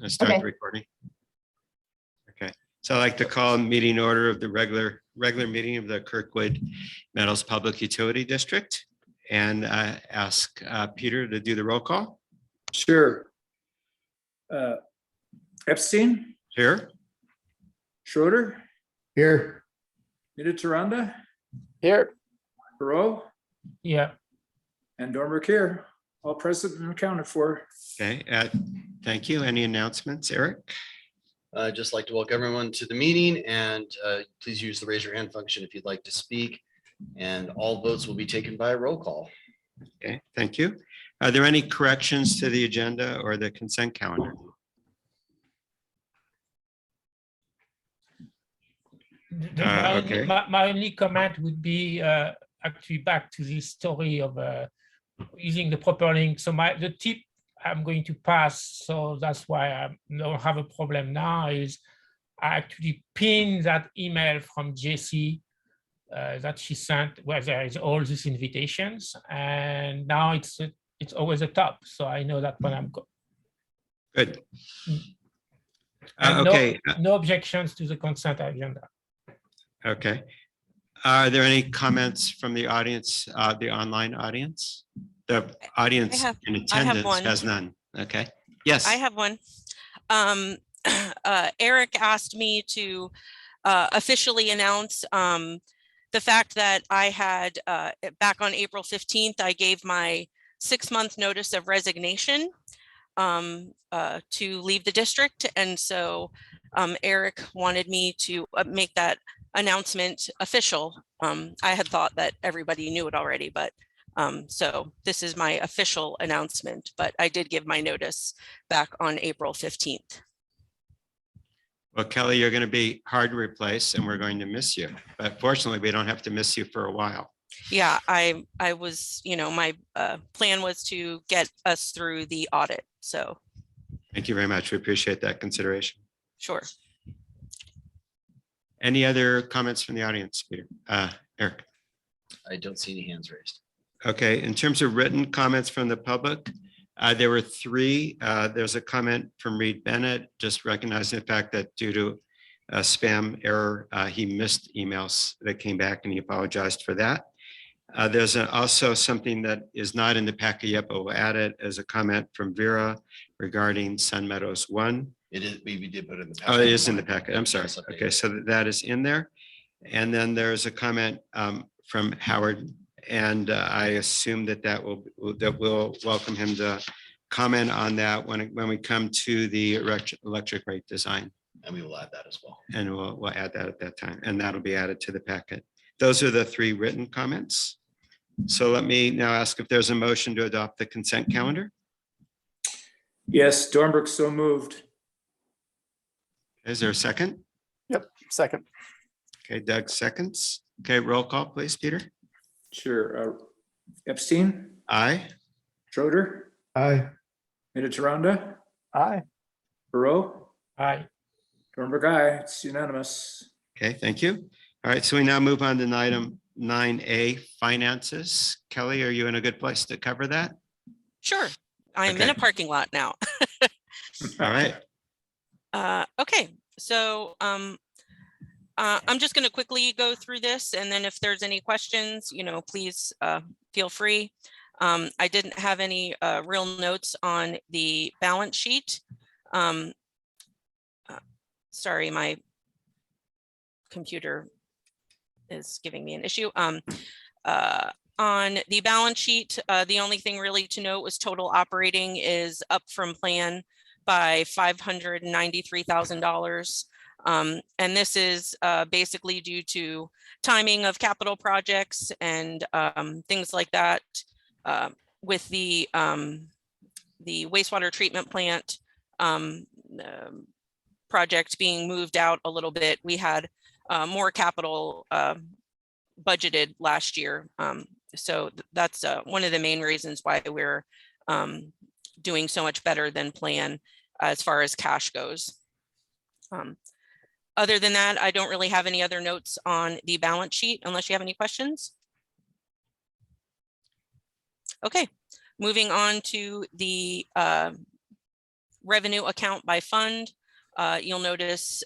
start Okay. the recording. Okay, so I'd like to call meeting order of the regular meeting of the Kirkwood Meadows Public Utility District and ask Peter to do the roll call. Sure. Epstein, Here. Schroeder, Here. Taranda, Here. Perot, Yeah. and Dormer here, all present and accounted for. Okay, thank you. Any announcements, Eric? I'd just like to welcome everyone to the meeting, and please use the raise your hand function if you'd like to speak. And all votes will be taken by roll call. Okay, thank you. Are there any corrections to the agenda or the consent calendar? Okay. My only comment would be actually back to this story of using the proper link. So the tip I'm going to pass, so that's why I don't have a problem now, is I actually pinned that email from Jessie that she sent where there is all these invitations, and now it's always a top, so I know that when I'm Good. and Okay. no objections to the consent agenda. Okay. Are there any comments from the audience, the online audience? The audience in attendance one. has none. Okay. Yes. I have one. Eric asked me to officially announce the fact that I had back on April 15th, I gave my 6-month notice of resignation to leave the district. And so Eric wanted me to make that announcement official. I had thought that everybody knew it already, but so this is my official announcement, but I did give my notice back on April 15th. Well, Kelly, you're going to be hard to replace and we're going to miss you. But fortunately, we don't have to miss you for a while. Yeah, I was, my plan was to get us through the audit. So Thank you very much. We appreciate that consideration. sure. Any other comments from the audience, Peter? Eric? I don't see any hands raised. Okay, in terms of written comments from the public, there were 3. There's a comment from Reed Bennett, just recognizing the fact that due to a spam error, he missed emails that came back and he apologized for that. There's also something that is not in the packet yet, but we'll add it as a comment from Vera regarding Sun Meadows 1. It is, we did put it in the. Oh, it is in the packet. I'm sorry. Yes, updated. Okay, so that is in there. And then there's a comment from Howard, and I assume that we'll welcome him to comment on that when we come to the electric rate design. And we will add that as well. And we'll add that at that time, and that'll be added to the packet. Those are the 3 written comments. So let me now ask if there's a motion to adopt the consent calendar. Yes, Dornbrook so moved. Is there a second? Yep, second. Okay, Doug seconds. Okay, roll call, please, Peter. Sure. Epstein, Aye. Schroeder, Aye. Taranda, Aye. Perot, Aye. Dornbrook, aye. It's unanimous. Okay, thank you. All right, so we now move on to item 9A, finances. Kelly, are you in a good place to cover that? Sure. I'm in Okay. a parking lot now. All right. Okay, so I'm just going to quickly go through this, and then if there's any questions, please feel free. I didn't have any real notes on the balance sheet. Sorry, my computer is giving me an issue. On the balance sheet, the only thing really to note was total operating is up from plan by $593,000. And this is basically due to timing of capital projects and things like that. With the wastewater treatment plant project being moved out a little bit, we had more capital budgeted last year. So that's one of the main reasons why we're doing so much better than plan as far as cash goes. Other than that, I don't really have any other notes on the balance sheet unless you have any questions. Okay, moving on to the revenue account by fund, you'll notice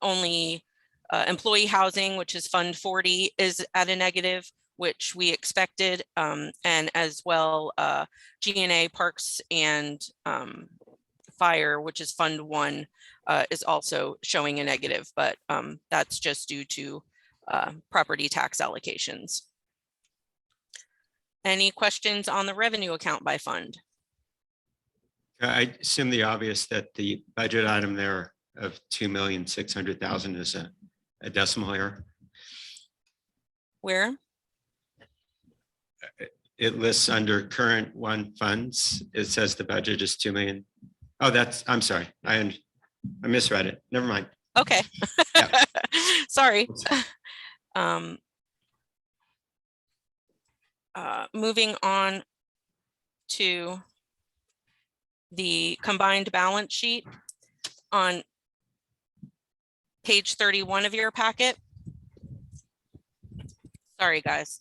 only employee housing, which is Fund 40, is at a negative, which we expected, and as well G&A, Parks, and Fire, which is Fund 1, is also showing a negative, but that's just due to property tax allocations. Any questions on the revenue account by fund? I assume the obvious that the budget item there of 2,600,000 is a decimal error. Where? It lists under current one funds. It says the budget is 2 million. Oh, I'm sorry. I misread it. Never mind. Okay. Yeah. Sorry. Moving on to the combined balance sheet on page 31 of your packet. Sorry, guys.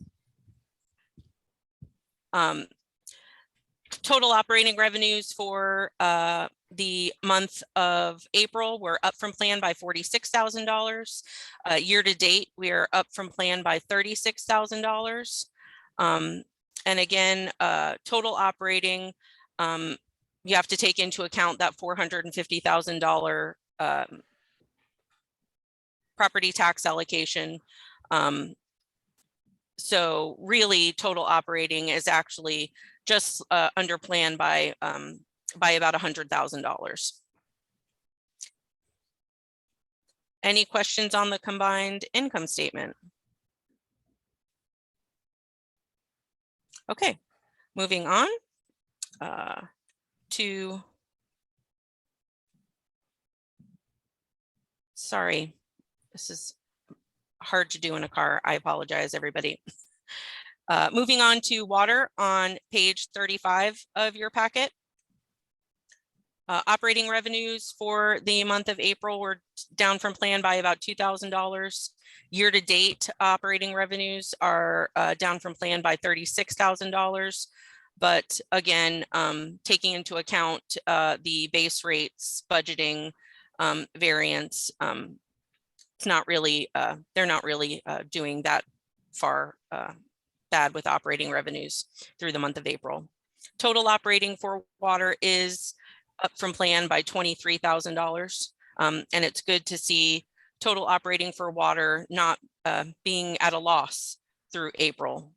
Total operating revenues for the month of April were up from plan by $46,000. Year to date, we are up from plan by $36,000. And again, total operating, you have to take into account that $450,000 property tax allocation. So really, total operating is actually just under plan by about $100,000. Any questions on the combined income statement? Okay, moving on to, sorry, this is hard to do in a car. I apologize, everybody. Moving on to water on page 35 of your packet. Operating revenues for the month of April were down from plan by about $2,000. Year to date, operating revenues are down from plan by $36,000. But again, taking into account the base rates budgeting variance, it's not really, they're not really doing that far bad with operating revenues through the month of April. Total operating for water is up from plan by $23,000. And it's good to see total operating for water not being at a loss through April.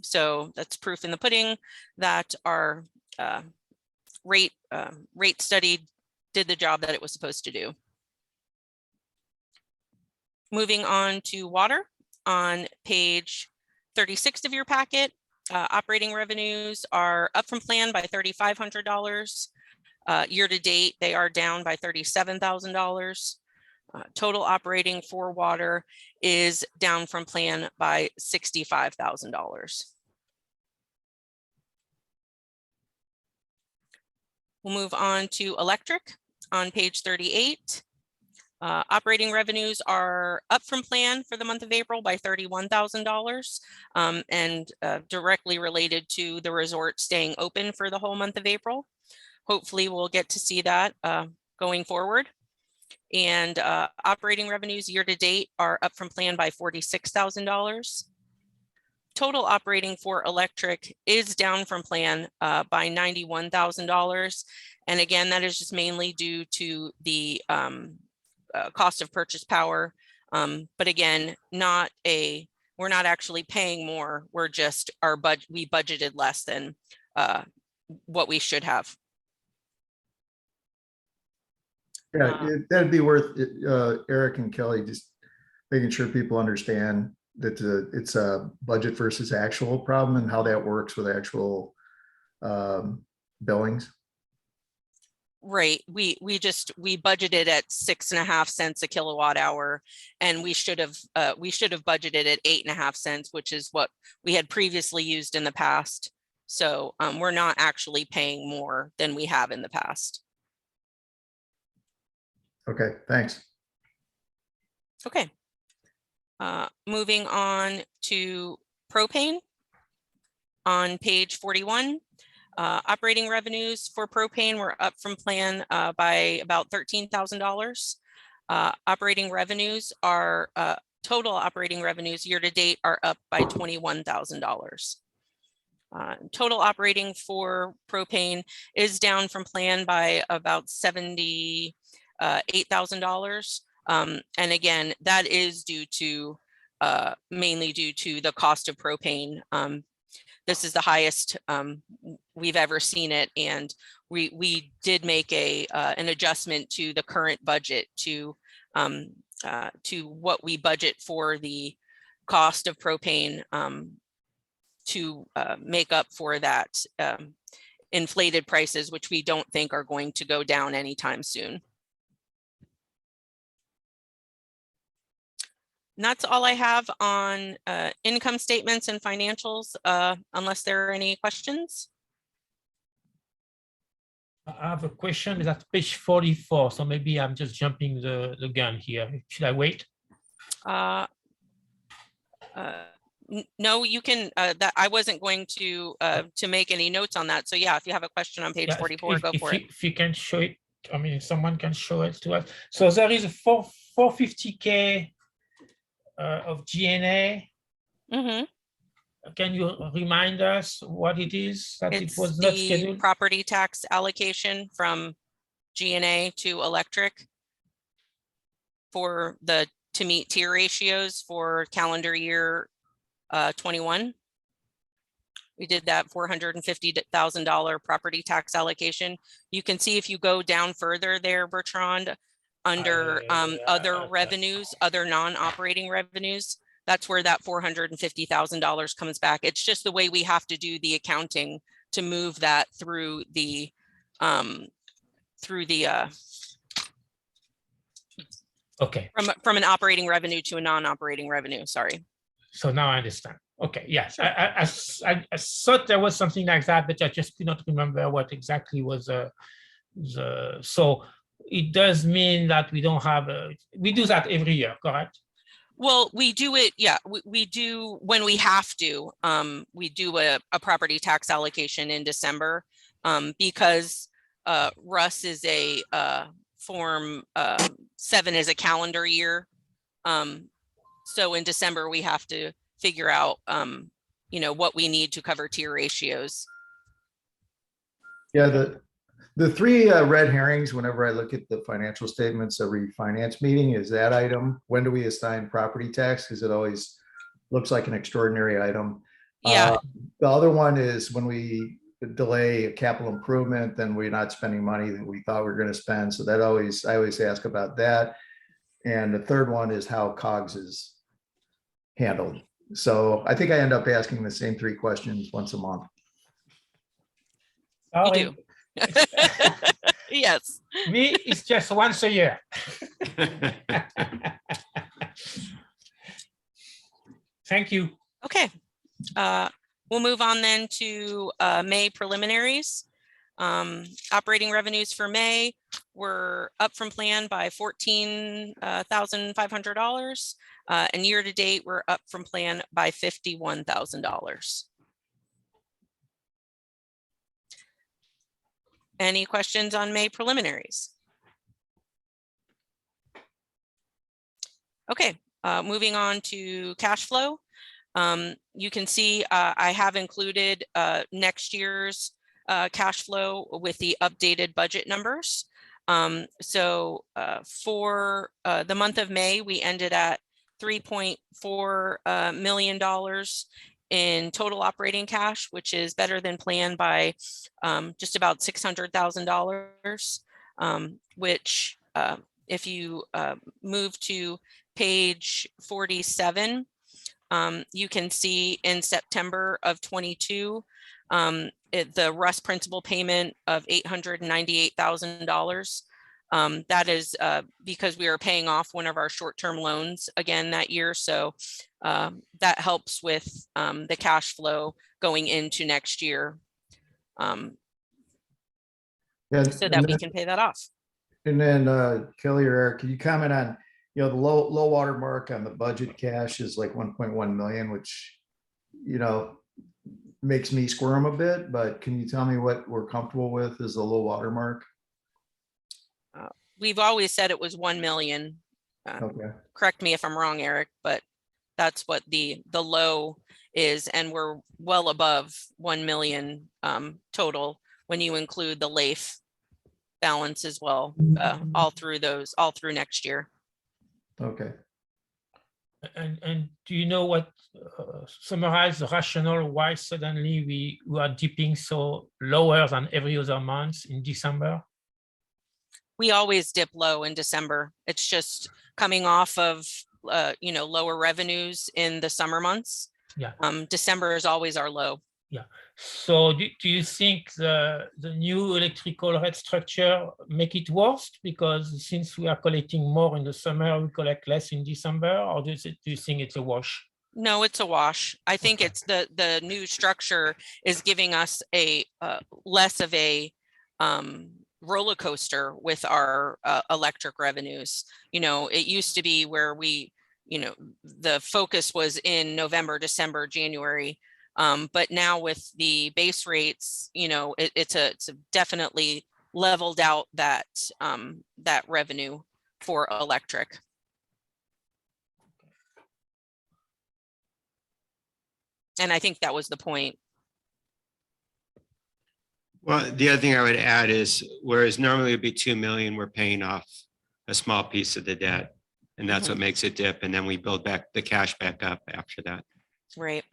So that's proof in the pudding that our rate study did the job that it was supposed to do. Moving on to water on page 36 of your packet, operating revenues are up from plan by $3,500. Year to date, they are down by $37,000. Total operating for water is down from plan by $65,000. We'll move on to electric on page 38. Operating revenues are up from plan for the month of April by $31,000 and directly related to the resort staying open for the whole month of April. Hopefully we'll get to see that going forward. And operating revenues year to date are up from plan by $46,000. Total operating for electric is down from plan by $91,000. And again, that is just mainly due to the cost of purchase power. But again, we're not actually paying more. We're just we budgeted less than what we should have. Yeah, that'd be worth it, Eric and Kelly just making sure people understand that it's a budget versus actual problem and how that works with actual billings. Right. We budgeted at 6.5 cents a kilowatt hour, and we should have budgeted at 8.5 cents, which is what we had previously used in the past. So we're not actually paying more than we have in the past. Okay, thanks. Okay. Moving on to propane on page 41. Operating revenues for propane were up from plan by about $13,000. Operating revenues are total operating revenues year to date are up by $21,000. Total operating for propane is down from plan by about $78,000. And again, that is due to mainly due to the cost of propane. This is the highest we've ever seen it, and we did make an adjustment to the current budget to what we budget for the cost of propane to make up for that inflated prices, which we don't think are going to go down anytime soon. And that's all I have on income statements and financials, unless there are any questions. I have a question. That's page 44. So maybe I'm just jumping the gun here. Should I wait? No, you can. That I wasn't going to make any notes on that. So yeah, if you have a question on page 44, go for it. If you can show it, I mean, if someone can show it to us. So there is a 450K of G&A. Mm-hmm. Can you remind us what it is that it It's was not the scheduled? property tax allocation from G&A to electric for to meet tier ratios for calendar year 21. We did that $450,000 property tax allocation. You can see if you go down further there, Bertrand, under other revenues, other non-operating revenues, that's where that $450,000 comes back. It's just the way we have to do the accounting to move that through the Okay. From an operating revenue to a non-operating revenue, sorry. So now I understand. Okay, yes, Sure. I thought there was something like that, but I just could not remember what exactly was so it does mean that we don't have we do that every year, correct? Well, we do it, yeah, we do when we have to. We do a property tax allocation in December because Russ is a Form 7 is a calendar year. So in December, we have to figure out, you know, what we need to cover tier ratios. Yeah, the three red herrings, whenever I look at the financial statements every finance meeting, is that item, when do we assign property tax? Because it always looks like an extraordinary item. Yeah. The other one is when we delay a capital improvement, then we're not spending money that we thought we were going to spend. So that I always ask about that. And the third one is how COGS is handled. So I think I end up asking the same three questions once a month. You do. Yes. Me, it's just once a year. Thank you. Okay. We'll move on then to May preliminaries. Operating revenues for May were up from plan by $14,500. And year to date, we're up from plan by $51,000. Any questions on May preliminaries? Okay, moving on to cash flow. You can see I have included next year's cash flow with the updated budget numbers. So for the month of May, we ended at $3.4 million in total operating cash, which is better than planned by just about $600,000, which if you move to page 47, you can see in September of 22, the Russ principal payment of $898,000. That is because we are paying off one of our short-term loans again that year. So that helps with the cash flow going into next year so that we can pay that off. And then Kelly or Eric, can you comment on, you know, the low water mark on the budget cash is like 1.1 million, which, you know, makes me squirm a bit, but can you tell me what we're comfortable with as a low water mark? We've always said it was 1 million. Okay, Correct me if I'm wrong, Eric, but that's what the low is, and we're well above 1 million total when you include the LAIF balance as well, all through next year. okay. And do you know what summarize the rationale why suddenly we are dipping so lower than every other month in December? We always dip low in December. It's just coming off of lower revenues in the summer months. Yeah. December is always our low. Yeah. So do you think the new electrical rate structure make it worse because since we are collecting more in the summer, we collect less in December, or do you think it's a wash? No, it's a wash. I think Okay. it's the new structure is giving us a less of a roller coaster with our electric revenues. It used to be where the focus was in November, December, January. But now with the base rates, it's a definitely leveled out that revenue for electric. And I think that was the point. Well, the other thing I would add is, whereas normally it'd be 2 million, we're paying off a small piece of the debt. And that's what makes it dip. And then we build back the cash back up after that. Right.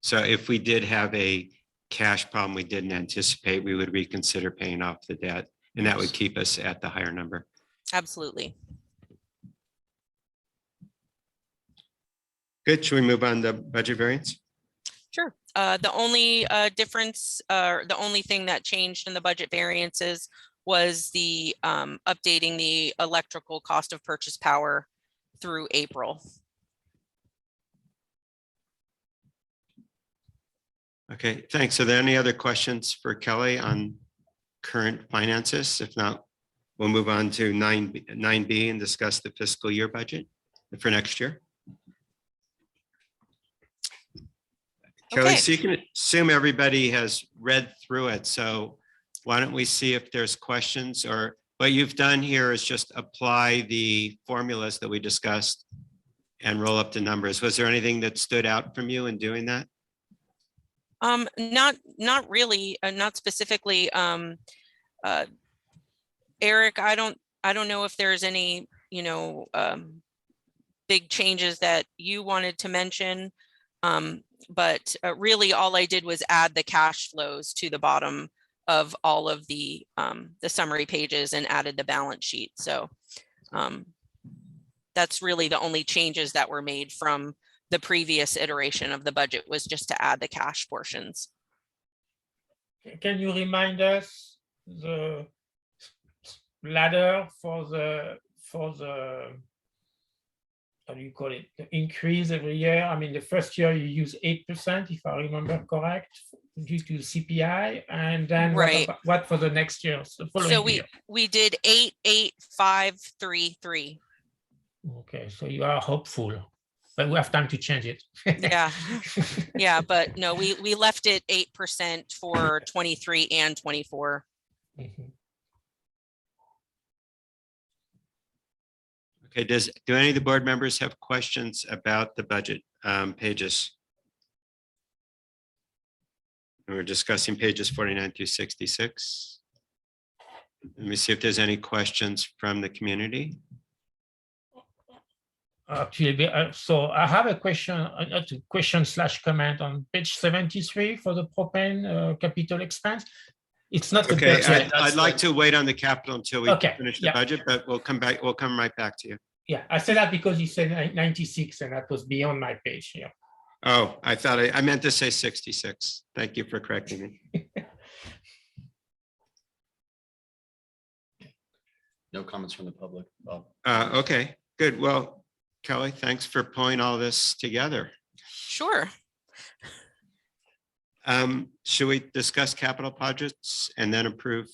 So if we did have a cash problem we didn't anticipate, we would reconsider paying off the debt. And that would keep us at the higher number. Absolutely. Good. Should we move on to budget variance? Sure. The only difference, the only thing that changed in the budget variances was the updating the electrical cost of purchase power through April. Okay, thanks. Are there any other questions for Kelly on current finances? If not, we'll move on to 9B and discuss the fiscal year budget for next year. Kelly, Okay. so you can assume everybody has read through it. So why don't we see if there's questions, or what you've done here is just apply the formulas that we discussed and roll up the numbers. Was there anything that stood out from you in doing that? Not really, not specifically. Eric, I don't know if there's any, big changes that you wanted to mention. But really all I did was add the cash flows to the bottom of all of the summary pages and added the balance sheet. So that's really the only changes that were made from the previous iteration of the budget, was just to add the cash portions. Can you remind us the ladder for the how do you call it, the increase every year? I mean, the first year you use 8%, if I remember correct, due to CPI, and then Right. what for the next year? The following So year? we did 88533. Okay, so you are hopeful, but we have time to change it. Yeah. Yeah, but no, we left it 8% for 23 and 24. Mhm. Okay, do any of the board members have questions about the budget pages? And we're discussing pages 49 through 66. Let me see if there's any questions from the community. Actually, so I have a question slash comment on page 73 for the propane capital expense. It's not the Okay, budget. I'd like to wait on the capital until we Okay, finish the yeah. budget, but we'll come right back to you. Yeah, I said that because you said 96 and that was beyond my page here. Oh, I thought I meant to say 66. Thank you for correcting me. No comments from the public. Bob. Okay, good. Well, Kelly, thanks for pulling all this together. Sure. Should we discuss capital projects and then approve?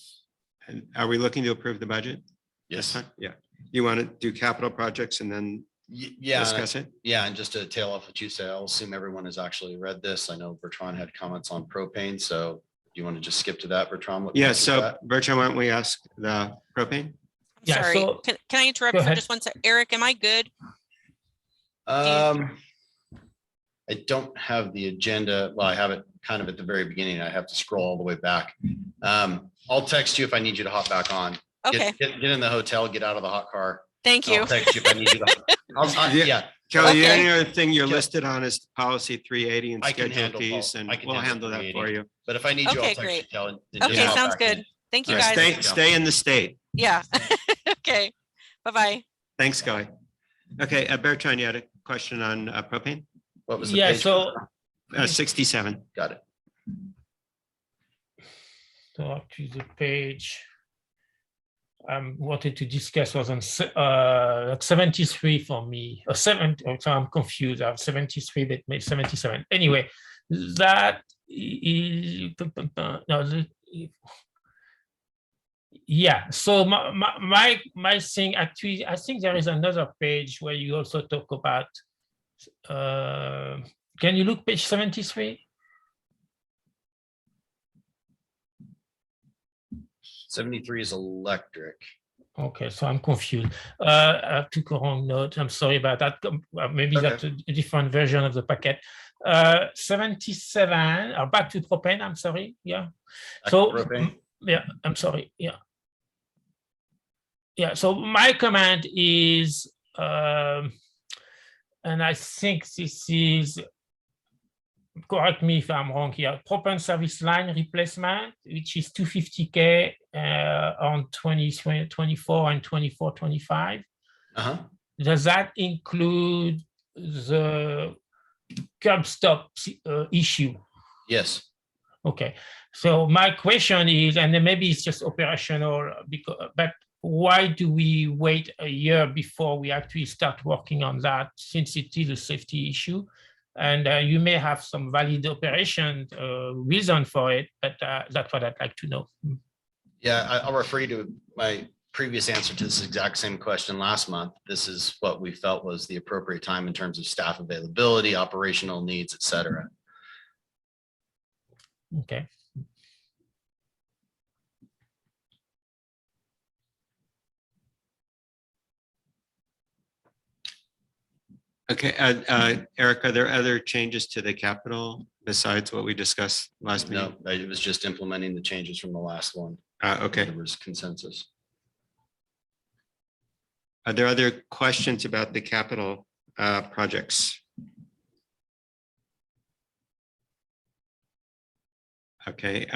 And are we looking to approve the budget? Yes. Yeah. You want to do capital projects and then Yeah, discuss it? yeah, and just to tail off what you say, I'll assume everyone has actually read this. I know Bertrand had comments on propane, so do you want to just skip to that, Bertrand? What Yeah, page is so that? Bertrand, why don't we ask the propane? Yeah, Sorry, so- can I interrupt Go for ahead. just one sec? Eric, am I good? I don't have the agenda. Well, I have it kind of at the very beginning. I have to scroll all the way back. I'll text you if I need you to hop back on. Okay, Get in the hotel, get out of the hot car. thank I'll you. text you if I need you to. Yeah, Kelly, the Okay. only other thing you're Yeah. listed on is policy 380 and I can schedule handle fees, pol- and I can we'll handle handle that 380. for you. but if I need you, I'll Okay, text you, great. Kelly. and just Okay, hop sounds back in. good. Thank you, All right, guys. Stay in the state. Yeah. Okay, bye-bye. Thanks, Kelly. Okay, Bertrand, you had a question on propane? What was the Yeah, page? so 67. Got it. actually the page I wanted to discuss was on 73 for me, or 7, so I'm confused. I have 73, but maybe 77. Anyway, that is, no, yeah, so my thing, actually, I think there is another page where you also talk about, can you look page 73? 73 is electric. Okay, so I'm confused. I took a wrong note. I'm sorry about that. Maybe Okay. that's a different version of the packet. 77, or back to propane, I'm sorry. Yeah. Back So, to propane? yeah, I'm sorry. Yeah. Yeah, so my comment is, and I think this is, correct me if I'm wrong here, propane service line replacement, which is 250K on 2024 and 24-25. Uh-huh. Does that include the curb stop issue? Yes. Okay, so my question is, and then maybe it's just operational, but why do we wait a year before we actually start working on that, since it is a safety issue? And you may have some valid operation reason for it, but that's what I'd like to know. Yeah, I'll refer you to my previous answer to this exact same question last month. This is what we felt was the appropriate time in terms of staff availability, operational needs, et cetera. Okay. Okay, Eric, are there other changes to the capital besides what we discussed last meeting? No, it was just implementing the changes from the last one. Okay. There was consensus. Are there other questions about the capital projects? Okay,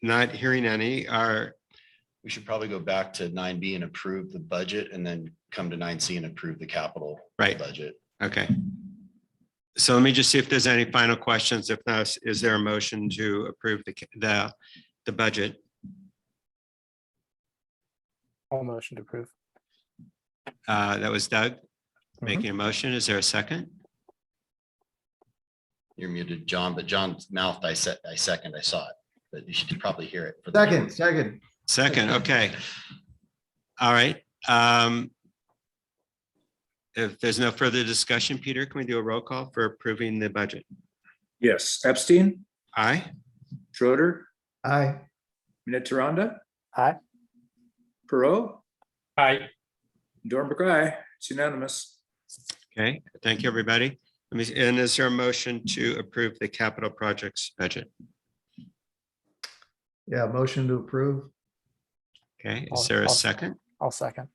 not hearing any. We should probably go back to 9B and approve the budget and then come to 9C and approve the capital Right. budget. Okay. So let me just see if there's any final questions. If not, is there a motion to approve the budget? All motion to approve. That was Doug making a motion. Is there a second? You're muted, John, but John's mouthed, I second, I saw it, but you should probably hear it. For the Second. Second, okay. All right. If there's no further discussion, Peter, can we do a roll call for approving the budget? Yes, Epstein, Aye. Schroeder, Aye. Minaturanda, Aye. Perot, Aye. Dornbrook, aye. It's unanimous. Okay, thank you, everybody. And is there a motion to approve the capital projects budget? Yeah, motion to approve. Okay, is there a second? I'll second.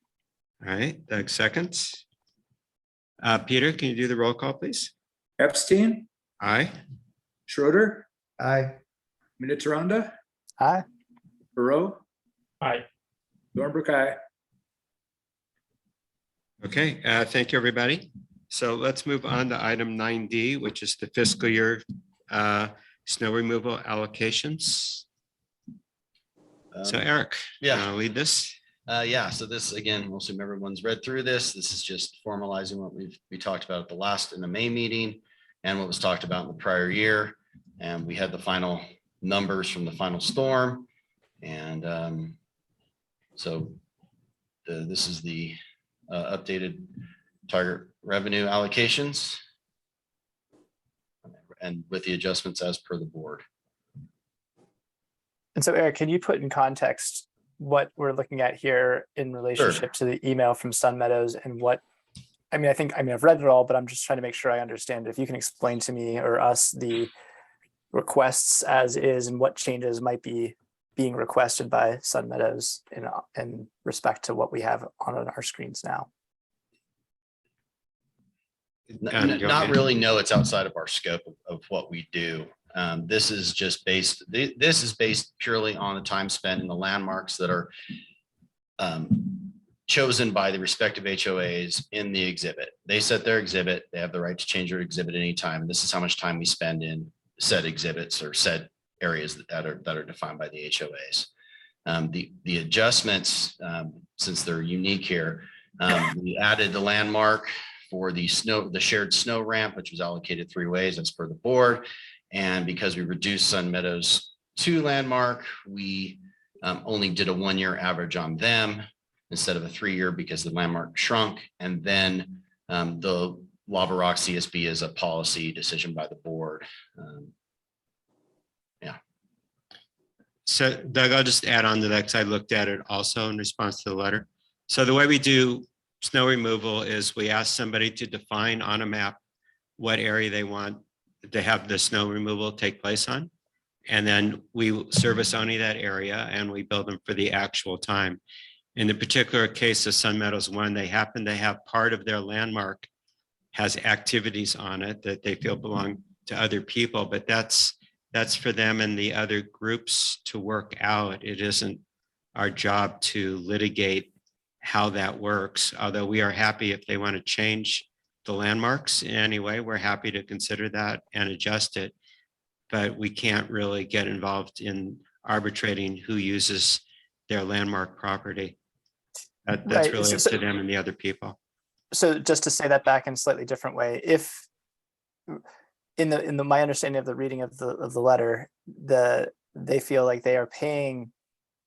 All right, Doug seconds. Peter, can you do the roll call, please? Epstein, Aye. Schroeder, Aye. Minaturanda, Aye. Perot, Aye. Dornbrook, aye. Okay, thank you, everybody. So let's move on to item 9D, which is the fiscal year snow removal allocations. So Eric, Yeah. lead this. Yeah, so this, again, we'll assume everyone's read through this. This is just formalizing what we talked about at in the May meeting and what was talked about in the prior year. And we had the final numbers from the final storm. And so this is the updated target revenue allocations. And with the adjustments as per the board. And so Eric, can you put in context what we're looking at here in relationship to the email from Sun Meadows and what, I mean, I've read it all, but I'm just trying to make sure I understand. If you can explain to me or us the requests as is and what changes might be being requested by Sun Meadows in respect to what we have on our screens now. Not really, no, it's outside of our scope of what we do. This is just based, this is based purely on the time spent in the landmarks that are chosen by the respective HOAs in the exhibit. They set their exhibit, they have the right to change their exhibit anytime. And this is how much time we spend in said exhibits or said areas that are defined by the HOAs. The adjustments, since they're unique here, we added the landmark for the shared snow ramp, which was allocated 3 ways as per the board. And because we reduced Sun Meadows 2 landmark, we only did a 1-year average on them instead of a 3-year because the landmark shrunk. And then the Lava Rock CSB is a policy decision by the board. So Doug, I'll just add on to that because I looked at it also in response to the letter. So the way we do snow removal is we ask somebody to define on a map what area they want to have the snow removal take place on. And then we service only that area and we bill them for the actual time. In the particular case of Sun Meadows 1, they happen to have part of their landmark has activities on it that they feel belong to other people, but that's for them and the other groups to work out. It isn't our job to litigate how that works, although we are happy if they want to change the landmarks in any way, we're happy to consider that and adjust it. But we can't really get involved in arbitrating who uses their landmark property. That's Right. really up to them and the other people. So just to say that back in a slightly different way, if in my understanding of the reading of the letter, they feel like they are paying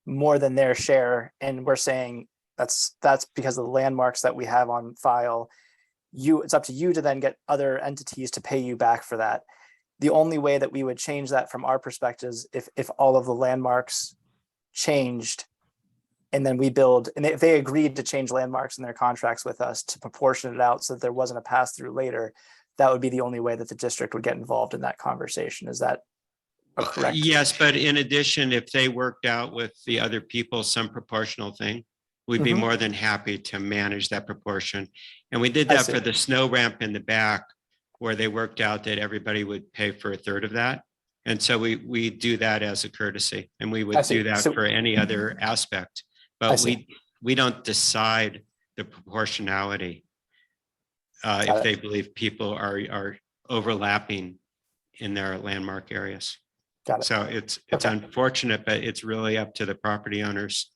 more than their share, and we're saying that's because of the landmarks that we have on file. It's up to you to then get other entities to pay you back for that. The only way that we would change that from our perspective is if all of the landmarks changed, and then we build, and if they agreed to change landmarks in their contracts with us to proportion it out so that there wasn't a pass through later, that would be the only way that the district would get involved in that conversation. Is that correct? Yes, but in addition, if they worked out with the other people some proportional thing, we'd be more than happy to manage that proportion. And we did that for the snow ramp in the back, where they worked out that everybody would pay for 1/3 of that. And so we do that as a courtesy, and we would do that for any other aspect. But we don't decide the proportionality if they believe people are overlapping in their landmark areas. Got it. So it's unfortunate, but it's really up to the property owners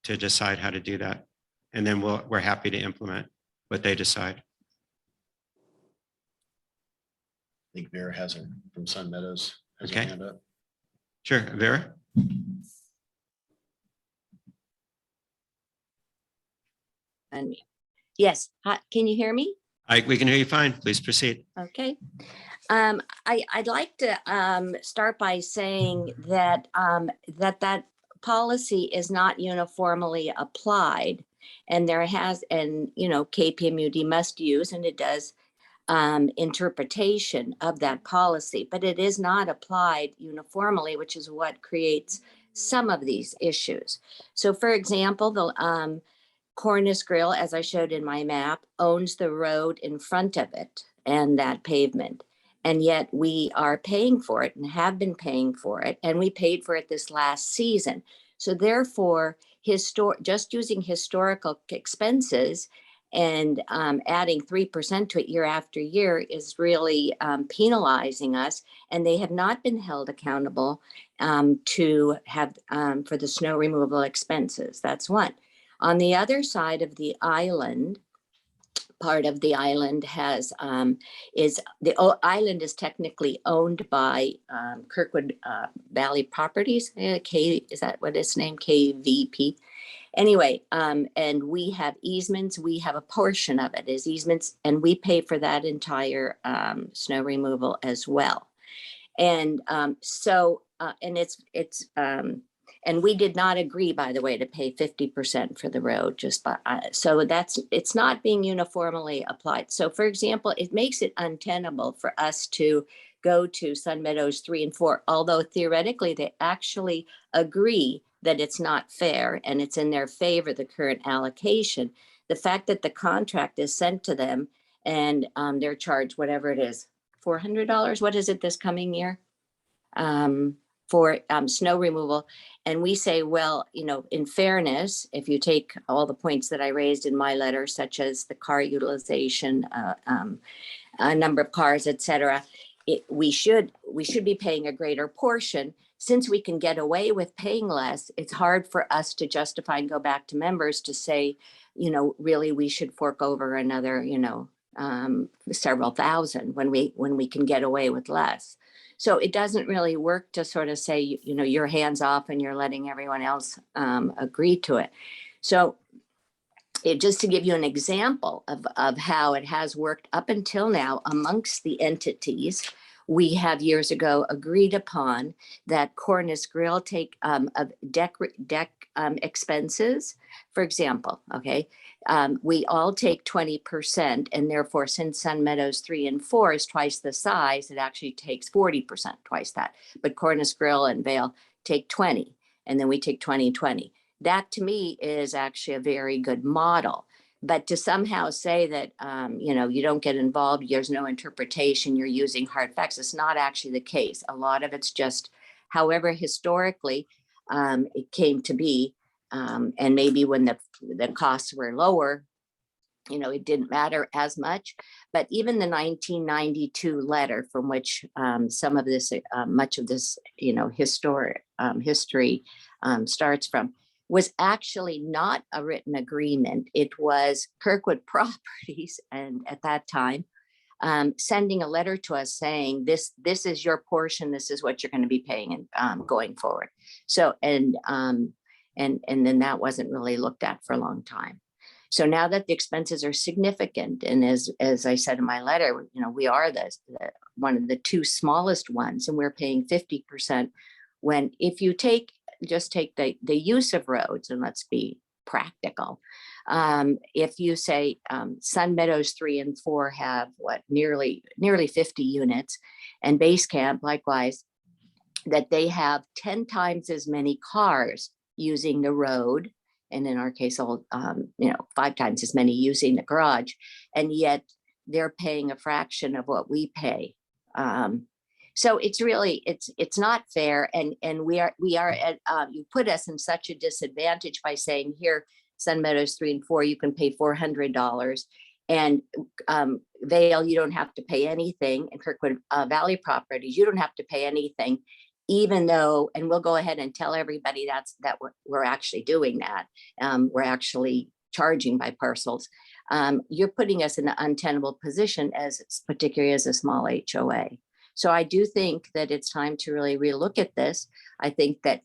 to decide how to do that. And then we're happy to implement what they decide. I think Vera has her from Sun Meadows. Has her Okay. hand up. Sure, Vera? And yes, hi, can you hear me? We can hear you fine. Please proceed. Okay. I'd like to start by saying that that policy is not uniformly applied, and KPMUD must use, and it does, interpretation of that policy, but it is not applied uniformly, which is what creates some of these issues. So, for example, the Cornice Grill, as I showed in my map, owns the road in front of it and that pavement. And yet we are paying for it and have been paying for it. And we paid for it this last season. So therefore, just using historical expenses and adding 3% to it year after year is really penalizing us. And they have not been held accountable to have for the snow removal expenses. That's one. On the other side of the island, part of the island island is technically owned by Kirkwood Valley Properties. Is that what it's named? KVP. Anyway, and we have easements, we have a portion of it is easements, and we pay for that entire snow removal as well. And and we did not agree, by the way, to pay 50% for the road, just by, so it's not being uniformly applied. So for example, it makes it untenable for us to go to Sun Meadows 3 and 4, although theoretically they actually agree that it's not fair and it's in their favor, the current allocation. The fact that the contract is sent to them and they're charged whatever it is, $400, what is it this coming year? For snow removal. And we say, well, you know, in fairness, if you take all the points that I raised in my letter, such as the car utilization, a number of cars, et cetera, we should be paying a greater portion. Since we can get away with paying less, it's hard for us to justify and go back to members to say, you know, really, we should fork over another, you know, several thousand when we can get away with less. So it doesn't really work to sort of say, you know, you're hands off and you're letting everyone else agree to it. So just to give you an example of how it has worked up until now amongst the entities, we have years ago agreed upon that Cornice Grill take deck expenses, for example, okay? We all take 20%, and therefore since Sun Meadows 3 and 4 is twice the size, it actually takes 40%, twice that. But Cornice Grill and Vail take 20, and then we take 20. That to me is actually a very good model. But to somehow say that, you know, you don't get involved, there's no interpretation, you're using hard facts, it's not actually the case. A lot of it's just, however, historically it came to be. And maybe when the costs were lower, you know, it didn't matter as much. But even the 1992 letter from which some of this, much of this, you know, history starts from, was actually not a written agreement. It was Kirkwood Properties, and at that time, sending a letter to us saying, this is your portion, this is what you're going to be paying going forward. So, and then that wasn't really looked at for a long time. So now that the expenses are significant, and as I said in my letter, you know, we are one of the two smallest ones, and we're paying 50%. When if you just take the use of roads, and let's be practical. If you say Sun Meadows 3 and 4 have nearly 50 units, and Base Camp likewise, that they have 10 times as many cars using the road, and in our case, you know, 5 times as many using the garage, and yet they're paying a fraction of what we pay. So it's really, it's not fair. And we are at, you put us in such a disadvantage by saying here, Sun Meadows 3 and 4, you can pay $400, and Vail, you don't have to pay anything. And Kirkwood Valley Properties, you don't have to pay anything, even though, and we'll go ahead and tell everybody that we're actually doing that. We're actually charging by parcels. You're putting us in an untenable position, particularly as a small HOA. So I do think that it's time to really relook at this. I think that,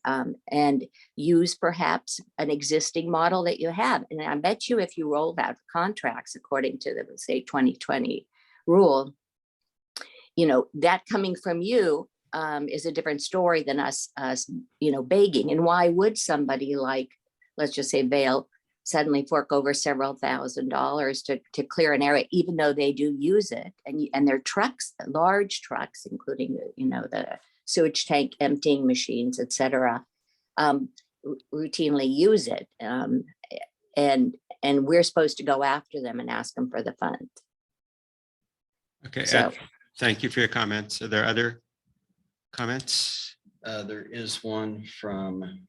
and use perhaps an existing model that you have. And I bet you if you rolled out contracts according to the, say, 2020 rule, you know, that coming from you is a different story than us, you know, begging. And why would somebody like, let's just say Vail, suddenly fork over several $1,000s to clear an area, even though they do use it, and their trucks, large trucks, including the, you know, the sewage tank emptying machines, et cetera, routinely use it, and we're supposed to go after them and ask them for the funds. Okay, So, Ed, thank you for your comments. Are there other comments? There is one from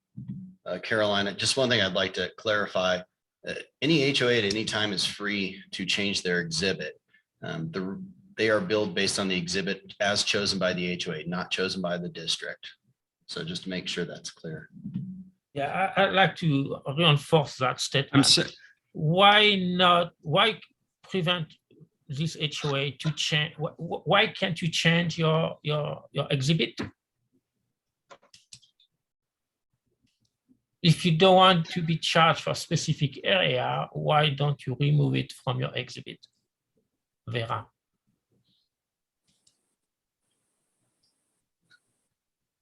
Carolina. Just one thing I'd like to clarify. Any HOA at any time is free to change their exhibit. They are billed based on the exhibit as chosen by the HOA, not chosen by the district. So just to make sure that's clear. Yeah, I'd like to reinforce that statement. So, Why prevent this HOA to change? Why can't you change your exhibit? if you don't want to be charged for a specific area, why don't you remove it from your exhibit, Vera?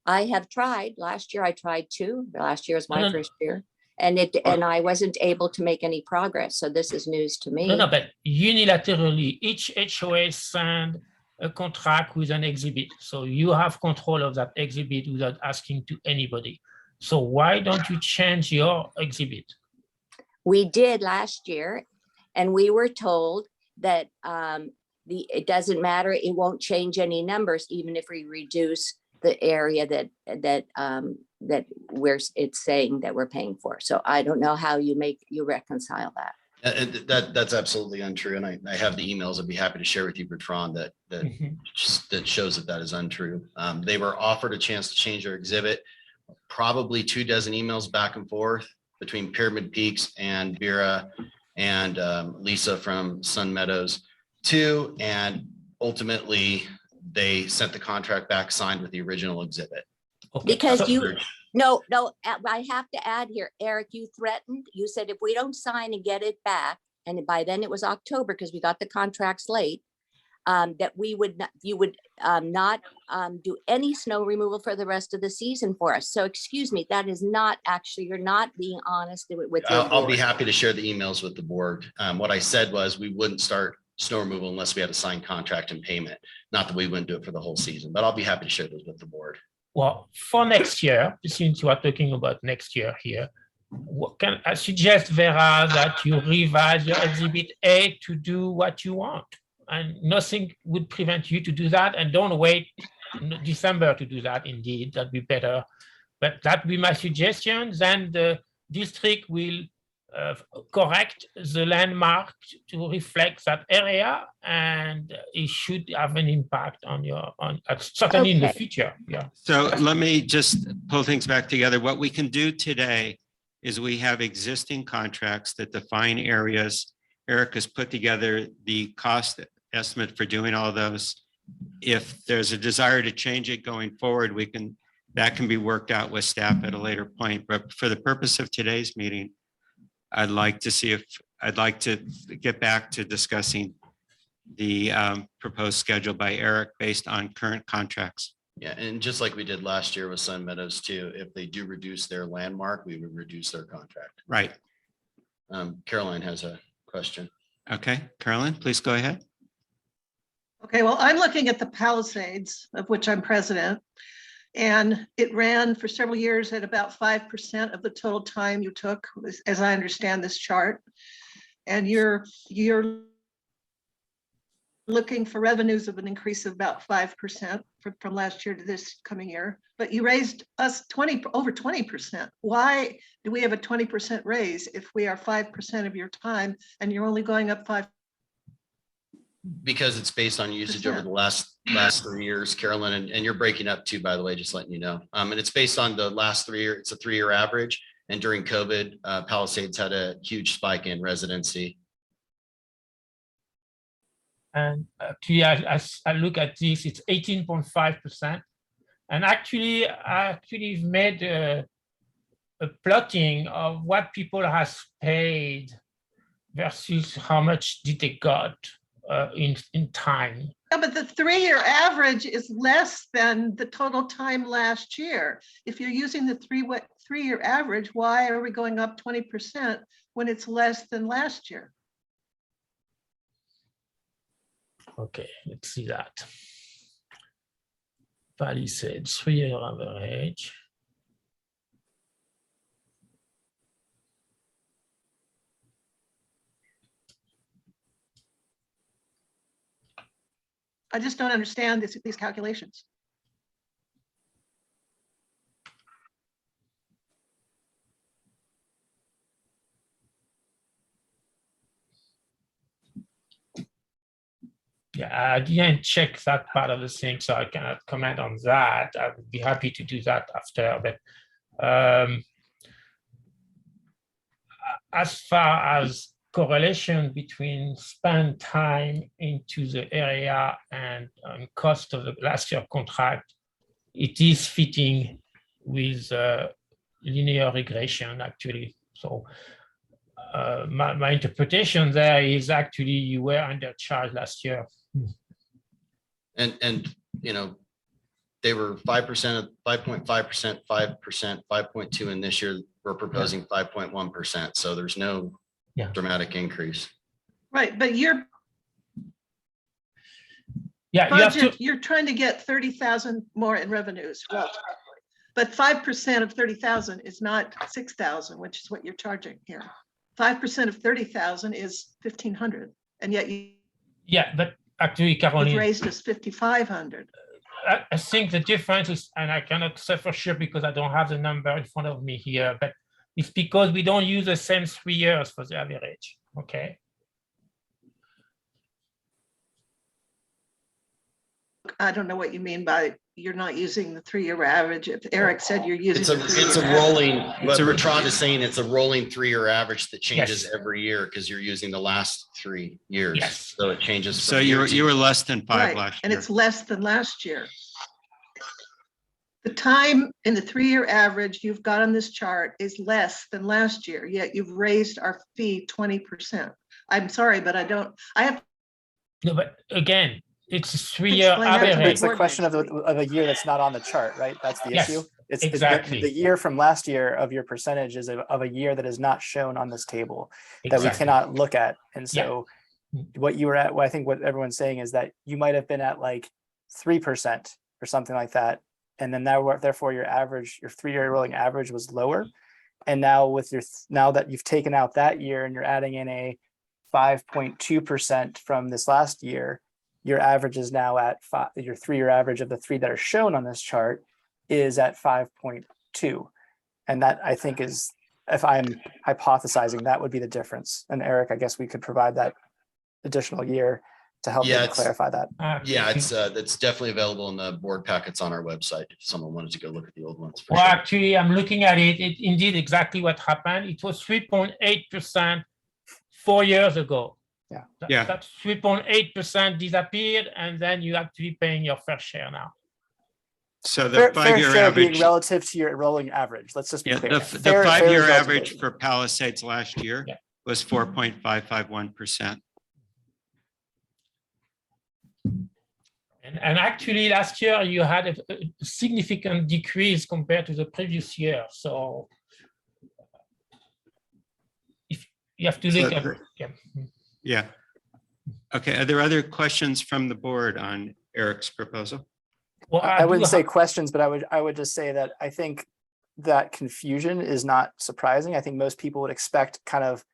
I have tried. Last year I tried too. Last year was my No, no, first year. And I wasn't able to make any progress. So this is news to me. no, but unilaterally, each HOA send a contract with an exhibit. So you have control of that exhibit without asking to anybody. So why don't you change your exhibit? We did last year, and we were told that it doesn't matter. It won't change any numbers, even if we reduce the area that it's saying that we're paying for. So I don't know how you reconcile that. And that's absolutely untrue. And I have the emails I'd be happy to share with you, Bertrand, that shows that is untrue. They were offered a chance to change their exhibit, probably 24 emails back and forth between Pyramid Peaks and Vera and Lisa from Sun Meadows too. And ultimately they sent the contract back signed with the original exhibit. Okay. Because So- No, I have to add here, Eric, you threatened, you said if we don't sign and get it back, and by then it was October because we got the contracts late, that you would not do any snow removal for the rest of the season for us. So excuse me, that is not actually, you're not being honest with your I'll be board. happy to share the emails with the board. What I said was we wouldn't start snow removal unless we had a signed contract and payment. Not that we wouldn't do it for the whole season, but I'll be happy to share those with the board. Well, for next year, since you are talking about next year here, I suggest, Vera, that you revise your exhibit A to do what you want. And nothing would prevent you to do that. And don't wait December to do that. Indeed, that'd be better. But that'd be my suggestion. Then the district will correct the landmark to reflect that area, and it should have an impact on certainly in the Okay. future. Yeah. So let me just pull things back together. What we can do today is we have existing contracts that define areas. Eric has put together the cost estimate for doing all those. If there's a desire to change it going forward, that can be worked out with staff at a later point. But for the purpose of today's meeting, I'd like to get back to discussing the proposed schedule by Eric based on current contracts. Yeah, and just like we did last year with Sun Meadows too, if they do reduce their landmark, we would reduce their contract. Right. Caroline has a question. Okay, Carolyn, please go ahead. Okay, well, I'm looking at the Palisades, of which I'm president, and it ran for several years at about 5% of the total time you took, as I understand this chart. And you're looking for revenues of an increase of about 5% from last year to this coming year, but you raised us over 20%. Why do we have a 20% raise if we are 5% of your time and you're only going up 5%? Because it's based on usage over the last 3 years, Carolyn, and you're breaking up too, by the way, just letting you know. And it's based on the last 3 years. It's a 3-year average. And during COVID, Palisades had a huge spike in residency. And actually, as I look at this, it's 18.5%. And actually, I've made a plotting of what people has paid versus how much did they got in time. Yeah, but the 3-year average is less than the total time last year. If you're using the 3-year average, why are we going up 20% when it's less than last year? Okay, let's see that. Palisades 3-year average. I just don't understand these calculations. Yeah, I didn't check that part of the thing, so I cannot comment on that. I would be happy to do that after. But as far as correlation between spend time into the area and cost of the last year contract, it is fitting with linear regression actually. So my interpretation there is actually you were undercharged last year. And, you know, they were 5%, 5.5%, 5%, 5.2, and this year we're proposing 5.1%. So there's no Yeah. dramatic increase. Right, but your Yeah, you have to. budget, you're trying to get 30,000 more in revenues. Well, but 5% of 30,000 is not 6,000, which is what you're charging here. 5% of 30,000 is 1,500, and yet Yeah, but actually, you've Caroline, raised us 5,500. I think the difference is, and I cannot say for sure because I don't have the number in front of me here, but it's because we don't use the same 3 years for the average. Okay. I don't know what you mean by you're not using the 3-year average. If Eric said you're using It's a, the it's 3-year a average. rolling, what a- Bertrand is saying, it's a rolling 3-year average that changes Yes. every year because you're using the last 3 years. Yes. So it changes. So from year to you were less than 5 Right, last and year. it's less than last year. The time in the 3-year average you've got on this chart is less than last year, yet you've raised our fee 20%. I'm sorry, but I have No, but again, it's a 3-year Explain that to me. average. It's a question of a year that's not on the chart, right? That's the Yes, issue. It's exactly. the year from last year of your percentage is of a year that is not shown on this table that we Exactly. cannot look at. And Yeah. so what you were at, well, I think what everyone's saying is that you might have been at like 3% or something like that. And then therefore your average, your 3-year rolling average was lower. And now with now that you've taken out that year and you're adding in a 5.2% from this last year, your average is now at your 3-year average of the 3 that are shown on this chart is at 5.2. And that I think is, if I'm hypothesizing, that would be the difference. And Eric, I guess we could provide that additional year to help Yeah, maybe it's- clarify that. Yeah, it's that's definitely available in the board packets on our website. If someone wanted to go look at the old ones. for Well, sure. actually, I'm looking at it. It indeed exactly what happened. It was 3.8% 4 years ago. Yeah. Yeah. That 3.8% disappeared, and then you're actually paying your fair share now. So the Fair 5-year share being average, relative to your rolling average. Let's just be yeah, clear. the Fair 5-year is relative. average for Palisades last year Yeah. was 4.551%. And actually, last year you had a significant decrease compared to the previous year. So if you have to look So at, the- yeah. Yeah. Okay, are there other questions from the board on Eric's proposal? Well, I do wouldn't say have- questions, but I would just say that I think that confusion is not surprising. I think most people would expect kind of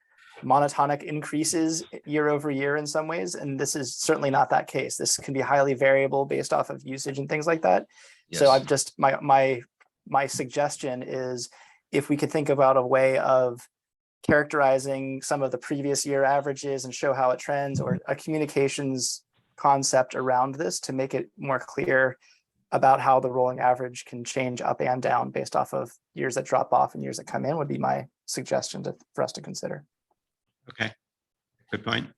monotonic increases year over year in some ways, and this is certainly not that case. This can be highly variable based off of usage and things like that. So Yes. I'm just my suggestion is if we could think about a way of characterizing some of the previous year averages and show how it trends, or a communications concept around this to make it more clear about how the rolling average can change up and down based off of years that drop off and years that come in would be my suggestion for us to consider. Okay, good point. Are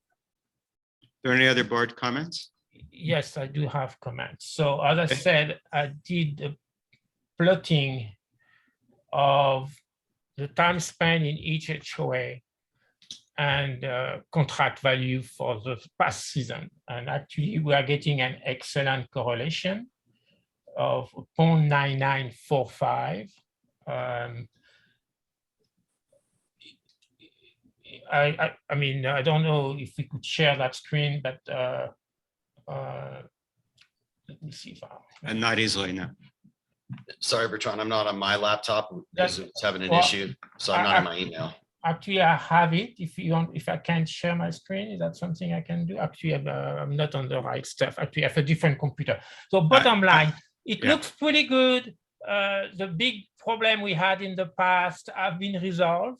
there any other board comments? Yes, I do have comments. So as I Okay. said, I did the plotting of the time spent in each HOA and contract value for the past season. And actually, we are getting an excellent correlation of 0.9945. I mean, I don't know if we could share that screen, but let me see if And not easily, no. Sorry, Bertrand, I'm not on my laptop because it's having an Well, issue. So I'm not on my email. actually, I have it. If you want, if I can't share my screen, is that something I can do? Actually, I'm not on the right stuff. Actually, I have a different computer. So bottom line, it yeah. looks pretty good. The big problem we had in the past have been resolved,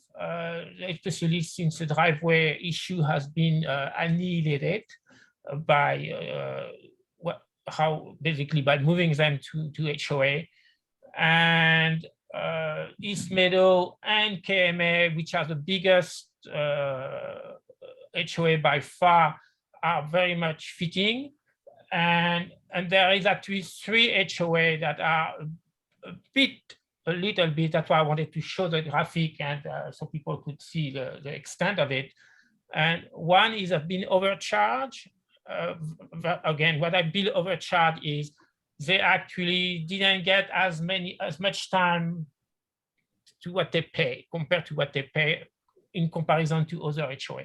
especially since the driveway issue has been annihilated by basically by moving them to HOA. And East Meadow and KMA, which are the biggest HOA by far, are very much fitting. And there is actually 3 HOA that are a bit a little bit. That's why I wanted to show the graphic and so people could see the extent of it. And one is I've been overcharged. Again, what I've been overcharged is they actually didn't get as much time to what they pay compared to what they pay in comparison to other HOA.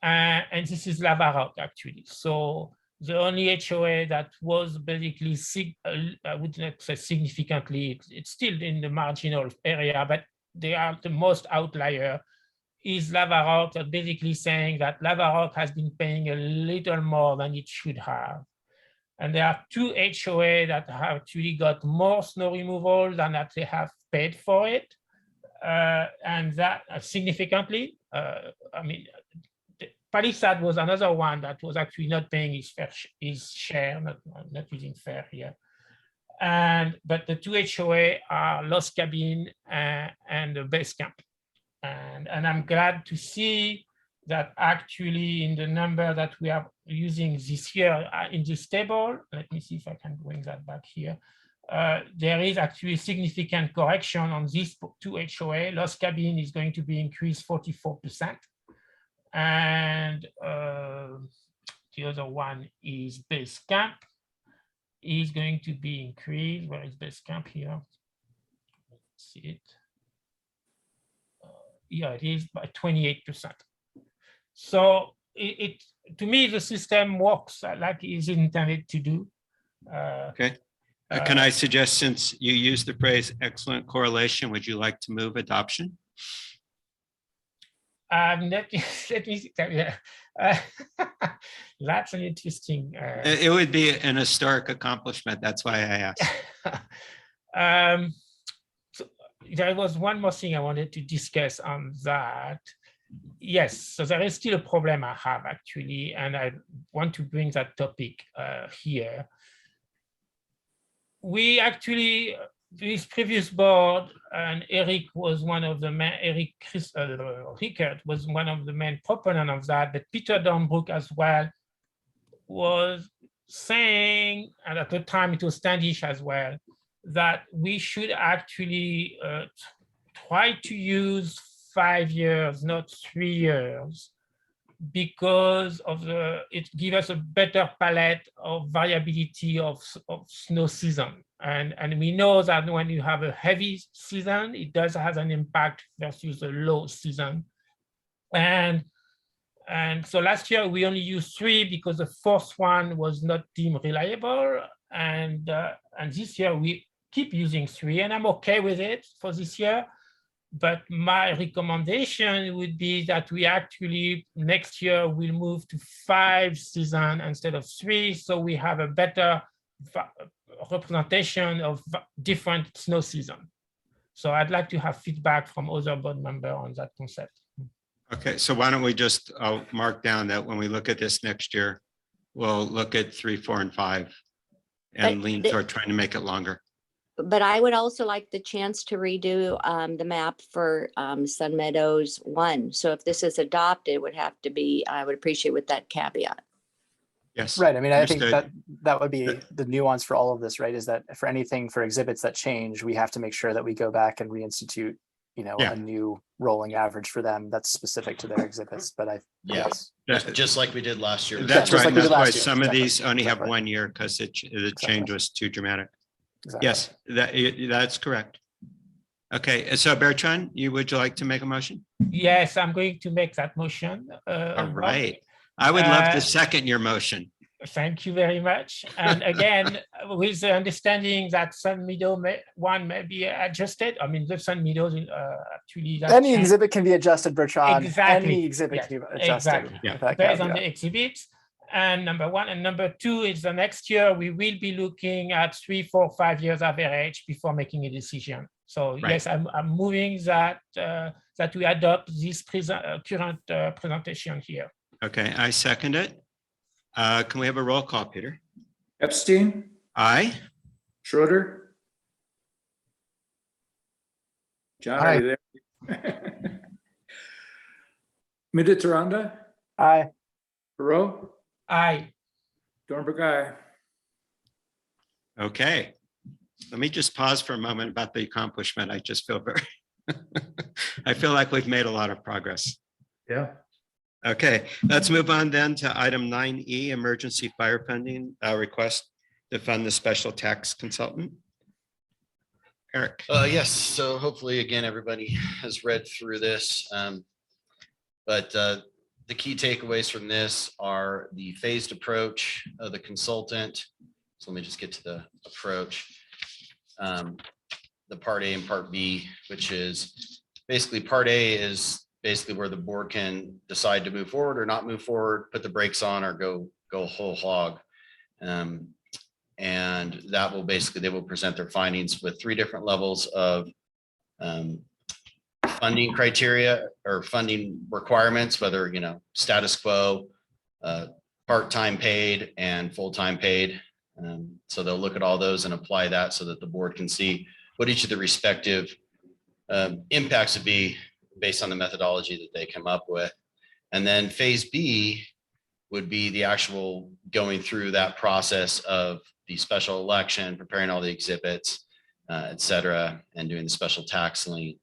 And this is Lavarock actually. So the only HOA that was basically, I would not say significantly, it's still in the marginal area, but they are the most outlier, is Lavarock, that basically saying that Lavarock has been paying a little more than it should have. And there are two HOA that have actually got more snow removal than that they have paid for it. And that significantly, I mean, Palisade was another one that was actually not paying his share, not using fair here. But the two HOA are Lost Cabin and the Base Camp. And I'm glad to see that actually in the number that we are using this year in this table, let me see if I can bring that back here. There is actually significant correction on these two HOA. Lost Cabin is going to be increased 44%. And the other one is Base Camp is going to be increased. Where is Base Camp here? Let's see it. Yeah, it is by 28%. So it to me, the system works like it is intended to do. Okay. Can I suggest, since you used the phrase excellent correlation, would you like to move adoption? Let me tell you, that's an interesting. It would be an historic accomplishment. That's why I asked. So there was one more thing I wanted to discuss on that. Yes, so there is still a problem I have actually, and I want to bring that topic here. We actually, this previous board, and Eric was one of the men, Rickert was one of the main proponents of that, but Peter Dornbrook as well was saying, and at the time it was Standish as well, that we should actually try to use 5 years, not 3 years, because of it gives us a better palette of variability of snow season. And we know that when you have a heavy season, it does have an impact versus a low season. And so last year we only used 3 because the fourth one was not deemed reliable. And this year we keep using 3, and I'm okay with it for this year. But my recommendation would be that we actually next year will move to 5 seasons instead of 3, so we have a better representation of different snow season. So I'd like to have feedback from other board members on that concept. Okay, so why don't we just mark down that when we look at this next year, we'll look at 3, 4, and 5 and lean toward trying to make it longer. But I would also like the chance to redo the map for Sun Meadows 1. So if this is adopted, it would have to be, I would appreciate with that caveat. Yes. Right. I mean, I think Understood. that would be the nuance for all of this, right? Is that for anything for exhibits that change, we have to make sure that we go back and reinstitute, Yeah. a new rolling average for them that's specific to their exhibits. But yes. Just like we did last year. That's just right. like And we that's did why last year. some of Exactly. these only have Exactly. 1 year because the change was too dramatic. Exactly. Yes, that's correct. Okay, so Bertrand, would you like to make a motion? Yes, I'm going to make that motion. All right. I would love to second your motion. Thank you very much. And again, with the understanding that Sun Meadow 1 may be adjusted. I mean, the Sun Meadows actually. Any exhibit can be adjusted, Bertrand. Exactly. Any exhibit Yes, can be adjusted. exactly. Yeah. with that Based on caveat. the exhibits. And number 1 and number 2 is the next year we will be looking at 3, 4, 5 years average before making a decision. So Right. yes, I'm moving that that we adopt this current presentation here. Okay, I second it. Can we have a roll call, Peter? Epstein, Aye. Schroeder. John, are you there? Mediteranda, Aye. Perot, Aye. Dornberg, aye. Okay. Let me just pause for a moment about the accomplishment. I just feel very, I feel like we've made a lot of progress. Yeah. Okay, let's move on then to item 9E, emergency fire funding request to fund the special tax consultant. Eric. Yes, so hopefully, again, everybody has read through this. But the key takeaways from this are the phased approach of the consultant. So let me just get to the approach. The part A and part B, which is basically part A is basically where the board can decide to move forward or not move forward, put the brakes on or go whole hog. And that will basically, they will present their findings with 3 different levels of funding criteria or funding requirements, whether, status quo, part-time paid and full-time paid. So they'll look at all those and apply that so that the board can see what each of the respective impacts would be based on the methodology that they come up with. And then phase B would be the actual going through that process of the special election, preparing all the exhibits, et cetera, and doing the special tax lien.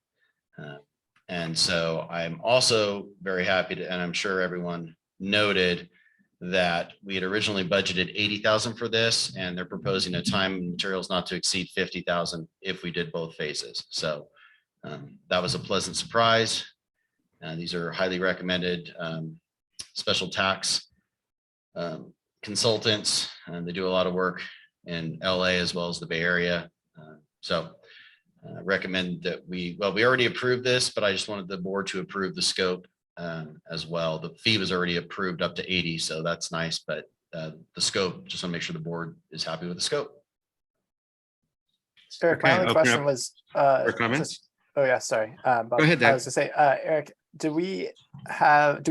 And so I'm also very happy to, and I'm sure everyone noted that we had originally budgeted 80,000 for this, and they're proposing a time and materials not to exceed 50,000 if we did both phases. So that was a pleasant surprise. These are highly recommended special tax consultants, and they do a lot of work in LA as well as the Bay Area. Recommend that we already approved this, but I just wanted the board to approve the scope as well. The fee was already approved up to 80, so that's nice, but the scope, just want to make sure the board is happy with the scope. Eric, my only question was For comments? oh yeah, sorry. Go ahead, I Deb. was to say, Eric, we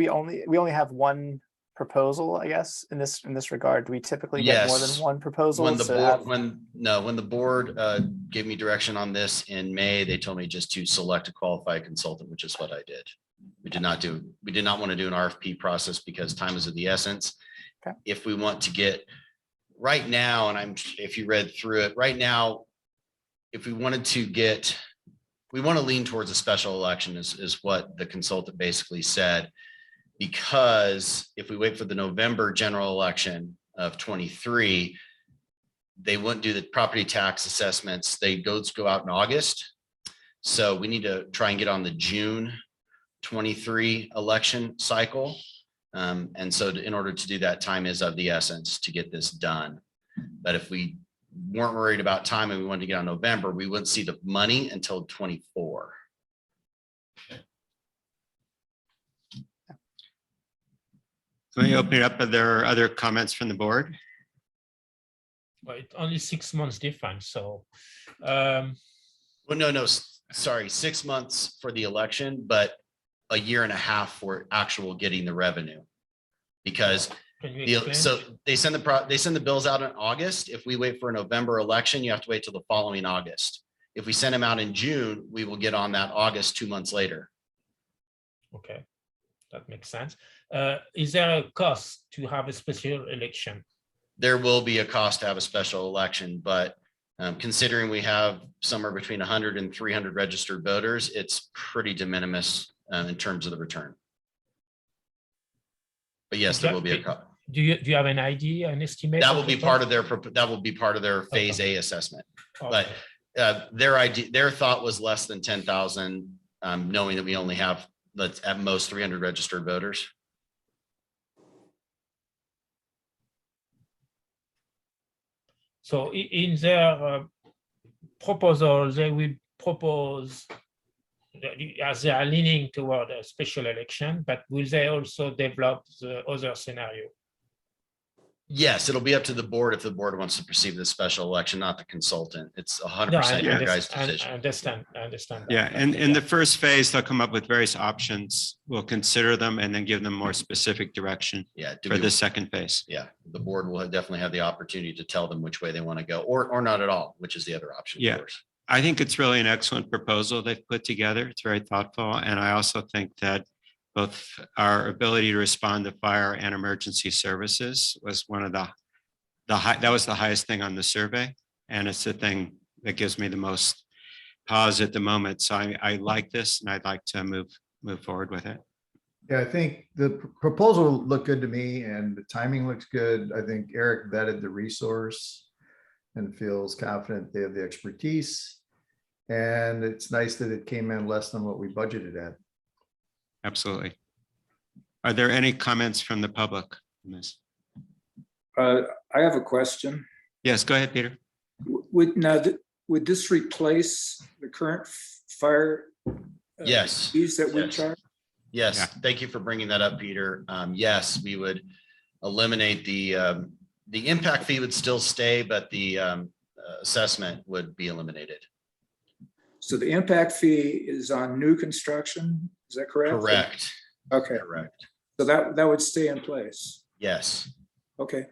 only have one proposal, I guess, in this regard? Do we typically get more than Yes. one proposal? When the to board, have- when the board gave me direction on this in May, they told me just to select a qualified consultant, which is what I did. We did not want to do an RFP process because time is of the essence. Okay. If we want to get right now, and if you read through it right now, if we wanted to get, we want to lean towards a special election is what the consultant basically said. Because if we wait for the November general election of 23, they wouldn't do the property tax assessments. They go out in August. So we need to try and get on the June 23 election cycle. And so in order to do that, time is of the essence to get this done. But if we weren't worried about time and we wanted to get on November, we wouldn't see the money until 24. Let me open it up. Are there other comments from the board? Well, it's only 6 months difference, so Well, no, sorry, 6 months for the election, but a year and a half for actual getting the revenue. Because can you explain? so they send the bills out in August. If we wait for a November election, you have to wait till the following August. If we send them out in June, we will get on that August 2 months later. Okay, that makes sense. Is there a cost to have a special election? There will be a cost to have a special election, but considering we have somewhere between 100 and 300 registered voters, it's pretty de minimis in terms of the return. But yes, there will be a cost. Do you have an idea, an estimate? That of will the be part cost? of their phase A assessment. Okay. But their thought was less than 10,000, knowing that we only have, at most 300 registered voters. So in their proposal, they will propose, as they are leaning toward a special election, but will they also develop the other scenario? Yes, it'll be up to the board if the board wants to proceed with the special election, not the consultant. It's 100% No, I your guys' understand. decision. I understand. That. Yeah, and in the first phase, they'll come up with various options. We'll consider them and then give them more specific direction Yeah. for the second phase. Yeah, the board will definitely have the opportunity to tell them which way they want to go, or not at all, which is the other option. Yeah. Of course. I think it's really an excellent proposal they've put together. It's very thoughtful. And I also think that both our ability to respond to fire and emergency services was one of that was the highest thing on the survey. And it's the thing that gives me the most pause at the moment. So I like this and I'd like to move forward with it. Yeah, I think the proposal looked good to me and the timing looks good. I think Eric vetted the resource and feels confident they have the expertise. And it's nice that it came in less than what we budgeted at. Absolutely. Are there any comments from the public on this? I have a question. Yes, go ahead, Peter. Would this replace the current fire? Yes. Fees that we Yes. charge? Yes, Yeah. thank you for bringing that up, Peter. Yes, we would eliminate the impact fee would still stay, but the assessment would be eliminated. So the impact fee is on new construction, is that correct? Correct, Okay, correct. so that would stay in place. Yes, Okay,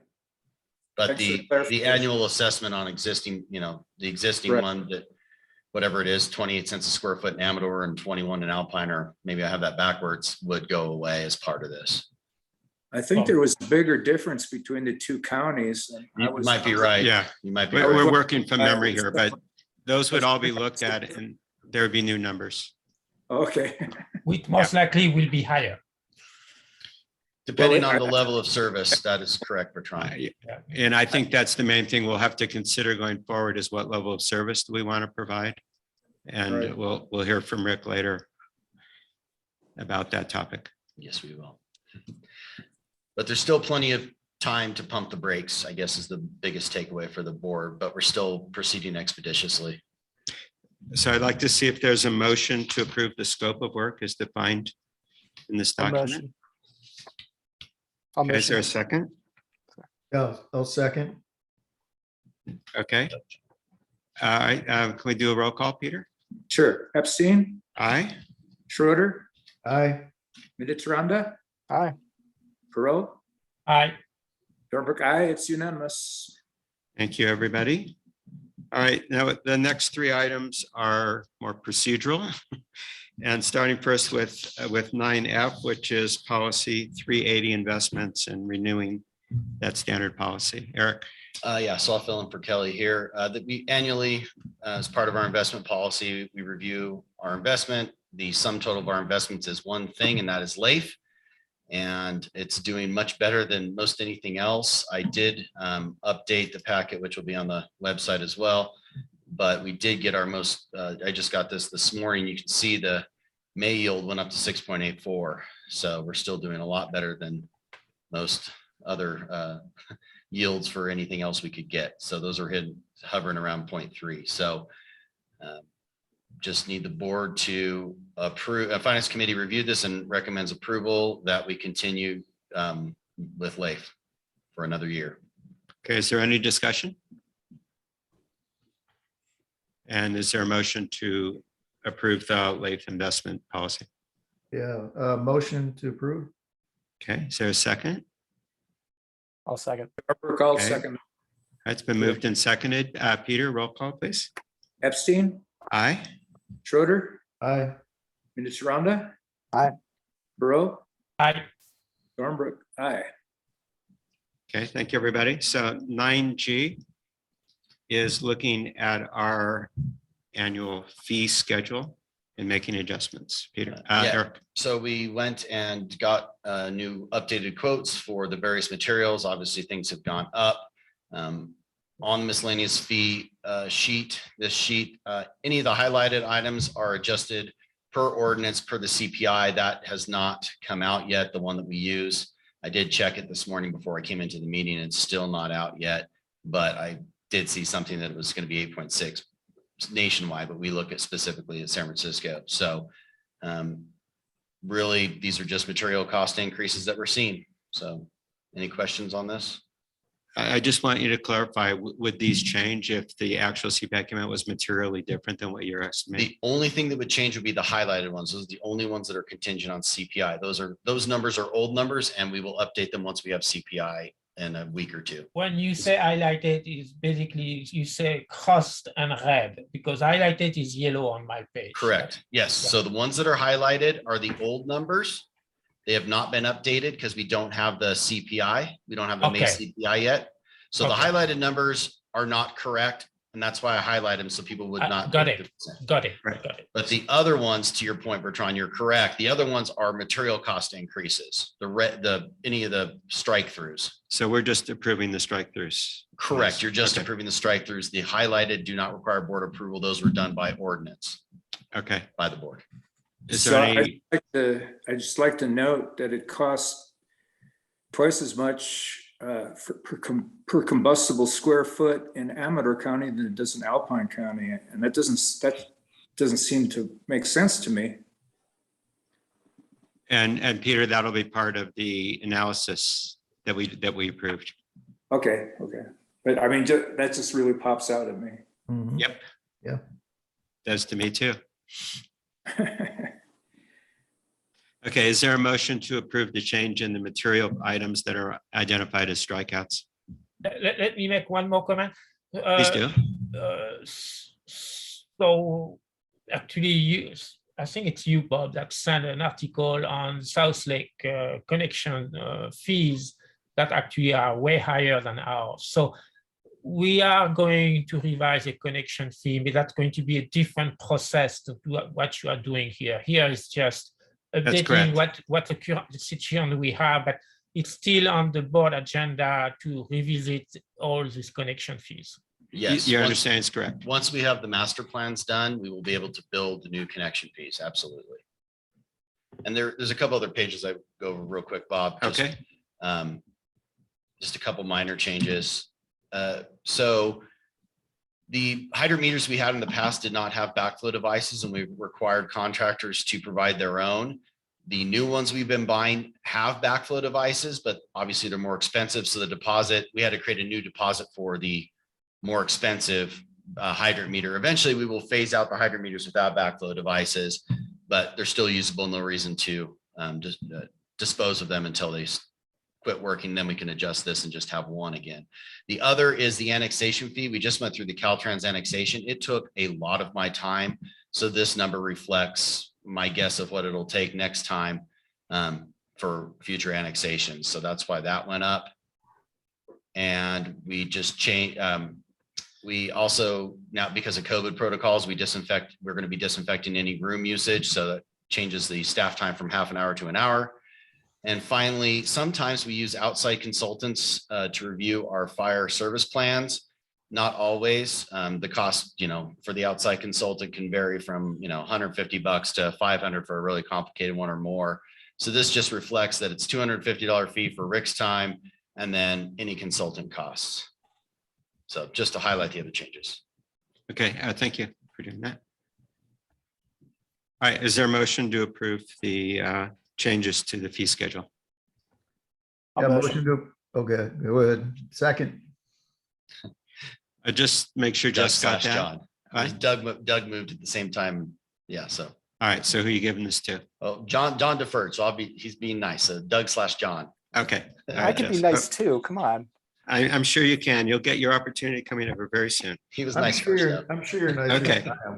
but Thanks for the the clarification. annual assessment on existing, the existing Right. one that, whatever it is, 28 cents a square foot in Amador and 21 in Alpine, or maybe I have that backwards, would go away as part of this. I think there was a bigger difference between the two counties. And I You was- might be right. Yeah, You might be we're right. working from memory here, but those would all be looked at and there would be new numbers. Okay, Which most likely will be higher. Depending Well, on the level of service, that is correct, Bertrand. And I think that's the main thing we'll have to consider going forward is what level of service do we want to provide? And Right. we'll hear from Rick later about that topic. Yes, we will. But there's still plenty of time to pump the brakes, I guess is the biggest takeaway for the board, but we're still proceeding expeditiously. So I'd like to see if there's a motion to approve the scope of work as defined in this I'll document. motion. I'll Okay, is there a motion. second? Yeah, I'll second. Okay. All right, can we do a roll call, Peter? sure. Epstein, Aye. Schroeder, Aye. Mediteranda, Aye. Perot, Aye. Dornbrook, aye, it's unanimous. Thank you, everybody. All right, now the next three items are more procedural. And starting first with 9F, which is policy 380 investments and renewing that standard policy. Eric? Yeah, so I'll fill in for Kelly here. That we annually, as part of our investment policy, we review our investment. The sum total of our investments is one thing, and that is LAIF. And it's doing much better than most anything else. I did update the packet, which will be on the website as well. But we did get our most, I just got this morning. You can see the May yield went up to 6.84. So we're still doing a lot better than most other yields for anything else we could get. So those are hovering around 0.3. So just need the board to approve. A finance committee reviewed this and recommends approval that we continue with LAIF for another year. Okay, is there any discussion? And is there a motion to approve the LAIF investment policy? Yeah, motion to approve. Okay, is there a second? I'll second. Dornbrook, I'll Okay. second. It's been moved and seconded. Peter, roll call, please. Epstein, Aye. Schroeder, Aye. Mediteranda. Aye. Perot, Aye. Dornbrook, aye. Okay, thank you, everybody. So 9G is looking at our annual fee schedule and making adjustments. Peter, Yeah. Eric. So we went and got new updated quotes for the various materials. Obviously, things have gone up. On the miscellaneous fee sheet, any of the highlighted items are adjusted per ordinance per the CPI. That has not come out yet, the one that we use. I did check it this morning before I came into the meeting. It's still not out yet, but I did see something that it was going to be 8.6 nationwide, but we look at specifically at San Francisco. So really, these are just material cost increases that we're seeing. So any questions on this? I just want you to clarify, would these change if the actual CPI came out was materially different than what you're estimating? The only thing that would change would be the highlighted ones. Those are the only ones that are contingent on CPI. Those numbers are old numbers, and we will update them once we have CPI in a week or two. When you say highlighted, is basically you say crossed and red because highlighted is yellow on my page. Correct. Yes. So the ones that are highlighted are the old numbers. They have not been updated because we don't have the CPI. We don't have the May Okay. CPI yet. So the Okay. highlighted numbers are not correct. And that's why I highlight them so people would not. Got think it. that- Got it. Right. Got it. But the other ones, to your point, Bertrand, you're correct. The other ones are material cost increases, any of the strike throughs. So we're just approving the strike throughs. Correct. You're just Okay. approving the strike throughs. The highlighted do not require board approval. Those were done by ordinance Okay. by the board. Is So there any, I just like to note that it costs twice as much per combustible square foot in Amador County than it does in Alpine County, and that doesn't seem to make sense to me. and Peter, that'll be part of the analysis that we approved. Okay, but I mean, that just really pops out at me. Mhm. Yep. Yeah. Does to me too. Okay, is there a motion to approve the change in the material items that are identified as strikeouts? Let me make one more comment. Please do. So actually, I think it's you, Bob, that sent an article on South Lake connection fees that actually are way higher than ours. So we are going to revise a connection fee, but that's going to be a different process to do what you are doing here. Here is just updating what the current situation we have, but it's still on the board agenda to revisit all these connection fees. Yes. Your once- understanding is correct. Once we have the master plans done, we will be able to build the new connection piece. Absolutely. And there's a couple other pages I go over real quick, Bob. Okay. Just a couple minor changes. So the hydrant meters we had in the past did not have backflow devices, and we required contractors to provide their own. The new ones we've been buying have backflow devices, but obviously they're more expensive. So the deposit, we had to create a new deposit for the more expensive hydrant meter. Eventually we will phase out the hydrant meters without backflow devices, but they're still usable. No reason to just dispose of them until they quit working. Then we can adjust this and just have one again. The other is the annexation fee. We just went through the Caltrans annexation. It took a lot of my time. So this number reflects my guess of what it'll take next time for future annexations. So that's why that went up. And we just changed. We also, now because of COVID protocols, we're going to be disinfecting any room usage. So that changes the staff time from half an hour to an hour. And finally, sometimes we use outside consultants to review our fire service plans. Not always. The cost, for the outside consultant can vary from, $150 to $500 for a really complicated one or more. So this just reflects that it's $250 fee for Rick's time and then any consultant costs. So just to highlight the other changes. Okay, thank you for doing that. All right, is there a motion to approve the changes to the fee schedule? Yeah, motion to, okay, go ahead. Second. Just make sure Doug Jess got slash that. John. Right. Doug moved at the same time. Yeah. So, All right, so who are you giving this to? oh, John deferred. So he's being nice. So Doug slash John. Okay. All I right, could be Jess. nice too. Come on. I'm sure you can. You'll get your opportunity coming over very soon. He was I'm nice sure first. you're, Up. I'm sure you're nice. Okay. All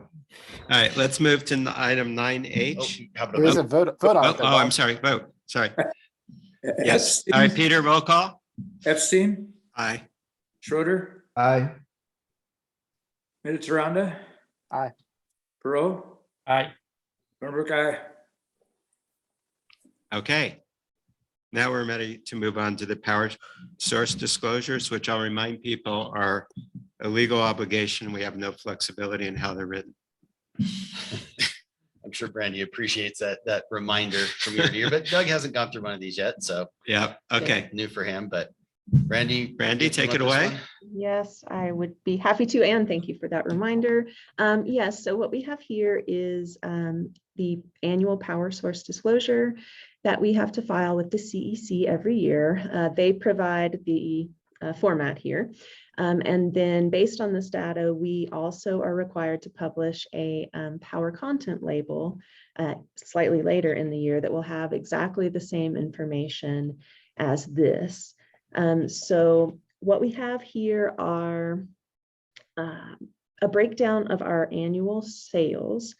right, let's move to item 9H. Oh, how about There is a a vote on Oh, it. though, I'm Bob. sorry. Vote. Sorry. Yes. All right, Peter, roll call. Epstein, Aye. Schroeder, Aye. Mediteranda. Aye. Perot, Aye. Burnbrook, aye. Okay. Now we're ready to move on to the power source disclosures, which I'll remind people are a legal obligation. We have no flexibility in how they're written. I'm sure Brandy appreciates that reminder from year to year, but Doug hasn't gone through one of these yet. So Yeah. Okay. new for him, but Brandy, Brandy, you take want it this away. one? Yes, I would be happy to, and thank you for that reminder. Yes, so what we have here is the annual power source disclosure that we have to file with the CEC every year. They provide the format here. And then based on this data, we also are required to publish a power content label slightly later in the year that will have exactly the same information as this. So what we have here are a breakdown of our annual sales.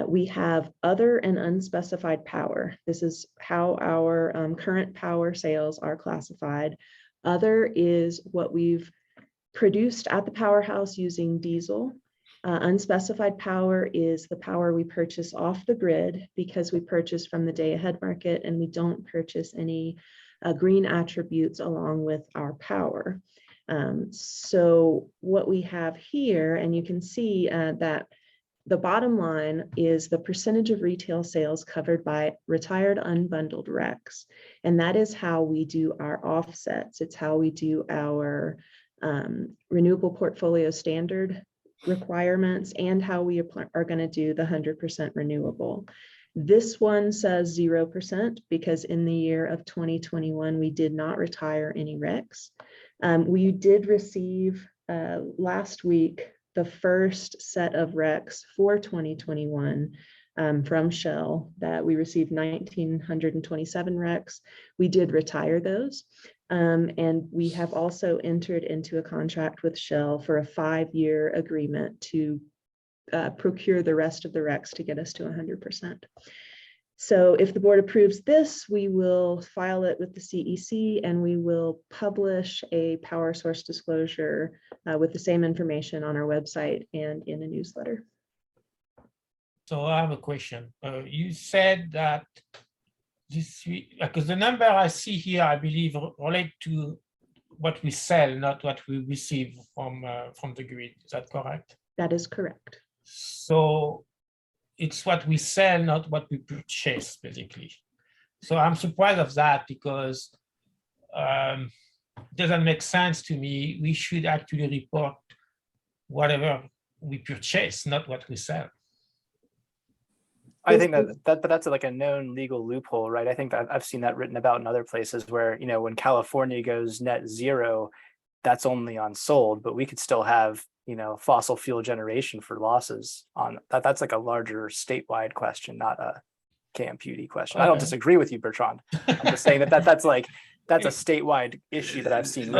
We have other and unspecified power. This is how our current power sales are classified. Other is what we've produced at the powerhouse using diesel. Unspecified power is the power we purchase off the grid because we purchase from the day ahead market and we don't purchase any green attributes along with our power. So what we have here, and you can see that the bottom line is the percentage of retail sales covered by retired unbundled RECs. And that is how we do our offsets. It's how we do our renewable portfolio standard requirements and how we are going to do the 100% renewable. This one says 0% because in the year of 2021, we did not retire any RECs. We did receive last week the first set of RECs for 2021 from Shell that we received 1,927 RECs. We did retire those. And we have also entered into a contract with Shell for a 5-year agreement to procure the rest of the RECs to get us to 100%. So if the board approves this, we will file it with the CEC and we will publish a power source disclosure with the same information on our website and in a newsletter. So I have a question. You said that this, because the number I see here, I believe, relate to what we sell, not what we receive from the grid. Is that correct? That is correct. So it's what we sell, not what we purchase, basically. So I'm surprised of that because it doesn't make sense to me. We should actually report whatever we purchase, not what we sell. I think that's like a known legal loophole, right? I think that I've seen that written about in other places where, you know, when California goes net zero, that's only on sold, but we could still have, you know, fossil fuel generation for losses on that. That's like a larger statewide question, not a KMPUD question. Okay. I don't disagree with you, Bertrand. I'm just saying that's a statewide issue that I've seen.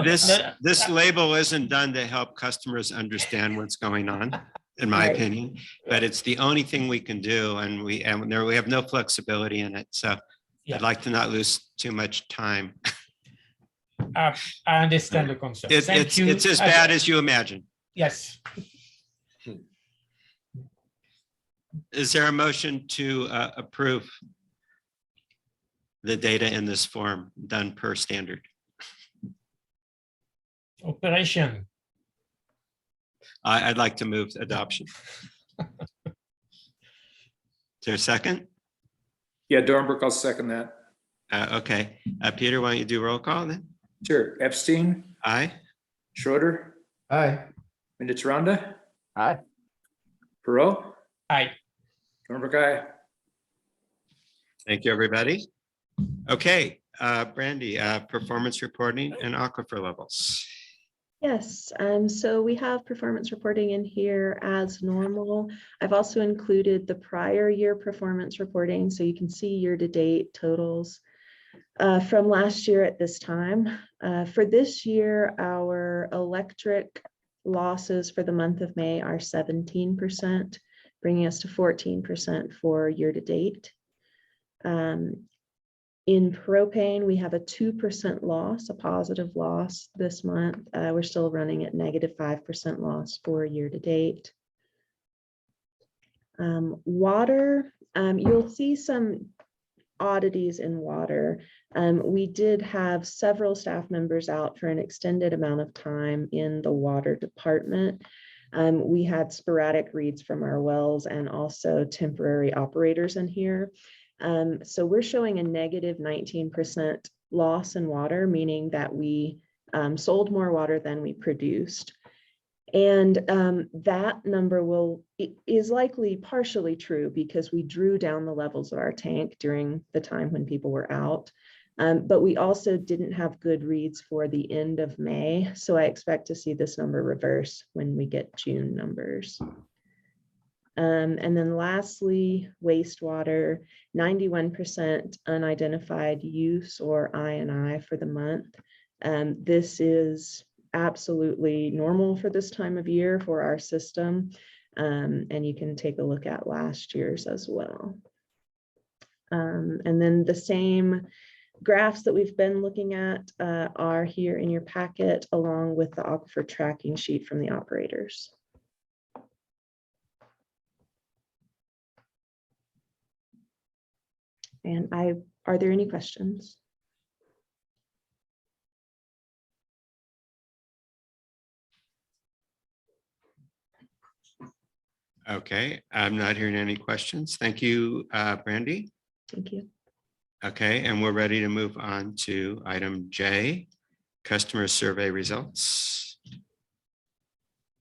This label isn't done to help customers understand what's going on, in my Right. opinion, but it's the only thing we can do, and we have no flexibility in it. So Yeah. I'd like to not lose too much time. I understand the concept. Thank you. It's as bad as you imagine. Yes. Is there a motion to approve the data in this form done per standard? Operation. I'd like to move adoption. Is there a second? Yeah, Dornbrook, I'll second that. Okay, Peter, why don't you do roll call then? Sure. Epstein, Aye. Schroeder, Aye. Minich-Randa, Aye. Perot, Aye. Dornbrook, aye. Thank you, everybody. Okay, Brandy, performance reporting and aquifer levels. Yes, so we have performance reporting in here as normal. I've also included the prior year performance reporting so you can see year-to-date totals from last year at this time. For this year, our electric losses for the month of May are 17%, bringing us to 14% for year-to-date. In propane, we have a 2% loss, a positive loss this month. We're still running at negative 5% loss for year-to-date. Water, you'll see some oddities in water. We did have several staff members out for an extended amount of time in the water department. We had sporadic reads from our wells and also temporary operators in here. So we're showing a negative 19% loss in water, meaning that we sold more water than we produced. And that number is likely partially true because we drew down the levels of our tank during the time when people were out. But we also didn't have good reads for the end of May. So I expect to see this number reverse when we get June numbers. And then lastly, wastewater, 91% unidentified use or I&I for the month. This is absolutely normal for this time of year for our system. And you can take a look at last year's as well. And then the same graphs that we've been looking at are here in your packet, along with the aquifer tracking sheet from the operators. And are there any questions? Okay, I'm not hearing any questions. Thank you, Brandy. Thank you. Okay, and we're ready to move on to item J, customer survey results.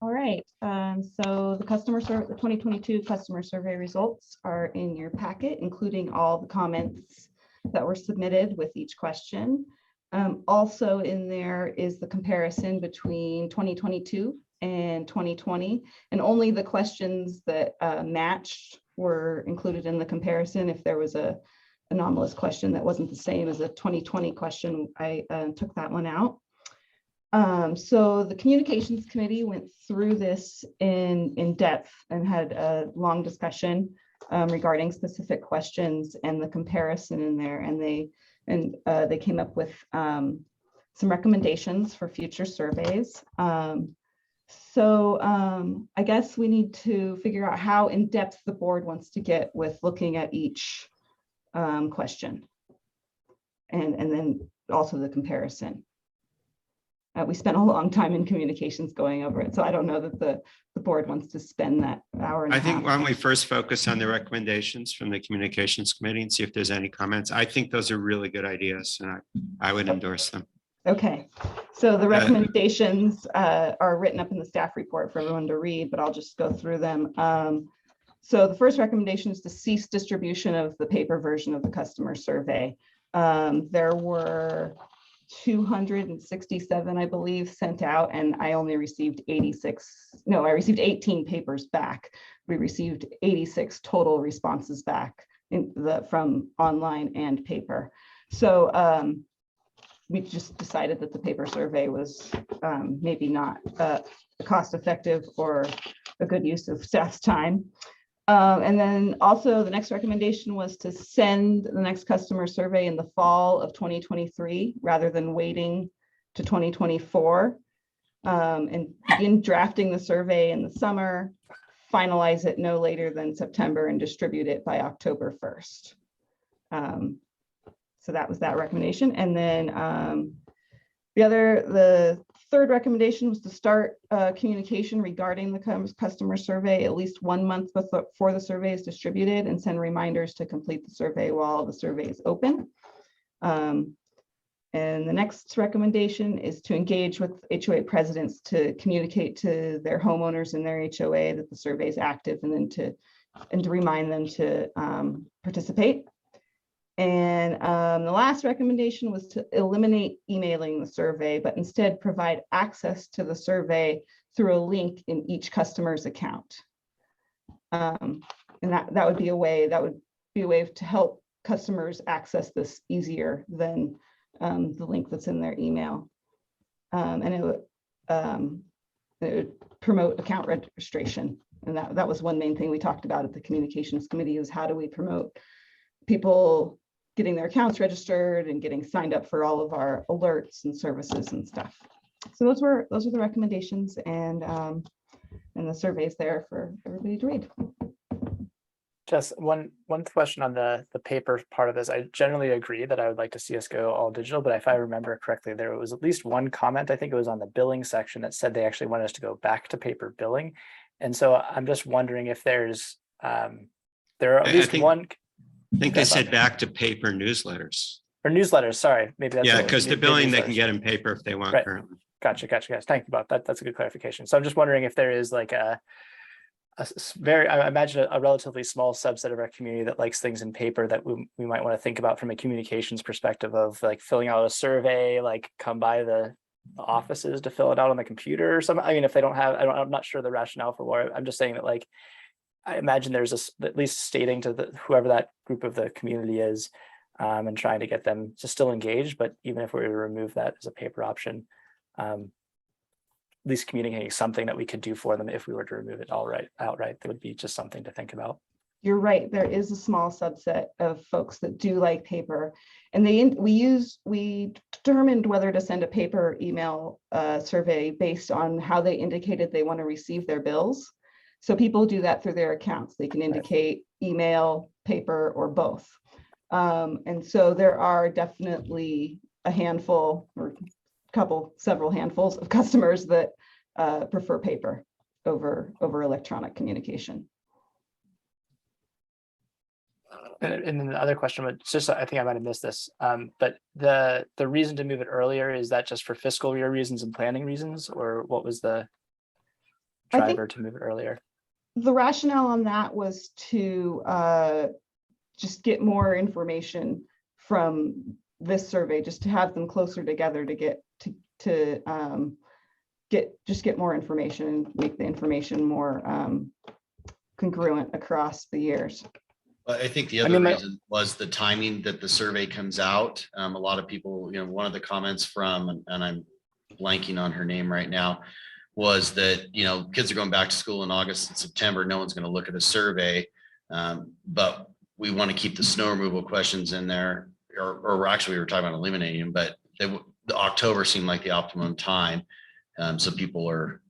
All right, so the 2022 customer survey results are in your packet, including all the comments that were submitted with each question. Also in there is the comparison between 2022 and 2020, and only the questions that matched were included in the comparison. If there was a anomalous question that wasn't the same as a 2020 question, I took that one out. So the communications committee went through this in depth and had a long discussion regarding specific questions and the comparison in there, and they came up with some recommendations for future surveys. So I guess we need to figure out how in depth the board wants to get with looking at each question, and then also the comparison. We spent a long time in communications going over it, so I don't know that the board wants to spend that hour and a I think half. why don't we first focus on the recommendations from the communications committee and see if there's any comments. I think those are really good ideas, and I would endorse them. Okay, so the recommendations are written up in the staff report for everyone to read, but I'll just go through them. So the first recommendation is to cease distribution of the paper version of the customer survey. There were 267, I believe, sent out, and I only received 86. No, I received 18 papers back. We received 86 total responses back from online and paper. So we just decided that the paper survey was maybe not cost effective or a good use of staff's time. And then also the next recommendation was to send the next customer survey in the fall of 2023 rather than waiting to 2024, and begin drafting the survey in the summer, finalize it no later than September, and distribute it by October 1st. So that was that recommendation. And then the third recommendation was to start communication regarding the customer survey at least 1 month before the survey is distributed, and send reminders to complete the survey while the survey is open. And the next recommendation is to engage with HOA presidents to communicate to their homeowners in their HOA that the survey is active, and then to remind them to participate. And the last recommendation was to eliminate emailing the survey, but instead provide access to the survey through a link in each customer's account. And that would be a way to help customers access this easier than the link that's in their email. And it would promote account registration. And that was one main thing we talked about at the communications committee, is how do we promote people getting their accounts registered and getting signed up for all of our alerts and services and stuff. So those are the recommendations, and the surveys there for everybody to read. Just one question on the paper part of this. I generally agree that I would like to see us go all digital, but if I remember correctly, there was at least one comment, I think it was on the billing section, that said they actually wanted us to go back to paper billing. And so I'm just wondering if there are at least one. I think they said back to paper newsletters. Or newsletters, sorry, maybe that's. Yeah, because the billing they can get in paper if they want Right. currently. Gotcha, guys. Thank you, Bob. That's a good clarification. So I'm just wondering if there is like I imagine a relatively small subset of our community that likes things in paper that we might want to think about from a communications perspective of like filling out a survey, like come by the offices to fill it out on the computer or something. I mean, if they don't have, I'm not sure the rationale for why. I'm just saying that, like, I imagine there's at least stating to whoever that group of the community is, and trying to get them to still engage. But even if we were to remove that as a paper option, at least communicating something that we could do for them if we were to remove it outright, that would be just something to think about. you're right, there is a small subset of folks that do like paper. And we determined whether to send a paper email survey based on how they indicated they want to receive their bills. So people do that through their accounts. They can indicate email, paper, or both. And so there are definitely a handful or several handfuls of customers that prefer paper over electronic communication. And then the other question was just, I think I might have missed this, but the reason to move it earlier, is that just for fiscal year reasons and planning reasons, or what was the I think driver to move it earlier? the rationale on that was to just get more information from this survey, just to have them closer together to get more information and make the information more congruent across the years. But I think the I other mean, reason was the timing that the survey comes out. A lot of people, one of the comments from, and I'm blanking on her name right now, was that, kids are going back to school in August and September. No one's going to look at a survey. But we want to keep the snow removal questions in there, or actually we were talking about eliminating them, but the October seemed like the optimum time. So people are,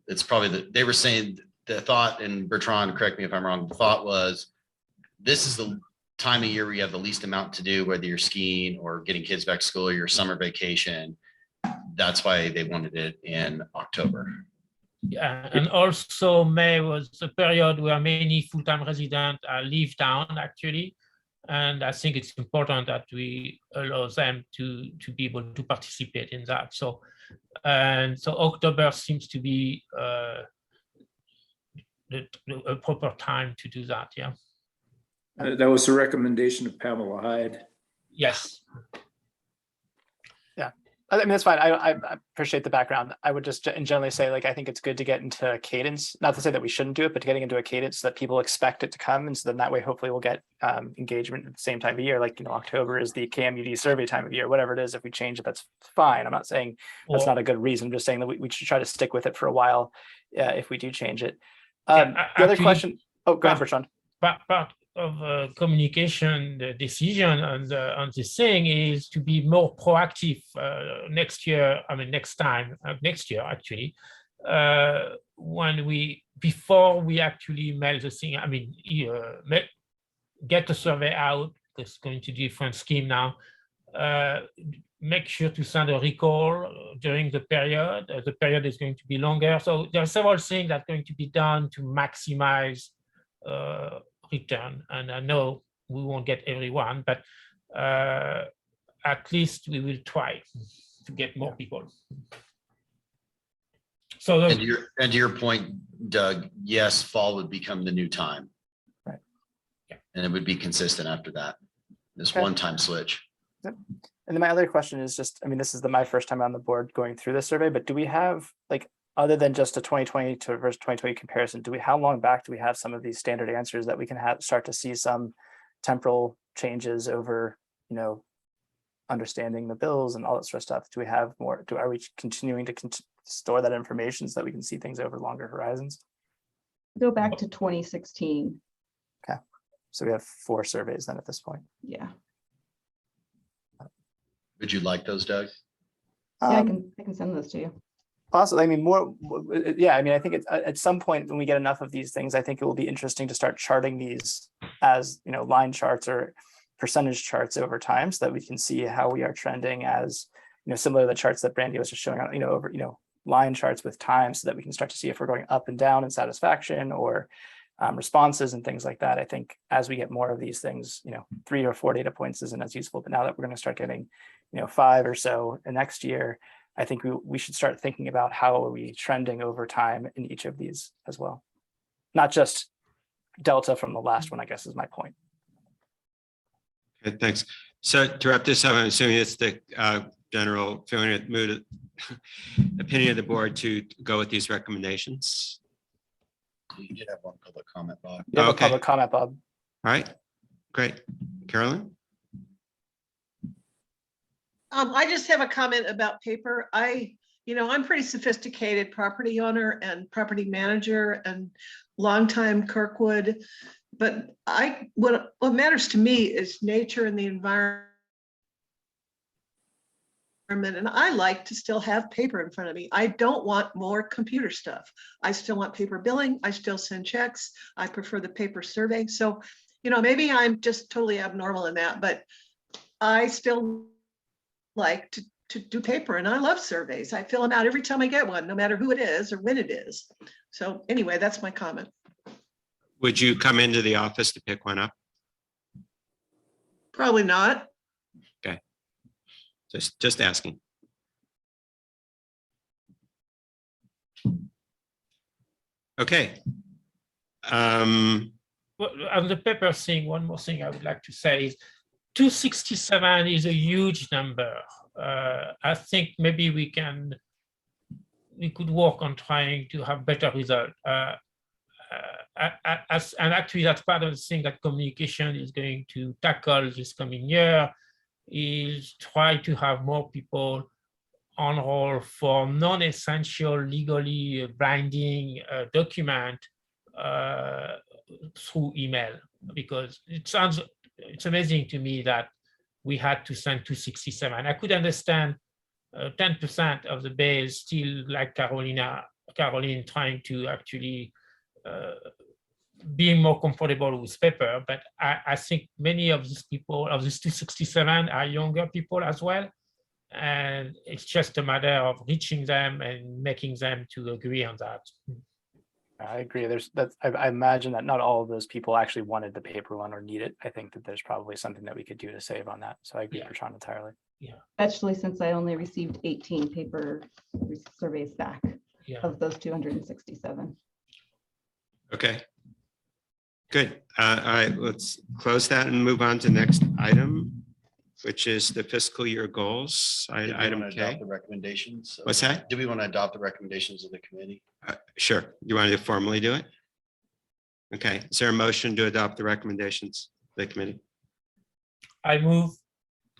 it's probably they were saying the thought, and Bertrand, correct me if I'm wrong, the thought was, this is the time of year where you have the least amount to do, whether you're skiing or getting kids back to school or your summer vacation. That's why they wanted it in October. Yeah, and also May was a period where many full-time residents leave town actually. And I think it's important that we allow them to be able to participate in that. So October seems to be a proper time to do that. Yeah. That was a recommendation of Pamela Hyde. Yes. Yeah, I mean, that's fine. I appreciate the background. I would just generally say, I think it's good to get into a cadence, not to say that we shouldn't do it, but getting into a cadence so that people expect it to come. And so then that way, hopefully we'll get engagement at the same time of year. October is the KMUD survey time of year, whatever it is. If we change it, that's fine. I'm not saying that's not a good reason. I'm just saying that we should try to stick with it for a while if we do change it. The other question, go ahead, Bertrand. Part of communication, the decision on this thing is to be more proactive next year. I mean, next year actually, before we actually mail the thing. I mean, get the survey out. It's going to different scheme now. Make sure to send a recall during the period. The period is going to be longer. So there are several things that are going to be done to maximize return. And I know we won't get everyone, but at least we will try to get more people. So and to your point, Doug, yes, fall would become the new time. Right. Yeah. And it would be consistent after that. This one-time switch. Yep. And then my other question is just, I mean, this is my first time on the board going through this survey, but do we have, other than just a 2020 to versus 2020 comparison, how long back do we have some of these standard answers that we can start to see some temporal changes over, understanding the bills and all that sort of stuff? Do we have more? Are we continuing to store that information so that we can see things over longer horizons? Go back to 2016. Okay, so we have 4 surveys then at this point. Yeah. Would you like those, Doug? Yeah, I can send those to you. Possibly. I mean, more. Yeah. I mean, I think it's at some point when we get enough of these things, I think it will be interesting to start charting these as line charts or percentage charts over time, so that we can see how we are trending as similar to the charts that Brandy was just showing on over line charts with time, so that we can start to see if we're going up and down in satisfaction or responses and things like that. I think as we get more of these things, 3 or 4 data points isn't as useful, but now that we're going to start getting 5 or so in next year, I think we should start thinking about how are we trending over time in each of these as well. Not just delta from the last one, I guess is my point. Okay, thanks. So to wrap this up, I'm assuming it's the general feeling, mood, opinion of the board to go with these recommendations. You did have one public comment, Bob. You have a Okay. public comment, Bob. All right, great. Carolyn? I just have a comment about paper. I'm pretty sophisticated property owner and property manager and longtime Kirkwood But what matters to me is nature and the environment. And I like to still have paper in front of me. I don't want more computer stuff. I still want paper billing. I still send checks. I prefer the paper survey. So, maybe I'm just totally abnormal in that, but I still like to do paper, and I love surveys. I fill them out every time I get one, no matter who it is or when it is. So anyway, that's my comment. Would you come into the office to pick one up? Probably not. Just asking. Okay. Well, on the paper thing, one more thing I would like to say is 267 is a huge number. I think maybe we could work on trying to have better result. And actually, that's part of the thing that communication is going to tackle this coming year, is try to have more people on roll for non-essential legally binding document through email, because it's amazing to me that we had to send 267. I could understand 10% of the base still like Caroline trying to actually being more comfortable with paper, but I think many of these people, of these 267, are younger people as well. And it's just a matter of reaching them and making them to agree on that. I agree. I imagine that not all of those people actually wanted the paper one or need it. I think that there's probably something that we could do to save on that. So I agree, Bertrand, entirely. Especially since I only received 18 paper surveys back of those 267. Okay. Good. All right, let's close that and move on to the next item, which is the fiscal year goals. Did we Item wanna K. adopt the recommendations? What's that? Do we want to adopt the recommendations of the committee? Sure. You want to formally do it? Okay. Is there a motion to adopt the recommendations of the committee? I move.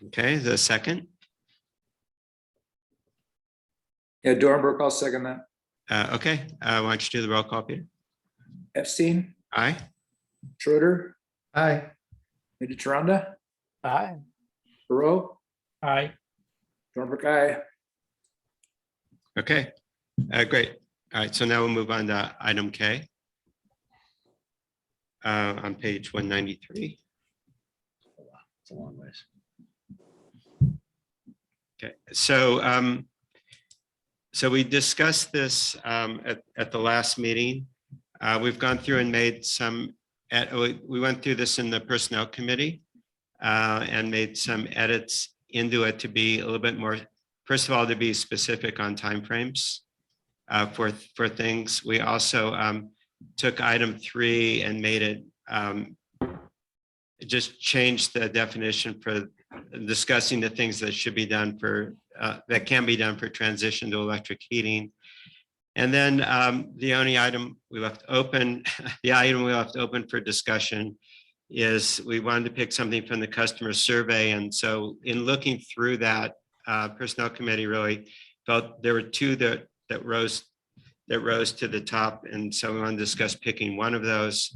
Okay, the second. Yeah, Dornbrook, I'll second that. Okay, why don't you do the roll call, Peter? Epstein, Aye. Schroeder, Aye. Mediteranda, Aye. Perot, Aye. Dornbrook, aye. Okay, great. All right, so now we'll move on to item K. On page 193. It's a long ways. Okay, so so we discussed this at the last meeting. We've gone through and made some, we went through this in the Personnel Committee and made some edits into it to be a little bit more, first of all, to be specific on timeframes for things. We also took item 3 and made it, just changed the definition for discussing the things that should be done for, that can be done for transition to electric heating. And then the only item we left open, the item we left open for discussion is we wanted to pick something from the customer survey. And so in looking through that, Personnel Committee really felt there were 2 that rose to the top. And so we want to discuss picking one of those.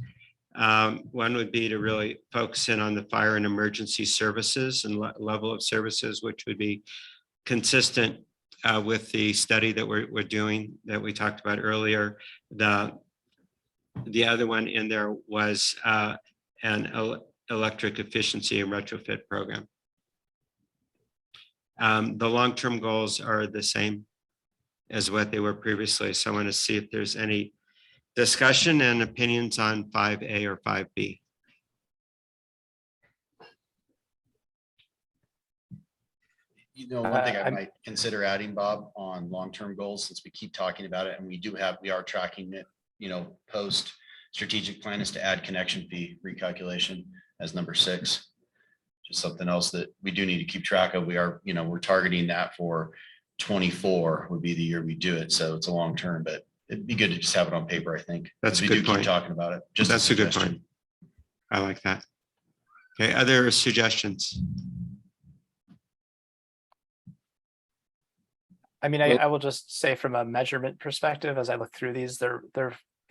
One would be to really focus in on the fire and emergency services and level of services, which would be consistent with the study that we're doing that we talked about earlier. The other one in there was an electric efficiency and retrofit program. The long-term goals are the same as what they were previously. So I want to see if there's any discussion and opinions on 5A or 5B. You know, one thing I might consider adding, Bob, on long-term goals, since we keep talking about it and we are tracking it, you know, post strategic plan, is to add connection fee recalculation as number 6. Just something else that we do need to keep track of. We are, you know, we're targeting that for 24 would be the year we do it. So it's a long term, but it'd be good to just have it on paper, I think. That's a We good do keep point. talking about it. Just That's a good suggestion. point. I like that. Okay, other suggestions? I mean, I will just say from a measurement perspective, as I look through these, a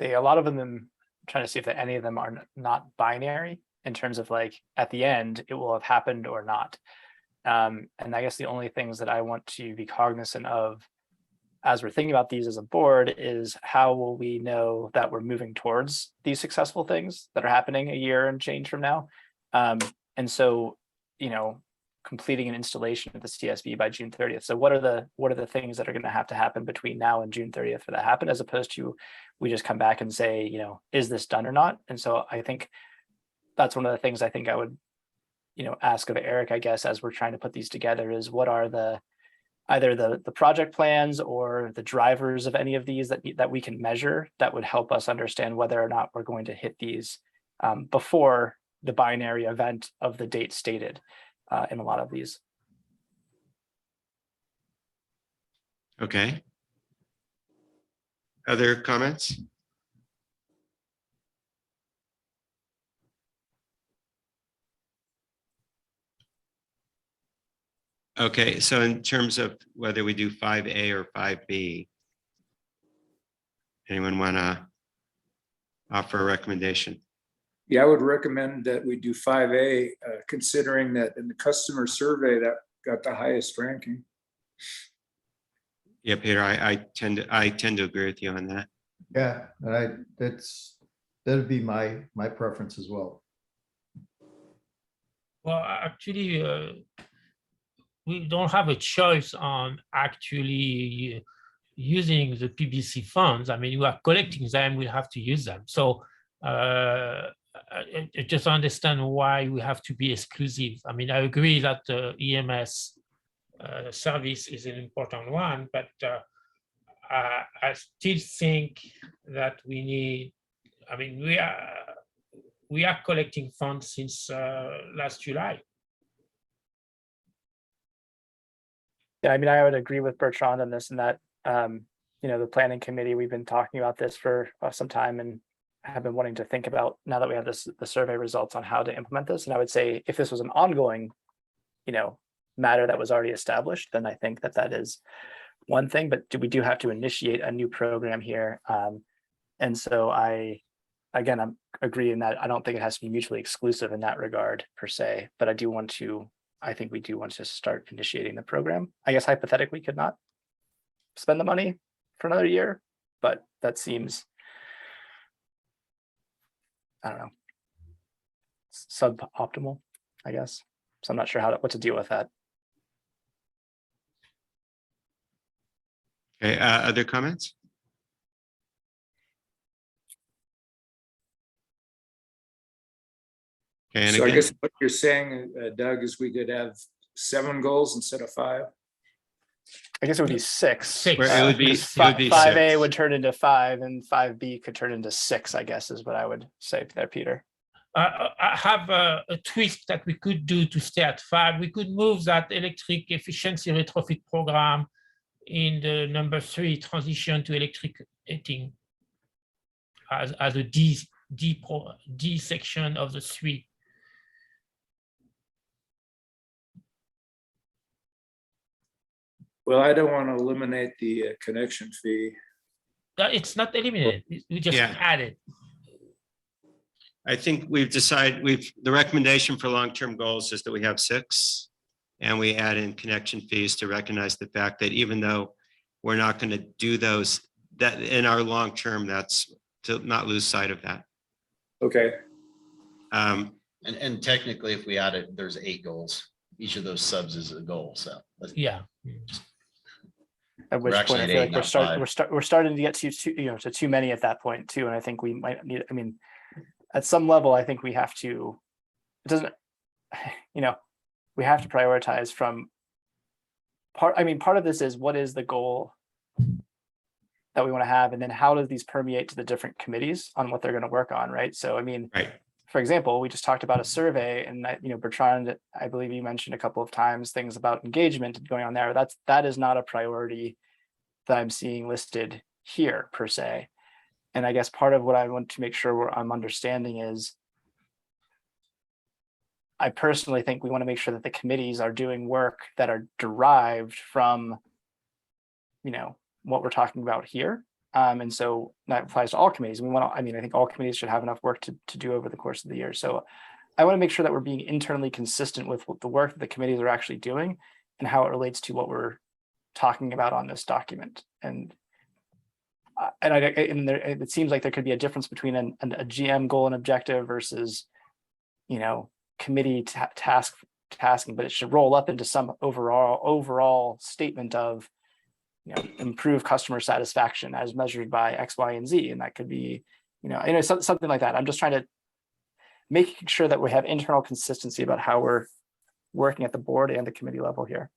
lot of them trying to see if any of them are not binary in terms of like, at the end, it will have happened or not. And I guess the only things that I want to be cognizant of as we're thinking about these as a board is how will we know that we're moving towards these successful things that are happening a year and change from now? And so, you know, completing an installation of the CSV by June 30th. So what are the things that are going to have to happen between now and June 30th for that happen, as opposed to we just come back and say, you know, is this done or not? And so I think that's one of the things I think I would, you know, ask of Eric, I guess, as we're trying to put these together, is what are either the project plans or the drivers of any of these that we can measure that would help us understand whether or not we're going to hit these before the binary event of the date stated in a lot of these. Okay. Other comments? Okay, so in terms of whether we do 5A or 5B, anyone want to offer a recommendation? Yeah, I would recommend that we do 5A, considering that in the customer survey that got the highest ranking. Yeah, Peter, I tend to agree with you on that. Yeah, that'd be my preference as well. Well, actually, we don't have a choice on actually using the PBC funds. I mean, we are collecting them, we have to use them. So I just understand why we have to be exclusive. I mean, I agree that the EMS service is an important one, but I still think that we need, I mean, we are collecting funds since last July. Yeah, I mean, I would agree with Bertrand on this, and that, you know, the planning committee, we've been talking about this for some time and have been wanting to think about, now that we have the survey results, on how to implement this. And I would say if this was an ongoing, you know, matter that was already established, then I think that is one thing, but we do have to initiate a new program here. And so I'm agreeing that I don't think it has to be mutually exclusive in that regard per se, but I think we do want to start initiating the program. I guess hypothetically could not spend the money for another year, but that seems, I don't know, suboptimal, I guess. So I'm not sure what to deal with that. Okay, other comments? Okay, and So I again, guess what you're saying, Doug, is we could have 7 goals instead of 5. I guess it would be 6. Six. it would be 5A 6. would turn into 5 and 5B could turn into 6, I guess, is what I would say there, Peter. I have a twist that we could do to stay at 5. We could move that electric efficiency retrofit program in the number 3, transition to electric heating, as a D section of the 3. Well, I don't want to eliminate the connection fee. It's not eliminated, we just Yeah. added. I think the recommendation for long-term goals is that we have 6, and we add in connection fees to recognize the fact that even though we're not going to do those, that in our long-term, that's to not lose sight of that. Okay. And technically, if we add it, there's 8 goals. Each of those subs is a goal, so. Yeah. At which We're point I actually feel at like 8, not we're starting to get to too many at that point too. And I think we might need, I mean, at some level, I think we have to, it doesn't, you know, we have to prioritize from part of this is what is the goal that we want to have, and then how does these permeate to the different committees on what they're going to work on, right? So I mean, Right. for example, we just talked about a survey, and that, you know, Bertrand, I believe you mentioned a couple of times things about engagement going on there. That is not a priority that I'm seeing listed here per se. And I guess part of what I want to make sure I'm understanding is, I personally think we want to make sure that the committees are doing work that are derived from, you know, what we're talking about here. And so that applies to all committees. We want to, I mean, I think all committees should have enough work to do over the course of the year. So I want to make sure that we're being internally consistent with what the work that the committees are actually doing and how it relates to what we're talking about on this document. And it seems like there could be a difference between a GM goal and objective versus, committee tasking, but it should roll up into some overall statement of, improve customer satisfaction as measured by X, Y, and Z. And that could be, something like that. I'm just trying to make sure that we have internal consistency about how we're working at the board and the committee level here.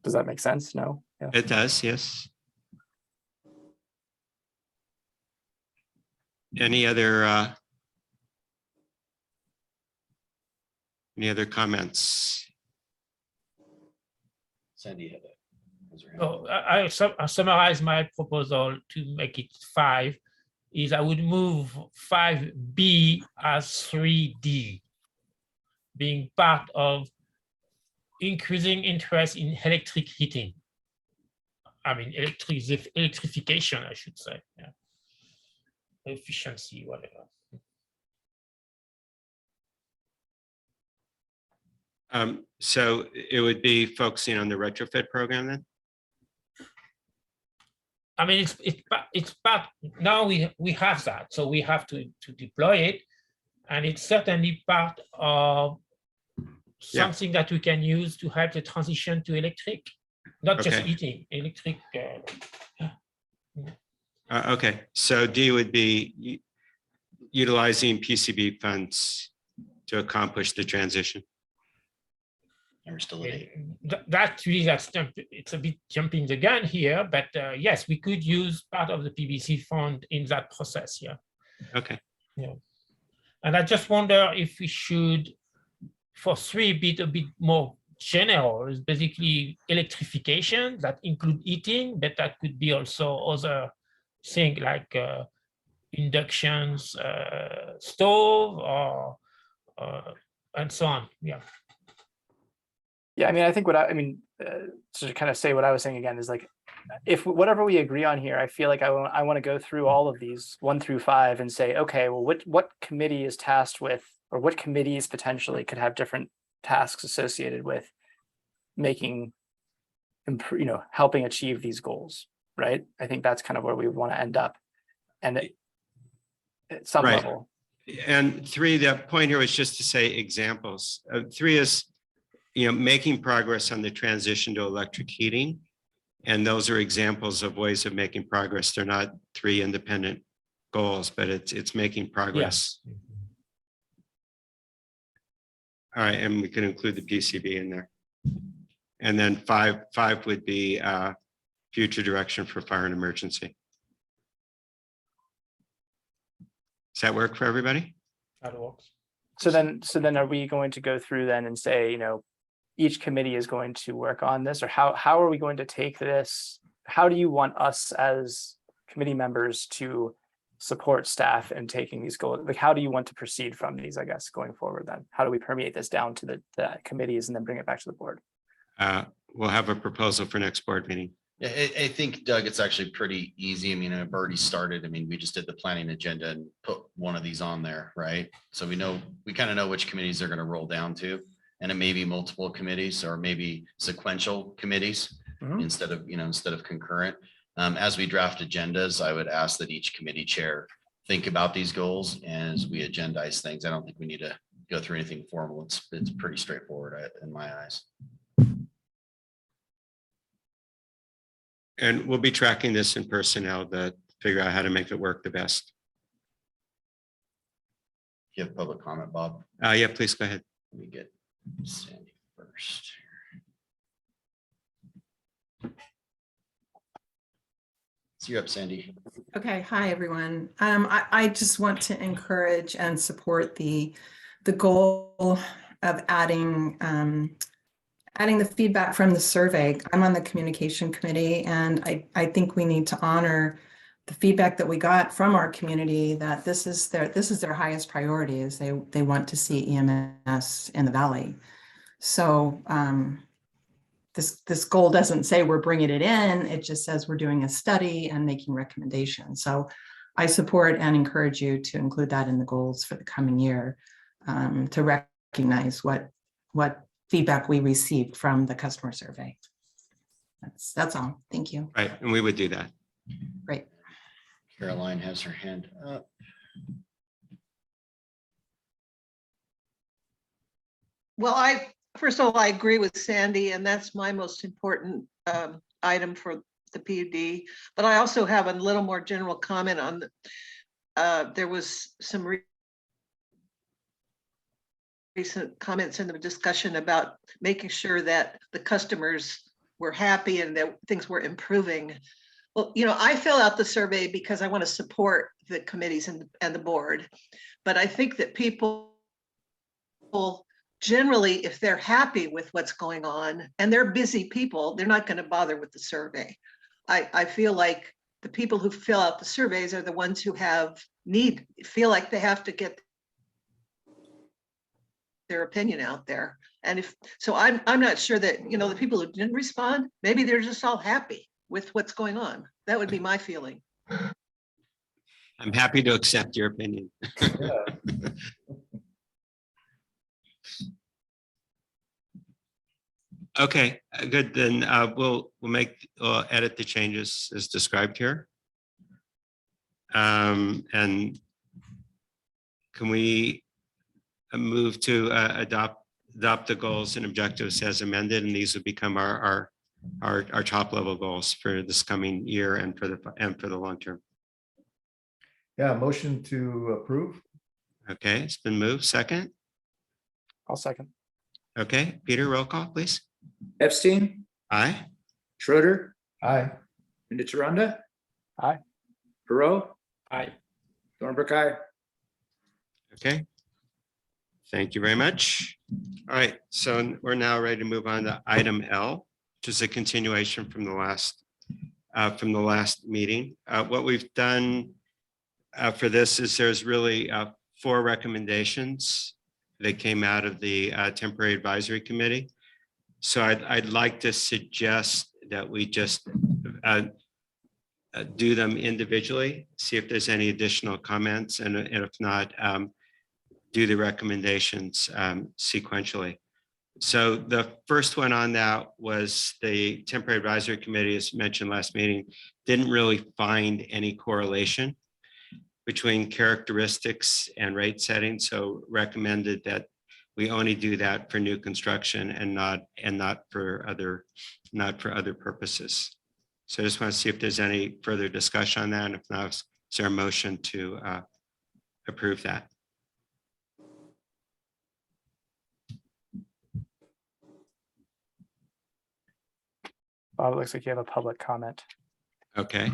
Does that make sense? No? Yeah. It does, yes. Any other comments? Sandy had that. So I summarize my proposal to make it 5 is I would move 5B as 3D, being part of increasing interest in electric heating. I mean, electrification, I should say. Yeah. Efficiency, whatever. So it would be focusing on the retrofit program then? I mean, it's part, now we have that, so we have to deploy it, and it's certainly part of something that we can use to help the transition to electric, not just heating, electric. Okay, so D would be utilizing PCB funds to accomplish the transition. And we're still at 8. It's a bit jumping the gun here, but yes, we could use part of the PBC fund in that process. Yeah. Okay. Yeah. And I just wonder if we should, for 3, a bit more general, is basically electrification that include heating, but that could be also other things like inductions, stove, or and so on. Yeah. Yeah, I mean, I think to kind of say what I was saying again is like, if whatever we agree on here, I feel like I want to go through all of these 1 through 5 and say, okay, well, what committee is tasked with, or what committees potentially could have different tasks associated with helping achieve these goals, right? I think that's kind of where we want to end up, and at some level. And 3, the point here was just to say examples. 3 is, making progress on the transition to electric heating. And those are examples of ways of making progress. They're not 3 independent goals, but it's making progress. Yeah. All right, and we can include the PCB in there. And then 5 would be future direction for fire and emergency. Does that work for everybody? That works. So then are we going to go through then and say, each committee is going to work on this, or how are we going to take this? How do you want us as committee members to support staff in taking these goals? Like, how do you want to proceed from these, I guess, going forward then? How do we permeate this down to the committees and then bring it back to the board? We'll have a proposal for next board meeting. Yeah, I think, Doug, it's actually pretty easy. I mean, I've already started. I mean, we just did the planning agenda and put one of these on there, right? So we kind of know which committees they're going to roll down to. And it may be multiple committees or maybe sequential committees instead of concurrent. As we draft agendas, I would ask that each committee chair think about these goals as we agendize things. I don't think we need to go through anything formal. It's pretty straightforward in my eyes. And we'll be tracking this in personnel to figure out how to make it work the best. You have public comment, Bob? Yeah, please go ahead. Let me get Sandy first. So you're up, Sandy. Okay, hi, everyone. I just want to encourage and support the goal of adding the feedback from the survey. I'm on the communication committee, and I think we need to honor the feedback that we got from our community that this is their highest priority, is they want to see EMS in the Valley. So this goal doesn't say we're bringing it in. It just says we're doing a study and making recommendations. So I support and encourage you to include that in the goals for the coming year, to recognize what feedback we received from the customer survey. That's all. Thank you. Right, and we would do that. Great. Caroline has her hand up. Well, first of all, I agree with Sandy, and that's my most important item for the PUD. But I also have a little more general comment on there was some recent comments in the discussion about making sure that the customers were happy and that things were improving. Well, you know, I fill out the survey because I want to support the committees and the board. But I think that people generally, if they're happy with what's going on and they're busy people, they're not going to bother with the survey. I feel like the people who fill out the surveys are the ones who feel like they have to get their opinion out there. And I'm not sure that, you know, the people who didn't respond, maybe they're just all happy with what's going on. That would be my feeling. I'm happy to accept your opinion. Okay, good. Then we'll edit the changes as described here. And can we move to adopt the goals and objectives as amended, and these would become our top level goals for this coming year and for the long term. Yeah, motion to approve. Okay, it's been moved. Second. I'll second. Okay, Peter, roll call, please. Epstein, Aye. Schroeder, Aye. Nataranda. Aye. Perot, Aye. Dornbrook, aye. Okay. Thank you very much. All right, so we're now ready to move on to item L, which is a continuation from the last meeting. What we've done for this is there's really 4 recommendations that came out of the temporary advisory committee. So I'd like to suggest that we just do them individually, see if there's any additional comments, and if not, do the recommendations sequentially. So the first one on that was the temporary advisory committee, as mentioned last meeting, didn't really find any correlation between characteristics and rate setting, so recommended that we only do that for new construction and not for other purposes. So I just want to see if there's any further discussion on that. And if not, is there a motion to approve that? Bob, it looks like you have a public comment. Okay.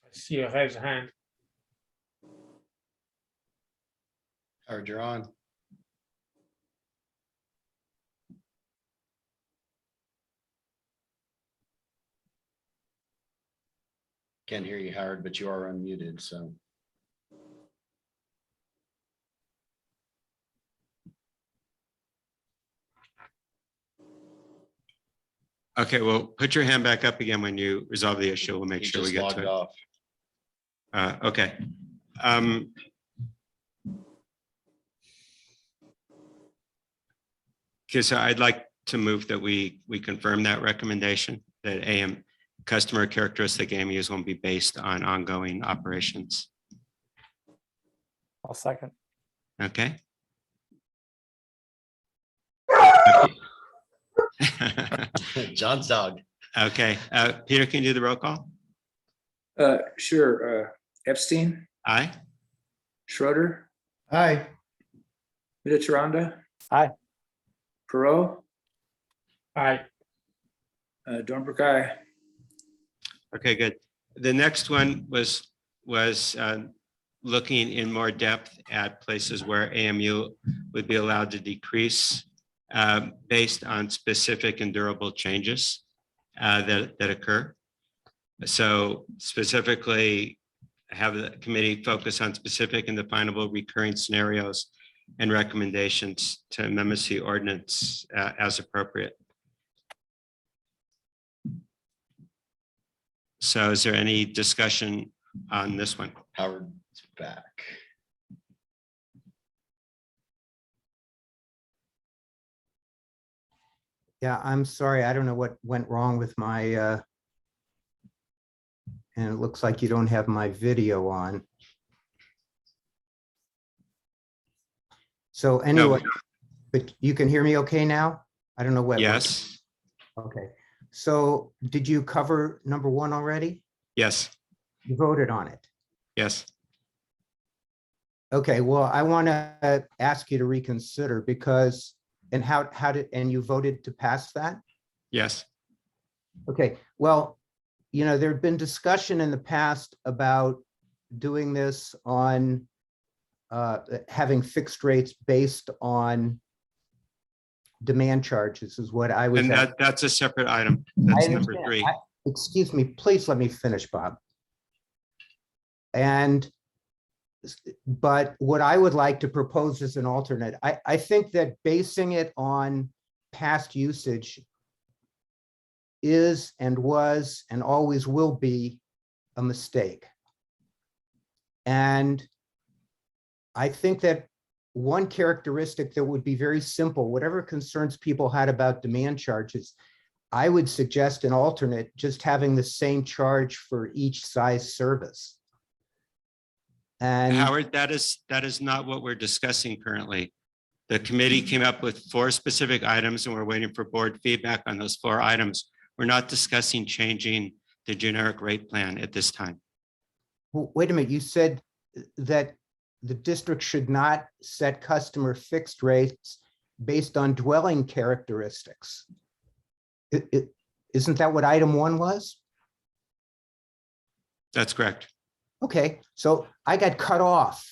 I see a raised hand. Howard, you're on. Can't hear you, Howard, but you are unmuted, so. Okay, well, put your hand back up again when you resolve the issue. We'll make He sure we just get logged to it. off. Okay. Okay, so I'd like to move that we confirm that recommendation that customer characteristic AMUs won't be based on ongoing operations. I'll second. Okay. John's dog. Okay, Peter, can you do the roll call? Sure. Epstein, Aye. Schroeder, Aye. Nataranda. Aye. Perot, Aye. Dornbrook, aye. Okay, good. The next one was looking in more depth at places where AMU would be allowed to decrease based on specific and durable changes that occur. So specifically, have the committee focus on specific and definable recurring scenarios and recommendations to amend the ordinance as appropriate. So is there any discussion on this one? Howard's back. Yeah, I'm sorry. I don't know what went wrong with my, and it looks like you don't have my video on. So anyway, but you can hear me okay now? I don't know what. Yes, Okay. So did you cover number one already? yes, You voted on it. yes. Okay, well, I want to ask you to reconsider because, and and you voted to pass that? Yes. Okay, well, you know, there'd been discussion in the past about doing this on having fixed rates based on demand charges is what I was. And that's a separate item. That's number three. Excuse me, please let me finish, Bob. But what I would like to propose as an alternate, I think that basing it on past usage is and was and always will be a mistake. And I think that one characteristic that would be very simple, whatever concerns people had about demand charges, I would suggest an alternate just having the same charge for each size service. And Howard, that is not what we're discussing currently. The committee came up with 4 specific items and we're waiting for board feedback on those 4 items. We're not discussing changing the generic rate plan at this time. well, wait a minute, you said that the district should not set customer fixed rates based on dwelling characteristics. Isn't that what item 1 was? That's correct. Okay, so I got cut off.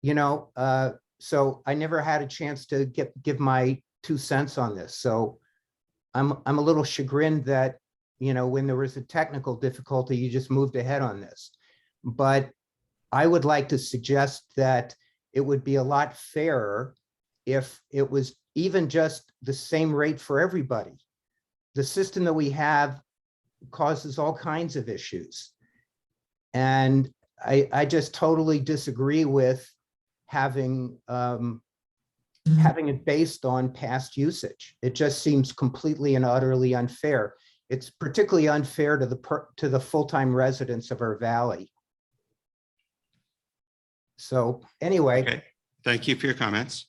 You know, so I never had a chance to give my 2 cents on this. So I'm a little chagrined that, you know, when there was a technical difficulty, you just moved ahead on this. But I would like to suggest that it would be a lot fairer if it was even just the same rate for everybody. The system that we have causes all kinds of issues. And I just totally disagree with having it based on past usage. It just seems completely and utterly unfair. It's particularly unfair to the full-time residents of our valley. So anyway. Okay, thank you for your comments.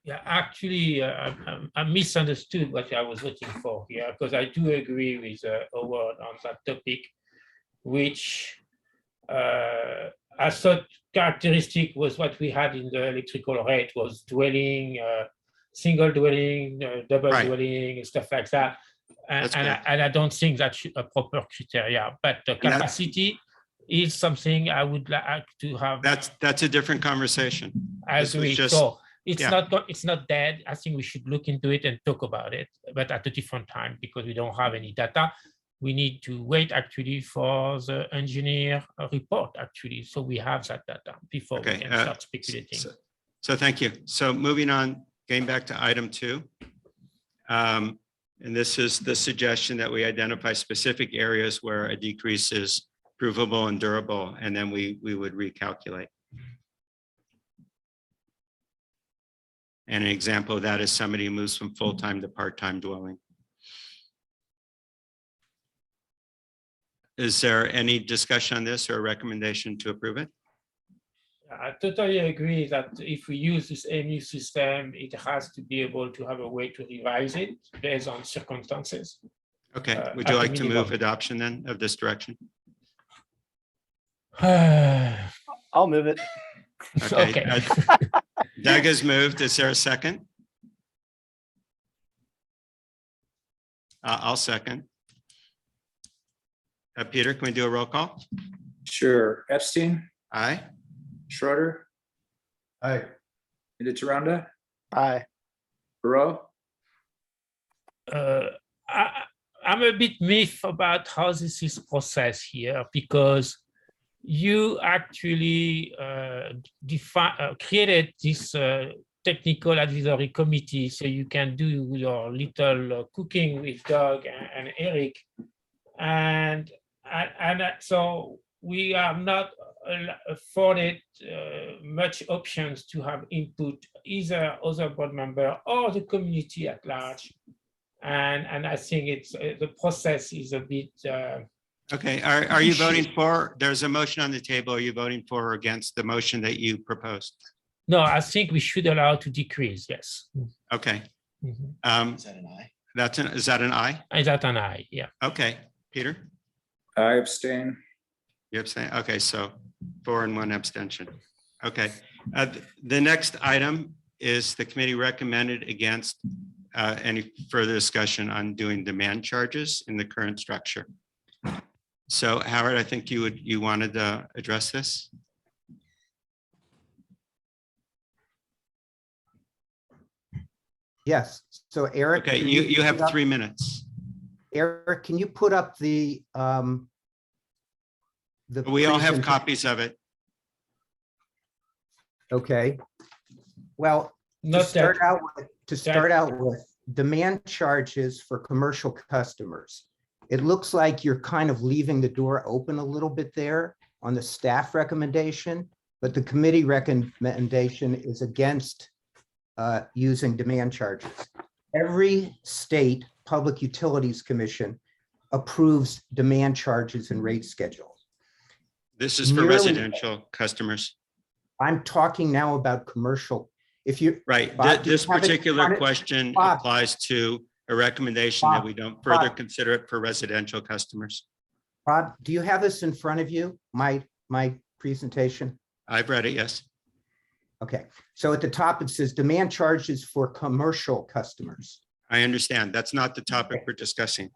Yeah, actually, I misunderstood what I was looking for here, because I do agree with Howard on that topic, which I thought characteristic was what we had in the electrical rate was dwelling, single dwelling, double Right. dwelling, and stuff like that. That's And correct. I don't think that's a proper criteria, but the And that- capacity is something I would like to have. That's a different conversation. I this was agree. just- So it's yeah. it's not dead. I think we should look into it and talk about it, but at a different time because we don't have any data. We need to wait actually for the engineer report actually, so we have that data before we Okay, can start speculating. So thank you. So moving on, getting back to item 2. And this is the suggestion that we identify specific areas where a decrease is provable and durable, and then we would recalculate. And an example of that is somebody who moves from full-time to part-time dwelling. Is there any discussion on this or a recommendation to approve it? I totally agree that if we use this AMU system, it has to be able to have a way to revise it based on circumstances. Okay, would at you a like to move minimum. adoption then of this direction? I'll move it. Okay. Doug has moved. Is there a second? I'll second. Peter, can we do a roll call? Sure. Epstein, Aye. Schroeder, Aye. Itatiranda, Aye. Burrow, I'm a bit miffed about how this is processed here, because you actually created this technical advisory committee so you can do your little cooking with Doug and Eric. And so we are not afforded much options to have input, either other board member or the community at large. And I think it's the process is a bit. Okay, are you voting for, there's a motion on the table. Are you voting for or against the motion that you proposed? No, I think we should allow to decrease, yes. Okay. Mhm. Is that an aye? Is that an aye? Is that an aye? Yeah. Okay, Peter, I abstain. you abstain? Okay, so 4 and 1 abstention. Okay, the next item is the committee recommended against any further discussion on doing demand charges in the current structure. So Howard, I think you wanted to address this. Yes, so Eric. Okay, can you have put up- 3 minutes. Eric, can you put up the We all have present- copies of it. Okay. Well, to Not start that, out with, demand charges for commercial customers. It looks like you're kind of leaving the door open a little bit there on the staff recommendation, but the committee recommendation is against using demand charges. Every state public utilities commission approves demand charges and rate schedules. This is for Nearly- residential customers. I'm talking now about commercial. If you, Right, Bob, do you this have it in particular front of- question Bob. applies to a recommendation that Bob, we don't further Bob. consider it for residential customers. Bob, do you have this in front of you? My presentation? I've read it, yes. Okay, so at the top, it says demand charges for commercial customers. I understand. That's not the topic we're discussing.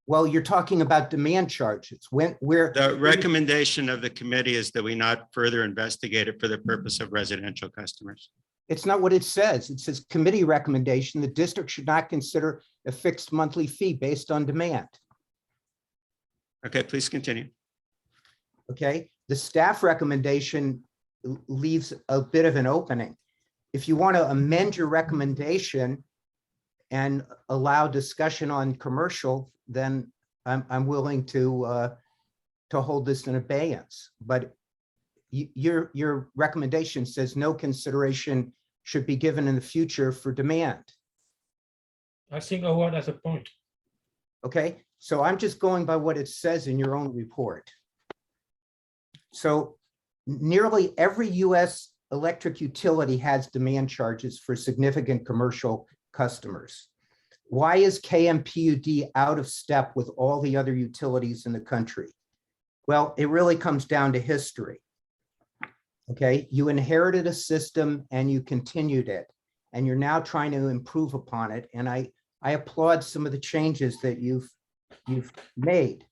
Well, you're talking about demand charges. The recommendation of the committee is that we not further investigate it for the purpose of residential customers. It's not what it says. It says committee recommendation, the district should not consider a fixed monthly fee based on demand. Okay, please continue. Okay, the staff recommendation leaves a bit of an opening. If you want to amend your recommendation and allow discussion on commercial, then I'm willing to hold this in abeyance. But your recommendation says no consideration should be given in the future for demand. I think Howard has a point. Okay, so I'm just going by what it says in your own report. So nearly every US electric utility has demand charges for significant commercial customers. Why is KMPUD out of step with all the other utilities in the country? Well, it really comes down to history. Okay, you inherited a system and you continued it, and you're now trying to improve upon it. And I applaud some of the changes that you've made.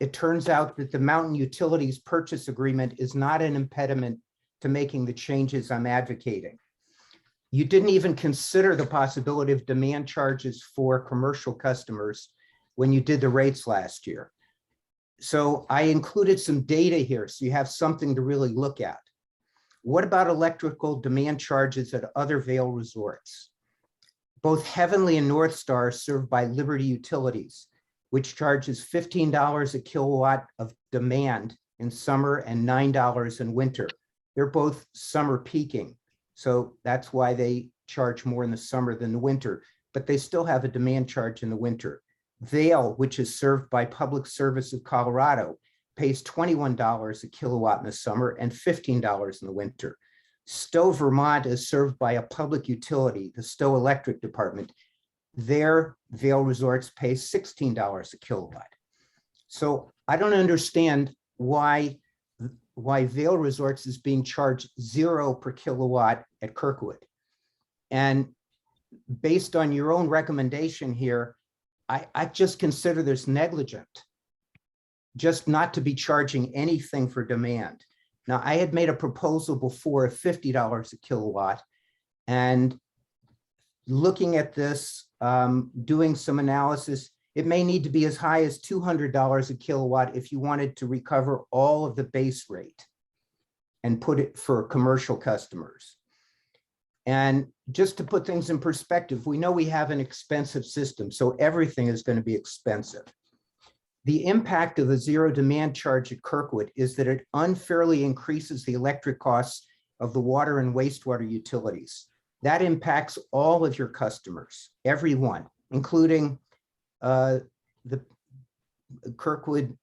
It turns out that the Mountain Utilities purchase agreement is not an impediment to making the changes I'm advocating. You didn't even consider the possibility of demand charges for commercial customers when you did the rates last year. So I included some data here so you have something to really look at. What about electrical demand charges at other Vail resorts? Both Heavenly and North Star are served by Liberty Utilities, which charges $15 a kilowatt of demand in summer and $9 in winter. They're both summer peaking. So that's why they charge more in the summer than the winter, but they still have a demand charge in the winter. Vail, which is served by Public Service of Colorado, pays $21 a kilowatt in the summer and $15 in the winter. Stowe, Vermont is served by a public utility, the Stowe Electric Department. Their Vail resorts pay $16 a kilowatt. So I don't understand why Vail Resorts is being charged $0 per kilowatt at Kirkwood. And based on your own recommendation here, I just consider this negligent, just not to be charging anything for demand. Now, I had made a proposal before of $50 a kilowatt, and looking at this, doing some analysis, it may need to be as high as $200 a kilowatt if you wanted to recover all of the base rate and put it for commercial customers. And just to put things in perspective, we know we have an expensive system, so everything is going to be expensive. The impact of a zero demand charge at Kirkwood is that it unfairly increases the electric costs of the water and wastewater utilities. That impacts all of your customers, everyone, including the Kirkwood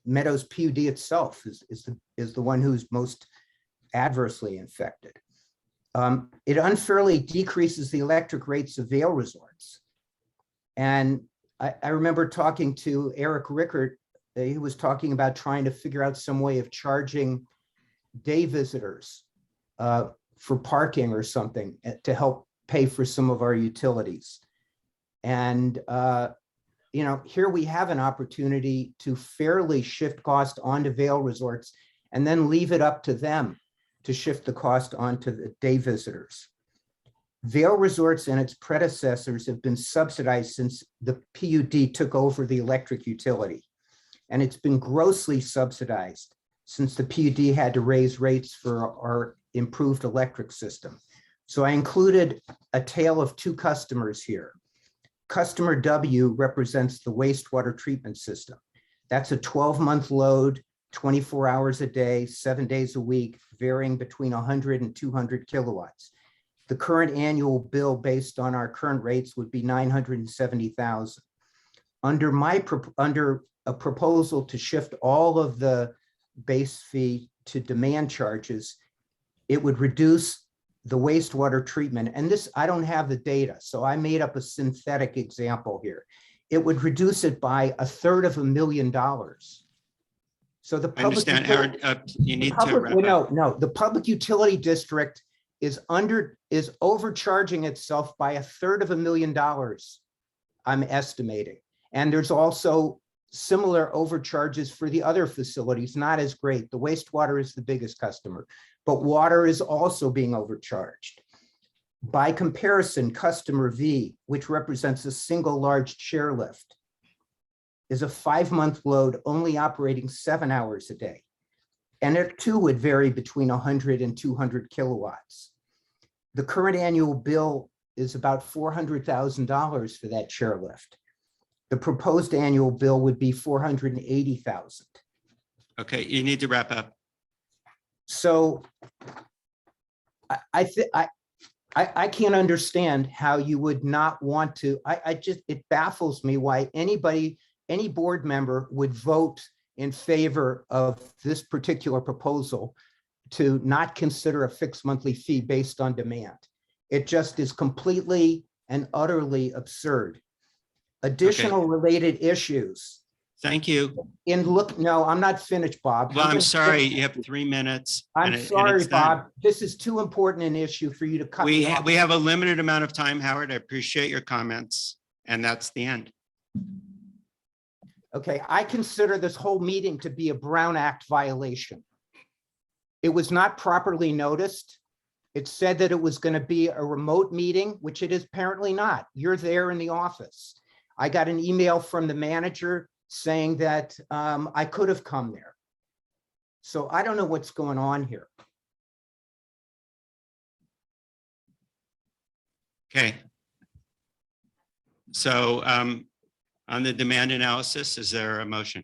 Meadows PUD itself is the one who's most adversely affected. It unfairly decreases the electric rates of Vail resorts. And I remember talking to Eric Rickert. He was talking about trying to figure out some way of charging day visitors for parking or something to help pay for some of our utilities. And you know, here we have an opportunity to fairly shift cost onto Vail resorts and then leave it up to them to shift the cost onto the day visitors. Vail resorts and its predecessors have been subsidized since the PUD took over the electric utility. And it's been grossly subsidized since the PUD had to raise rates for our improved electric system. So I included a tale of two customers here. Customer W represents the wastewater treatment system. That's a 12-month load, 24 hours a day, 7 days a week, varying between 100 and 200 kilowatts. The current annual bill based on our current rates would be $970,000. Under a proposal to shift all of the base fee to demand charges, it would reduce the wastewater treatment. And this, I don't have the data, so I made up a synthetic example here. It would reduce it by $350,000. So the I understand, Howard, you need to wrap up. No, the public utility district is overcharging itself by $350,000, I'm estimating. And there's also similar overcharges for the other facilities, not as great. The wastewater is the biggest customer, but water is also being overcharged. By comparison, customer V, which represents a single large chairlift, is a 5-month load only operating 7 hours a day. And it too would vary between 100 and 200 kilowatts. The current annual bill is about $400,000 for that chairlift. The proposed annual bill would be $480,000. Okay, you need to wrap up. So I can't understand how you would not want to. It baffles me why any board member would vote in favor of this particular proposal to not consider a fixed monthly fee based on demand. It just is completely and utterly absurd. Additional related issues. Thank you. No, I'm not finished, Bob. Well, I'm sorry, you have 3 minutes. I'm sorry, Bob. This is too important an issue for you to cut me off. We have a limited amount of time, Howard. I appreciate your comments, and that's the end. Okay, I consider this whole meeting to be a Brown Act violation. It was not properly noticed. It said that it was going to be a remote meeting, which it is apparently not. You're there in the office. I got an email from the manager saying that I could have come there. So I don't know what's going on here. Okay. So on the demand analysis, is there a motion?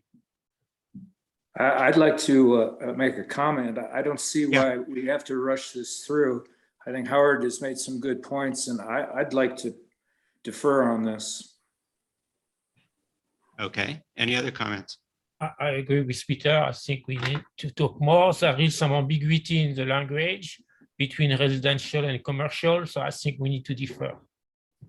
I'd like to make a comment. I don't see why we have to rush this through. I think Howard has made some good points, and I'd like to defer on this. Okay, any other comments? I agree with Peter. I think we need to talk more. There is some ambiguity in the language between residential and commercial, so I think we need to defer. All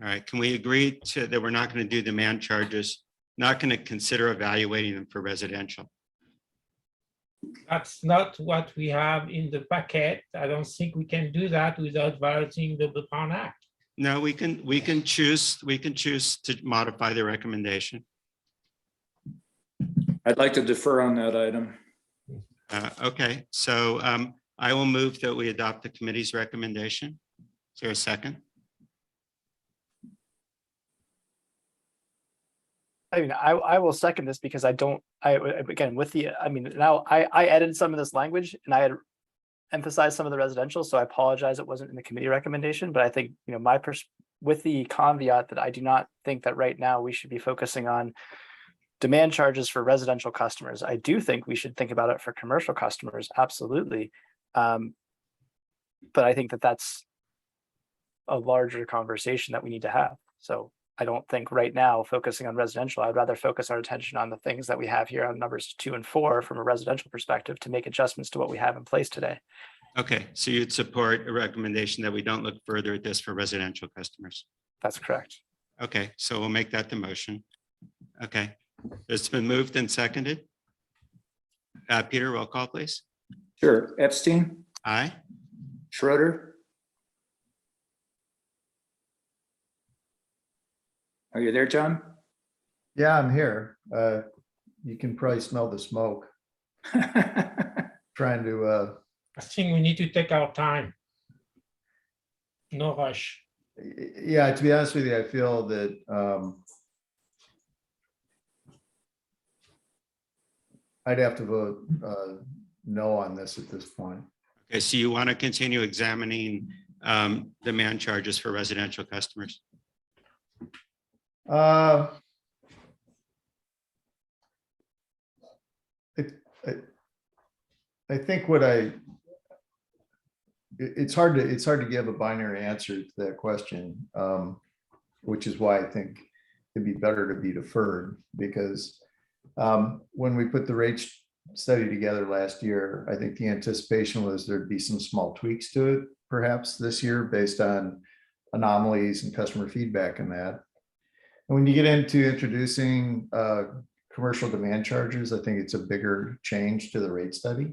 right, can we agree to that we're not going to do demand charges, not going to consider evaluating them for residential? That's not what we have in the packet. I don't think we can do that without violating the Brown Act. No, we can choose to modify the recommendation. I'd like to defer on that item. Okay, so I will move that we adopt the committee's recommendation. Is there a second? I mean, I will second this because again, with the, I mean, now I edited some of this language and I had emphasized some of the residential, so I apologize it wasn't in the committee recommendation, but I think, with the caveat that I do not think that right now we should be focusing on demand charges for residential customers. I do think we should think about it for commercial customers, absolutely. But I think that that's a larger conversation that we need to have. So I don't think right now focusing on residential, I'd rather focus our attention on the things that we have here on numbers 2 and 4 from a residential perspective to make adjustments to what we have in place today. Okay, so you'd support a recommendation that we don't look further at this for residential customers. That's correct. Okay, so we'll make that the motion. Okay, it's been moved and seconded. Peter, roll call, please. Sure. Epstein, Aye. Schroeder. Are you there, John? Yeah, I'm here. You can probably smell the smoke. Trying to, I think we need to take our time. No rush. yeah, to be honest with you, I feel that I'd have to vote no on this at this point. Okay, so you want to continue examining demand charges for residential customers? I think it's hard to give a binary answer to that question, which is why I think it'd be better to be deferred, because when we put the rate study together last year, I think the anticipation was there'd be some small tweaks to it perhaps this year based on anomalies and customer feedback and that. And when you get into introducing commercial demand charges, I think it's a bigger change to the rate study.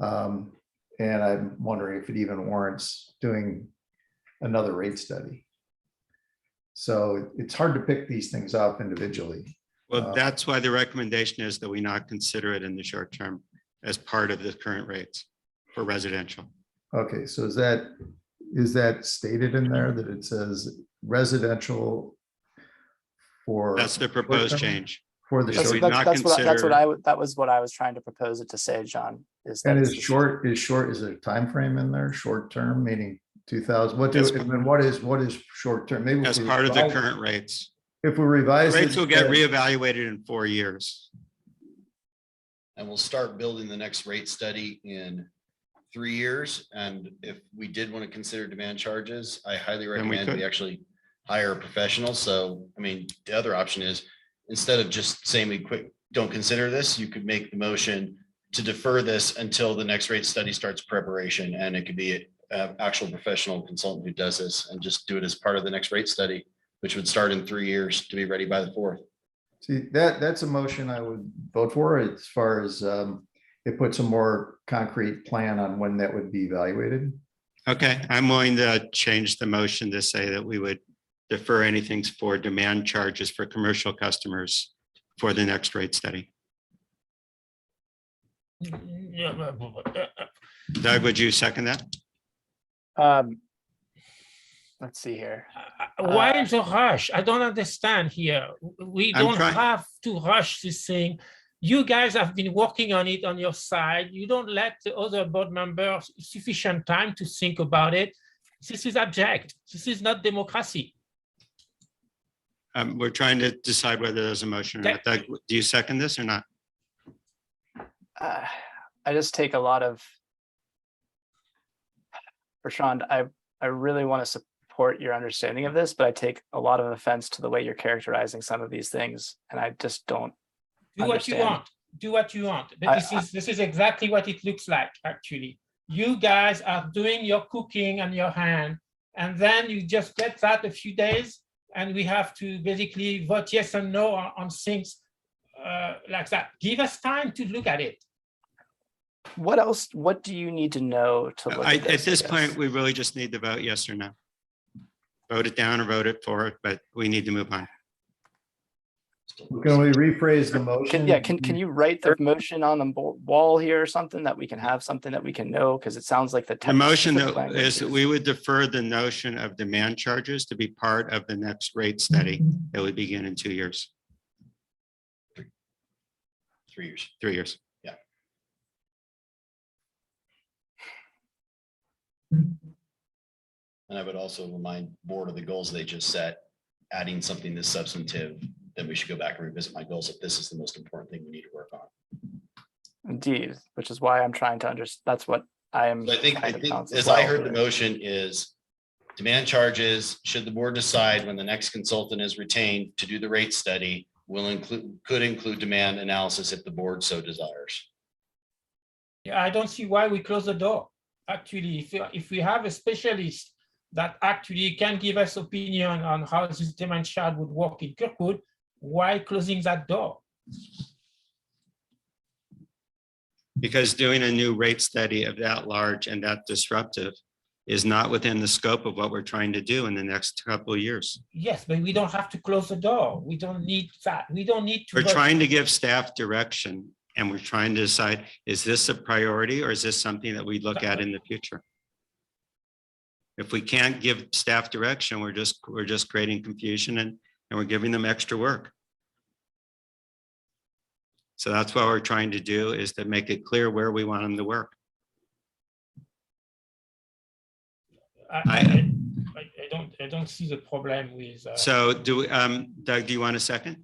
And I'm wondering if it even warrants doing another rate study. So it's hard to pick these things up individually. Well, that's why the recommendation is that we not consider it in the short term as part of the current rates for residential. Okay, so is that stated in there that it says residential for? That's the proposed change. For the Yes, short. we not consider- that was what I was trying to propose it to say, John. And is short, is there a time frame in there? Short term, meaning 2000, what is short term? Maybe As part of the current rates. If we revise. Rates will get reevaluated in 4 years. And we'll start building the next rate study in 3 years. And if we did want to consider demand charges, I highly recommend we actually hire a professional. So, I mean, the other option is instead of just saying don't consider this, you could make the motion to defer this until the next rate study starts preparation. And it could be an actual professional consultant who does this and just do it as part of the next rate study, which would start in 3 years to be ready by the 4th. See, that's a motion I would vote for as far as it puts a more concrete plan on when that would be evaluated. Okay, I'm willing to change the motion to say that we would defer anything for demand charges for commercial customers for the next rate study. Doug, would you second that? Let's see here. Why the rush? I don't understand here. We don't have to rush this thing. You guys have been working on it on your side. You don't let the other board members sufficient time to think about it. This is abject. This is not democracy. We're trying to decide whether there's a motion or not. Doug, do you second this or not? I just take a lot of, Bertrand, I really want to support your understanding of this, but I take a lot of offense to the way you're characterizing some of these things. And I just don't do what you want. Do what you want. But this is exactly what it looks like, actually. You guys are doing your cooking on your hand, and then you just get that a few days, and we have to basically vote yes and no on things like that. Give us time to look at it. What else? What do you need to know to look at this? At this point, we really just need to vote yes or no. Vote it down or vote it for it, but we need to move on. Can we rephrase the motion? Yeah, can you write the motion on the wall here or something that we can have something that we can know? Because it sounds like the. The motion specific though language is that we would defer the notion of demand charges to be part of the next rate study that would begin in 2 years, 3 years. 3 years. And I would also remind board of the goals they just set, adding something this substantive, then we should go back and revisit my goals if this is the most important thing we need to work on. Indeed, which is why I'm trying to understand. That's what I am. So I think trying to balance as well I heard the here. motion is demand charges, should the board decide when the next consultant is retained to do the rate study, could include demand analysis if the board so desires. Yeah, I don't see why we close the door. Actually, if we have a specialist that actually can give us opinion on how this demand chart would work in Kirkwood, why closing that door? Because doing a new rate study of that large and that disruptive is not within the scope of what we're trying to do in the next couple of years. Yes, but we don't have to close the door. We don't need that. We don't need to. We're trying to give staff direction and we're trying to decide, is this a priority or is this something that we look at in the future? If we can't give staff direction, we're just creating confusion and we're giving them extra work. So that's what we're trying to do, is to make it clear where we want them to work. I don't see the problem with. So Doug, do you want a second?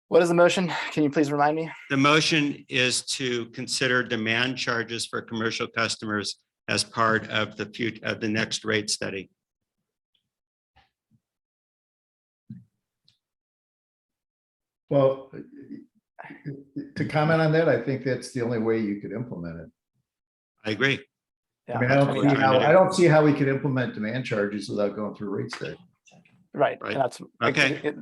What is the motion? Can you please remind me? The motion is to consider demand charges for commercial customers as part of the next rate study. Well, to comment on that, I think that's the only way you could implement it. I agree. Yeah, I mean, I don't see how we could implement demand charges without going through rate study. Right. Right. And that's Okay.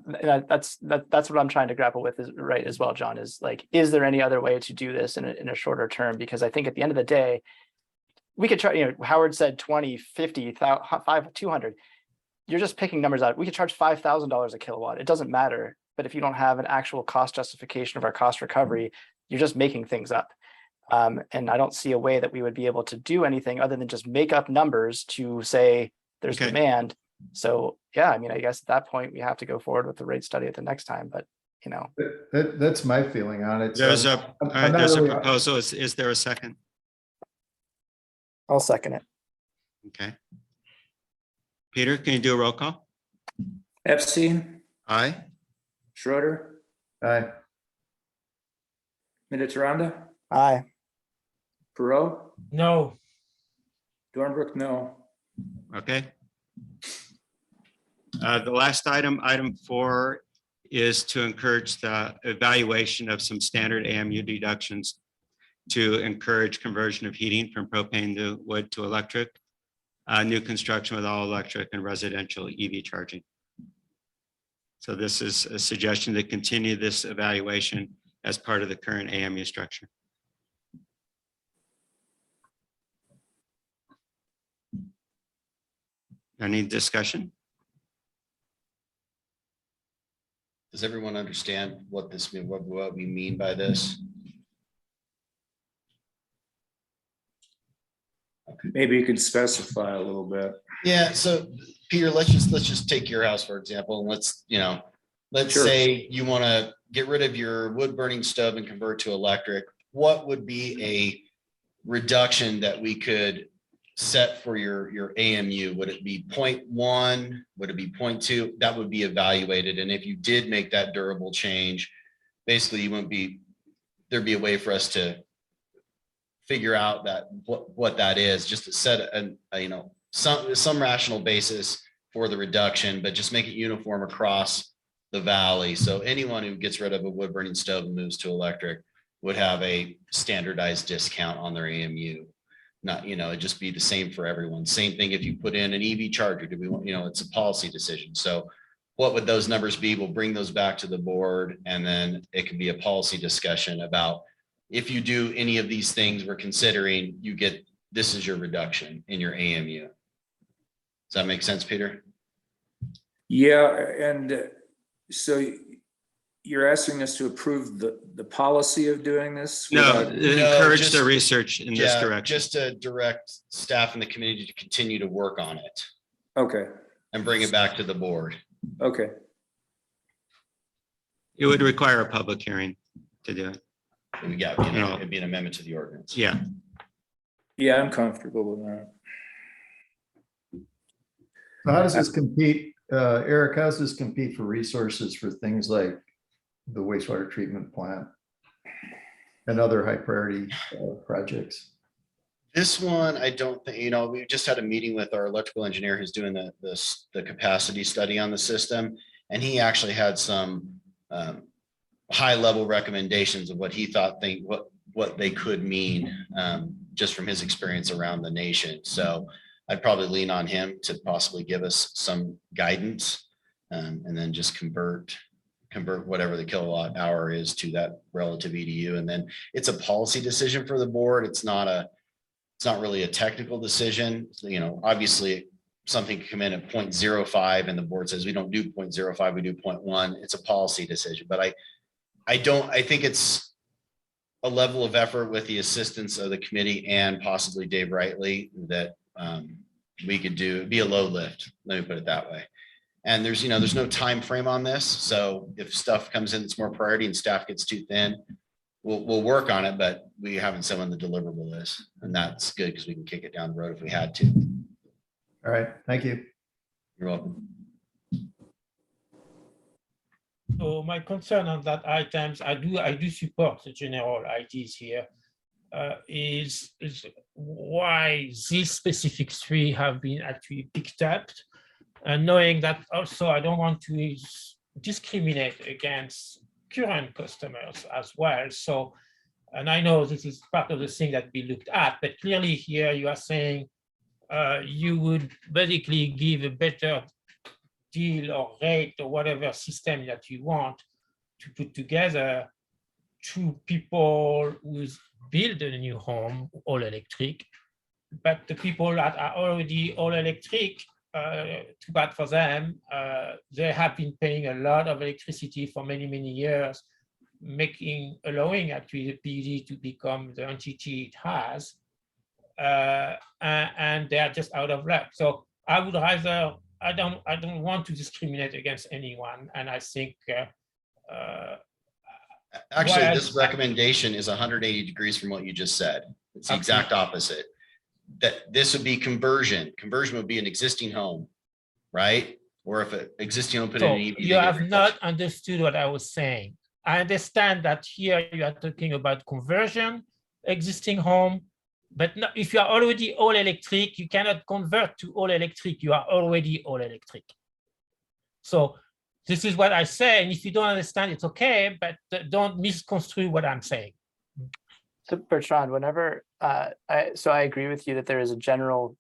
that's what I'm trying to grapple with is right as well, John, is like, is there any other way to do this in a shorter term? Because I think at the end of the day, we could try, Howard said 20, 50, 5, 200. You're just picking numbers out. We could charge $5,000 a kilowatt. It doesn't matter. But if you don't have an actual cost justification of our cost recovery, you're just making things up. And I don't see a way that we would be able to do anything other than just make up numbers to say there's Okay. demand. So yeah, I mean, I guess at that point we have to go forward with the rate study at the next time, but That's my feeling on it. There's So a, I'm all right, not there's a really- proposal. Is there a second? I'll second it. Okay. Peter, can you do a roll call? Epstein, Aye. Schroeder, Aye. Mediteranda, Aye. Perot, No, Dornbrook, no. Okay. The last item, item 4, is to encourage the evaluation of some standard AMU deductions to encourage conversion of heating from propane to wood to electric, new construction with all electric and residential EV charging. So this is a suggestion to continue this evaluation as part of the current AMU structure. Any discussion? Does everyone understand what this mean, what we mean by this? Maybe you could specify a little bit. Yeah, so Peter, let's just take your house, for example, and let's Sure. say you want to get rid of your wood burning stove and convert to electric. What would be a reduction that we could set for your AMU? Would it be 0.1? Would it be 0.2? That would be evaluated. And if you did make that durable change, basically there'd be a way for us to figure out what that is, just to set some rational basis for the reduction, but just make it uniform across the valley. So anyone who gets rid of a wood burning stove and moves to electric would have a standardized discount on their AMU. Not, it'd just be the same for everyone. Same thing if you put in an EV charger. Do we want, it's a policy decision. So what would those numbers be? We'll bring those back to the board, and then it can be a policy discussion about if you do any of these things we're considering, this is your reduction in your AMU. Does that make sense, Peter? Yeah, and So you're asking us to approve the policy of doing this? No, without- encourage the just- research in this Yeah, direction. just to direct staff and the committee to continue to work on it Okay, and bring it back to the board. okay. It would require a public hearing to do it. It'd be an amendment to the ordinance. Yeah. Yeah, I'm comfortable with that. So how does this compete, Eric, how does this compete for resources for things like the wastewater treatment plant and other high priority projects? This one, I don't think, we just had a meeting with our electrical engineer who's doing the capacity study on the system. And he actually had some high level recommendations of what he thought what they could mean just from his experience around the nation. So I'd probably lean on him to possibly give us some guidance and then just convert whatever the kilowatt hour is to that relative EDU. And then it's a policy decision for the board. It's not really a technical decision. Obviously something can come in at 0.05 and the board says we don't do 0.05, we do 0.1. It's a policy decision, but I think it's a level of effort with the assistance of the committee and possibly Dave Wrightley that we could do. It'd be a low lift, let me put it that way. And there's no time frame on this. So if stuff comes in that's more priority and staff gets too thin, we'll work on it, but we haven't said when the deliverable is. And that's good because we can kick it down the road if we had to. All right, thank you. You're welcome. So my concern on that items, I do support the general ideas here. Is why these specific three have been actually picked up, and knowing that also I don't want to discriminate against current customers as well. So, and I know this is part of the thing that we looked at, but clearly here you are saying you would basically give a better deal or rate or whatever system that you want to put together to people who build a new home, all electric, but the people that are already all electric, too bad for them, they have been paying a lot of electricity for many, many years, allowing actually the PUD to become the entity it has, and they are just out of luck. So I would rather, I don't want to discriminate against anyone, and I think actually, this recommendation is 180 degrees from what you just said. It's the exact opposite. That this would be conversion. Conversion would be an existing home, right? Or if an existing home put in an EV. You have not understood what I was saying. I understand that here you are talking about conversion, existing home, but not, if you are already all electric, you cannot convert to all electric. You are already all electric. So this is what I say, and if you don't understand, it's okay, but don't misconstrue what I'm saying. So Bertrand, whenever, I agree with you that there is a general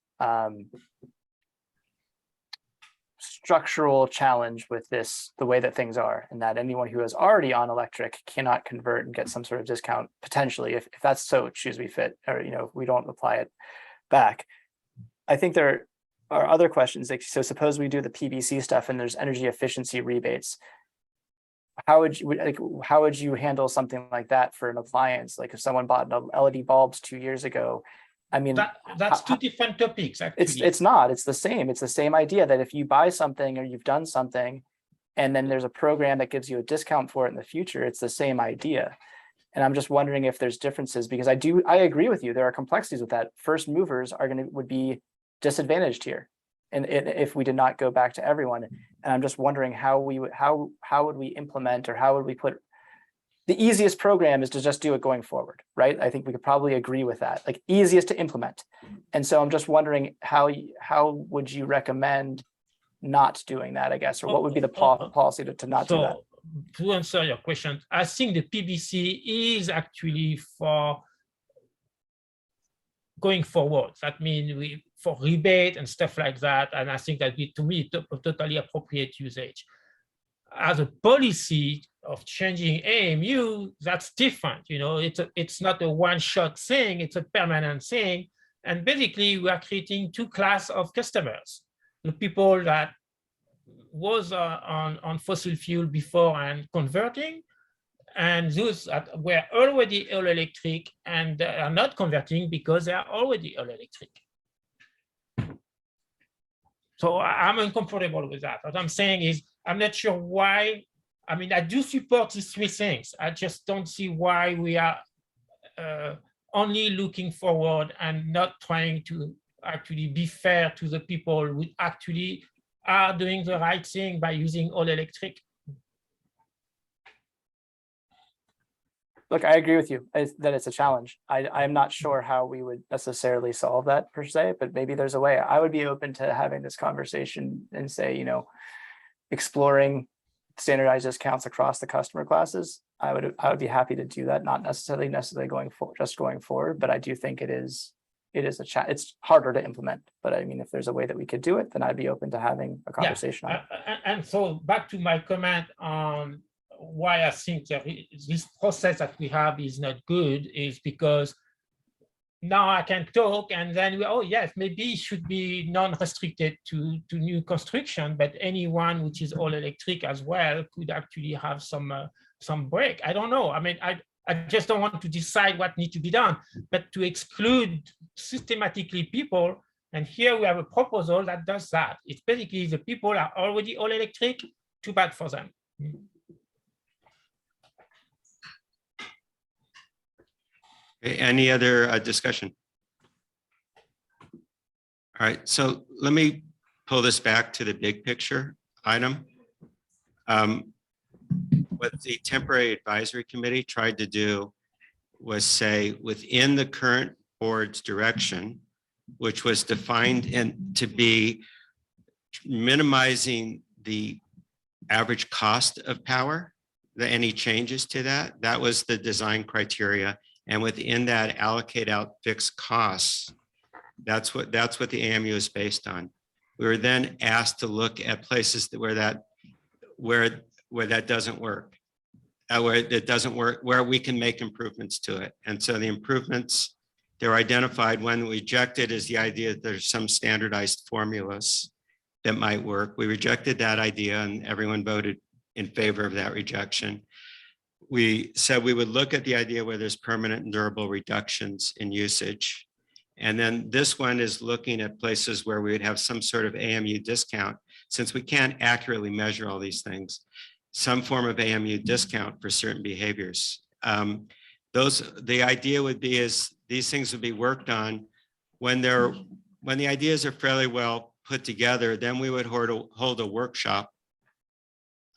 structural challenge with this, the way that things are, and that anyone who is already on electric cannot convert and get some sort of discount potentially, if that's so choose we fit, or if we don't apply it back. I think there are other questions. Like, so suppose we do the PBC stuff and there's energy efficiency rebates. How would you handle something like that for an appliance? Like if someone bought LED bulbs 2 years ago, I mean, that's two different topics. Actually, it's not. It's the same. It's the same idea that if you buy something or you've done something, and then there's a program that gives you a discount for it in the future, it's the same idea. And I'm just wondering if there's differences, because I agree with you. There are complexities with that. First movers would be disadvantaged here, and if we did not go back to everyone. And I'm just wondering how would we implement, or how would we put. The easiest program is to just do it going forward, right? I think we could probably agree with that, like easiest to implement. And so I'm just wondering how would you recommend not doing that, I guess, or what would be the policy to not do that? To answer your question, I think the PBC is actually for going forward. That means for rebate and stuff like that. And I think that to me, totally appropriate usage. As a policy of changing AMU, that's different. It's not a one-shot thing, it's a permanent thing. And basically we are creating two classes of customers. The people that was on fossil fuel before and converting, and those that were already all electric and are not converting because they are already all electric. So I'm uncomfortable with that. What I'm saying is, I'm not sure why. I mean, I do support these three things. I just don't see why we are only looking forward and not trying to actually be fair to the people who actually are doing the right thing by using all electric. Look, I agree with you that it's a challenge. I'm not sure how we would necessarily solve that per se, but maybe there's a way. I would be open to having this conversation and say, exploring standardized discounts across the customer classes. I would be happy to do that, not necessarily going forward, but I do think it's harder to implement. But I mean, if there's a way that we could do it, then I'd be open to having a conversation on it. And so back to my comment on why I think this process that we have is not good is because now I can talk and then yes, maybe it should be non-restricted to new construction, but anyone which is all electric as well could actually have some break. I don't know. I mean, I just don't want to decide what needs to be done, but to exclude systematically people. And here we have a proposal that does that. It's basically the people are already all electric, too bad for them. Okay, any other discussion? All right, so let me pull this back to the big picture item. What the temporary advisory committee tried to do was say within the current board's direction, which was defined to be minimizing the average cost of power, any changes to that was the design criteria. And within that, allocate out fixed costs. That's what the AMU is based on. We were then asked to look at places where that doesn't work, where we can make improvements to it. And so the improvements, they're identified. When we rejected is the idea that there's some standardized formulas that might work. We rejected that idea and everyone voted in favor of that rejection. We said we would look at the idea where there's permanent and durable reductions in usage. And then this one is looking at places where we would have some sort of AMU discount, since we can't accurately measure all these things, some form of AMU discount for certain behaviors. The idea would be is these things would be worked on when the ideas are fairly well put together, then we would hold a workshop,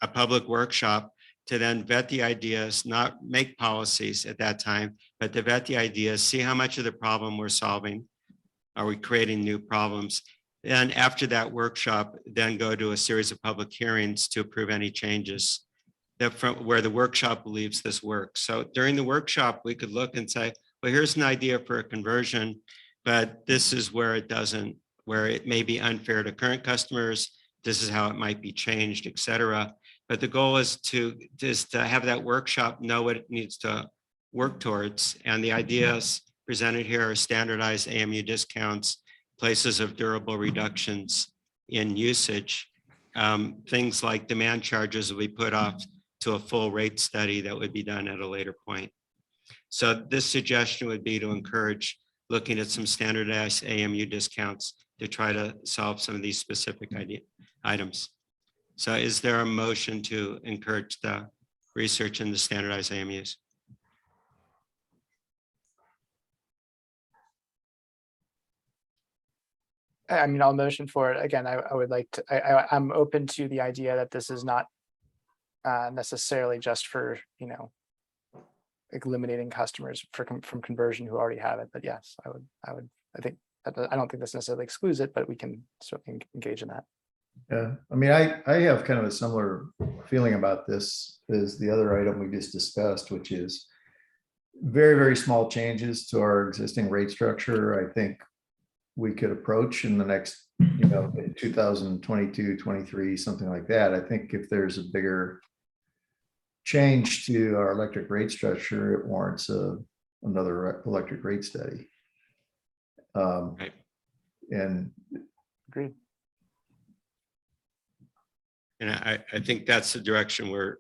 a public workshop, to then vet the ideas, not make policies at that time, but to vet the ideas, see how much of the problem we're solving. Are we creating new problems? And after that workshop, then go to a series of public hearings to approve any changes that from where the workshop believes this works. So during the workshop, we could look and say, well, here's an idea for a conversion, but this is where it doesn't, where it may be unfair to current customers. This is how it might be changed, et cetera. But the goal is to have that workshop know what it needs to work towards. And the ideas presented here are standardized AMU discounts, places of durable reductions in usage. Things like demand charges will be put off to a full rate study that would be done at a later point. So this suggestion would be to encourage looking at some standardized AMU discounts to try to solve some of these specific items. So is there a motion to encourage the research in the standardized AMUs? I mean, I'll motion for it. Again, I would like to, I'm open to the idea that this is not necessarily just for, eliminating customers from conversion who already have it. But yes, I don't think this necessarily excludes it, but we can certainly engage in that. Yeah, I mean, I have kind of a similar feeling about this as the other item we just discussed, which is very, very small changes to our existing rate structure. I think we could approach in the next, 2022, 23, something like that. I think if there's a bigger change to our electric rate structure, it warrants another electric rate study. Right. And Agreed. And I think that's the direction we're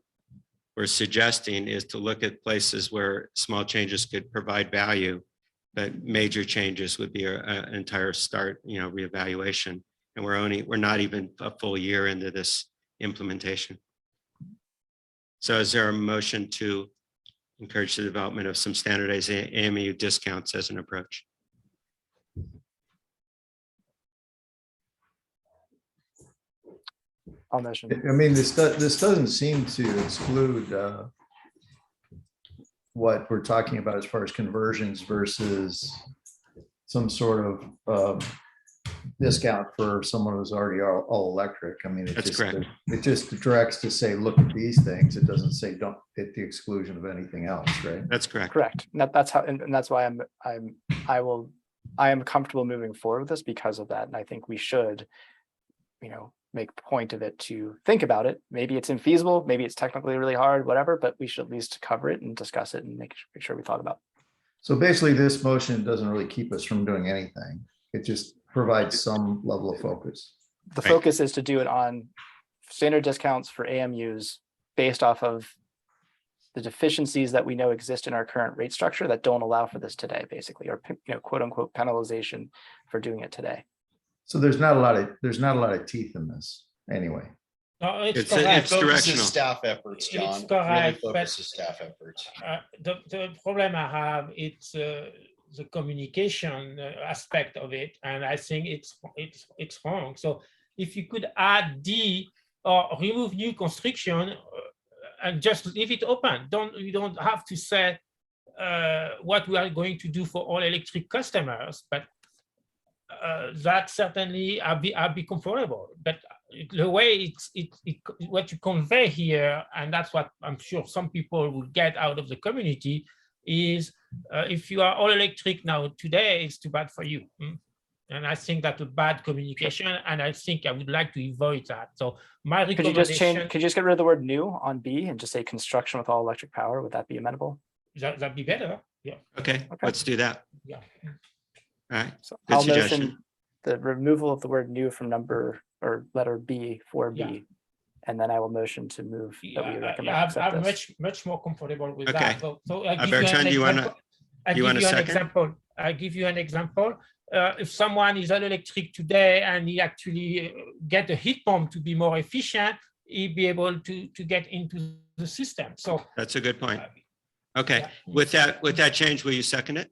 suggesting, is to look at places where small changes could provide value, but major changes would be an entire reevaluation. And we're not even a full year into this implementation. So is there a motion to encourage the development of some standardized AMU discounts as an approach? I'll motion. I mean, this doesn't seem to exclude what we're talking about as far as conversions versus some sort of discount for someone who's already all electric. I mean, That's correct. It just directs to say, look at these things. It doesn't say don't at the exclusion of anything else, right? That's correct. Correct. That's how, and that's why I am comfortable moving forward with this because of that. And I think we should, make point of it to think about it. Maybe it's infeasible, maybe it's technically really hard, whatever, but we should at least cover it and discuss it and make sure we thought about it. So basically, this motion doesn't really keep us from doing anything. It just provides some level of focus. The Right. focus is to do it on standard discounts for AMUs based off of the deficiencies that we know exist in our current rate structure that don't allow for this today, basically, or quote unquote penalization for doing it today. So there's not a lot of teeth in this anyway. No, it's It's correct. Focuses directional. staff efforts, It's John. Really correct, but- focuses staff efforts. The problem I have, it's the communication aspect of it, and I think it's wrong. So if you could add D or remove new construction and just leave it open, you don't have to say what we are going to do for all electric customers, but that certainly I'll be comfortable. But the way what you convey here, and that's what I'm sure some people will get out of the community, is if you are all electric now today, it's too bad for you. And I think that's a bad communication, and I think I would like to avoid that. So my Could you just recommendation, could you just get rid of the word new on B and just say construction with all electric power? Would that be amenable? that'd be better. Yeah, Okay, let's do that. yeah. All right, So Good I'll suggestion. motion the removal of the word new from number or letter B for B. Yeah. And then I will motion to move that we recommend accept I'm this. much more comfortable with Okay. that. So I give you Bertrand, an do you wanna- example. I you give want you a an second? example. I give you an example. If someone is all electric today and he actually get a heat pump to be more efficient, he'll be able to get into the system. So That's a good point. Okay, yeah. with that change, will you second it?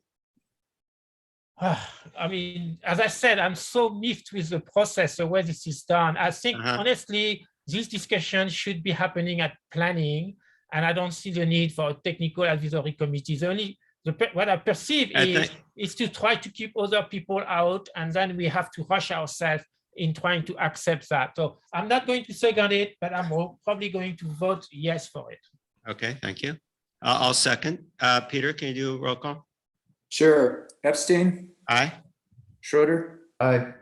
I mean, as I said, I'm so miffed with the process, the way this is done. I think honestly, this discussion should be happening at planning, and I don't see the need for a technical advisory committee. What I perceive is to try to keep other people out, and then we have to rush ourselves in trying to accept that. So I'm not going to second it, but I'm probably going to vote yes for it. Okay, thank you. I'll second. Peter, can you do a roll call? Sure. Epstein, Aye. Schroeder, I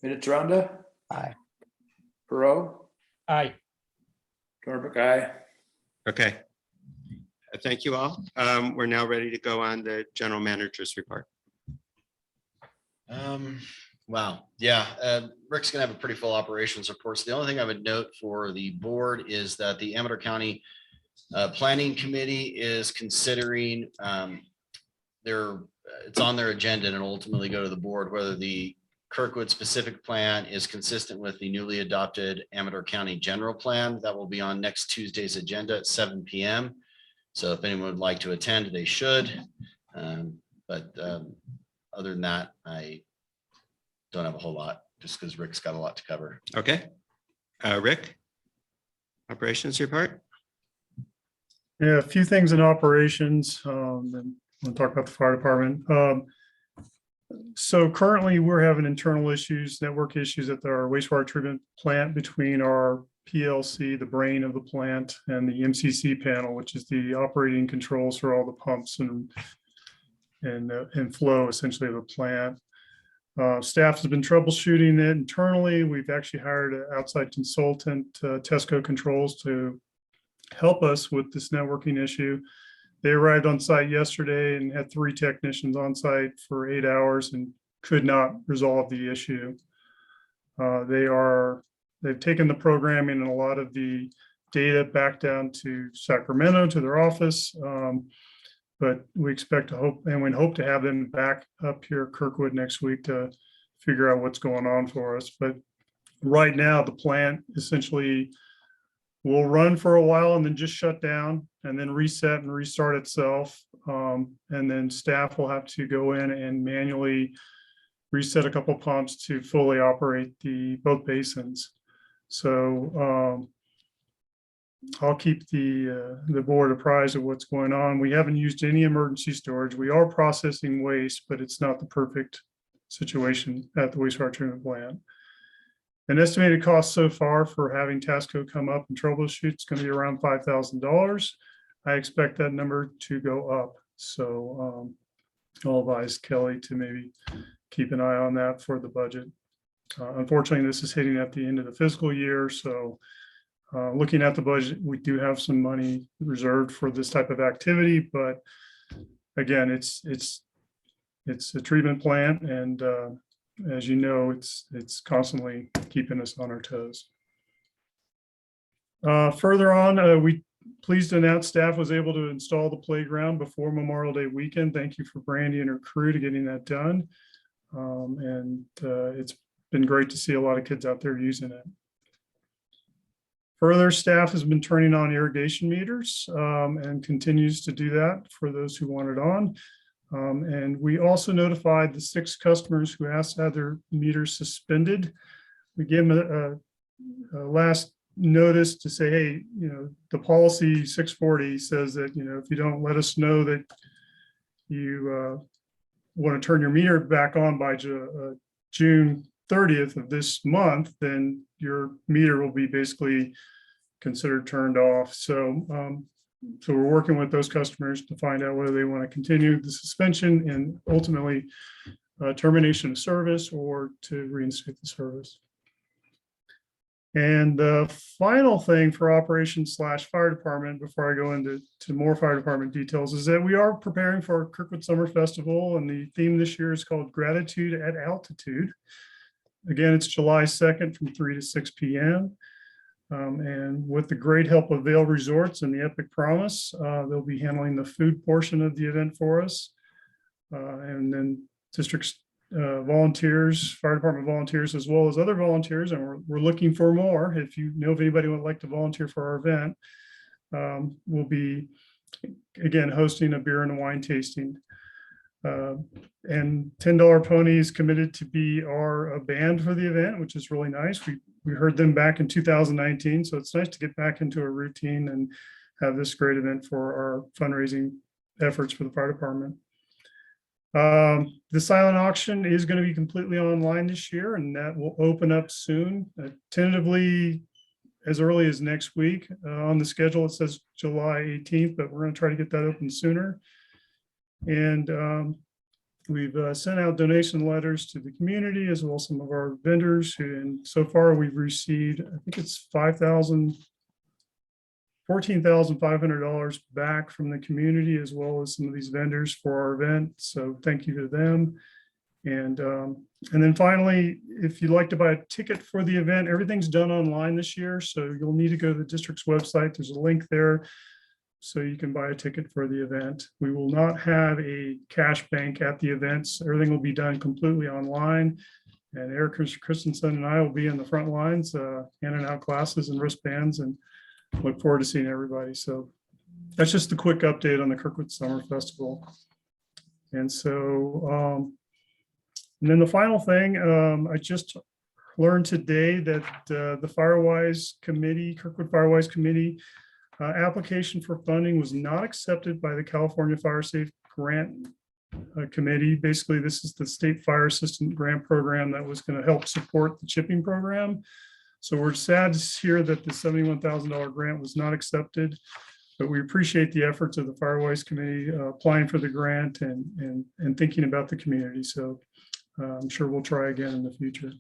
Mitterranda, Aye. Perot, Aye. Torbeck, aye. Okay. Thank you all. We're now ready to go on the general manager's report. Wow, yeah, Rick's gonna have a pretty full operations report. So the only thing I would note for the board is that the Amador County Planning Committee is considering it's on their agenda and it'll ultimately go to the board, whether the Kirkwood specific plan is consistent with the newly adopted Amador County general plan. That will be on next Tuesday's agenda at 7 p.m. So if anyone would like to attend, they should. But other than that, I don't have a whole lot, just because Rick's got a lot to cover. Okay. Rick? Operations report? Yeah, a few things in operations. Then we'll talk about the fire department. So currently we're having internal issues, network issues at our wastewater treatment plant between our PLC, the brain of the plant, and the MCC panel, which is the operating controls for all the pumps and flow essentially of the plant. Staff has been troubleshooting it internally. We've actually hired an outside consultant, Tesco Controls, to help us with this networking issue. They arrived on site yesterday and had 3 technicians on site for 8 hours and could not resolve the issue. They are they've taken the programming and a lot of the data back down to Sacramento to their office. But we expect to hope, and we hope to have them back up here at Kirkwood next week to figure out what's going on for us. But right now, the plant essentially will run for a while and then just shut down and then reset and restart itself. And then staff will have to go in and manually reset a couple pumps to fully operate both basins. So I'll keep the board apprised of what's going on. We haven't used any emergency storage. We are processing waste, but it's not the perfect situation at the wastewater treatment plant. An estimated cost so far for having Tasco come up and troubleshoot is going to be around $5,000. I expect that number to go up. So I'll advise Kelly to maybe keep an eye on that for the budget. Unfortunately, this is hitting at the end of the fiscal year. So looking at the budget, we do have some money reserved for this type of activity, but again, it's a treatment plant, and as you know, it's constantly keeping us on our toes. Further on, we pleased to announce staff was able to install the playground before Memorial Day weekend. Thank you for Brandy and her crew to getting that done. It's been great to see a lot of kids out there using it. Further, staff has been turning on irrigation meters and continues to do that for those who want it on. And we also notified the 6 customers who asked to have their meters suspended. We gave them a last notice to say, hey, the policy 640 says that, if you don't let us know that you want to turn your meter back on by June 30th of this month, then your meter will be basically considered turned off. So we're working with those customers to find out whether they want to continue the suspension and ultimately termination of service or to reinstate the service. And the final thing for operations/fire department, before I go into more fire department details, is that we are preparing for our Kirkwood Summer Festival, and the theme this year is called Gratitude at Altitude. Again, it's July 2nd from 3 to 6 p.m. And with the great help of Vail Resorts and the Epic Promise, they'll be handling the food portion of the event for us. And then district's volunteers, fire department volunteers, as well as other volunteers, and we're looking for more. If you know of anybody who would like to volunteer for our event, we'll be, again, hosting a beer and wine tasting. And $10 Ponies committed to be a band for the event, which is really nice. We heard them back in 2019, so it's nice to get back into a routine and have this great event for our fundraising efforts for the fire department. The silent auction is going to be completely online this year, and that will open up soon, tentatively as early as next week. On the schedule, it says July 18th, but we're going to try to get that open sooner. And we've sent out donation letters to the community as well as some of our vendors, and so far we've received, I think it's $14,500 back from the community as well as some of these vendors for our event. So thank you to them. And then finally, if you'd like to buy a ticket for the event, everything's done online this year. So you'll need to go to the district's website. There's a link there so you can buy a ticket for the event. We will not have a cash bank at the events. Everything will be done completely online. And Eric Christensen and I will be in the front lines, handing out glasses and wristbands, and look forward to seeing everybody. So that's just a quick update on the Kirkwood Summer Festival. And so, and then the final thing, I just learned today that the Firewise Committee, Kirkwood Firewise Committee, application for funding was not accepted by the California Fire Safe Grant Committee. Basically, this is the State Fire Assistant Grant Program that was going to help support the chipping program. So we're sad to hear that the $71,000 grant was not accepted, but we appreciate the efforts of the Firewise Committee applying for the grant and thinking about the community. So I'm sure we'll try again in the future.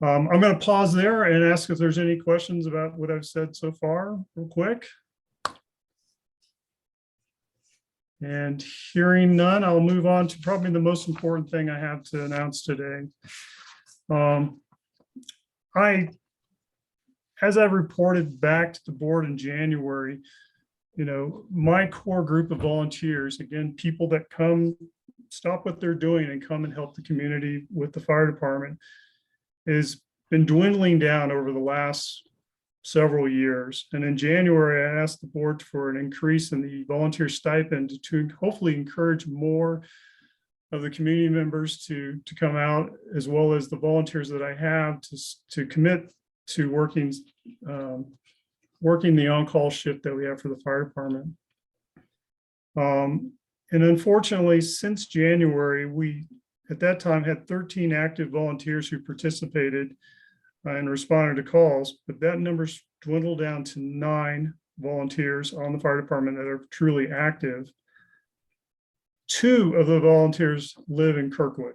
I'm going to pause there and ask if there's any questions about what I've said so far, real quick. And hearing none, I'll move on to probably the most important thing I have to announce today. as I reported back to the board in January, my core group of volunteers, again, people that come, stop what they're doing and come and help the community with the fire department, has been dwindling down over the last several years. And in January, I asked the board for an increase in the volunteer stipend to hopefully encourage more of the community members to come out, as well as the volunteers that I have to commit to working the on-call shift that we have for the fire department. And unfortunately, since January, we at that time had 13 active volunteers who participated and responded to calls, but that number's dwindled down to 9 volunteers on the fire department that are truly active. 2 of the volunteers live in Kirkwood,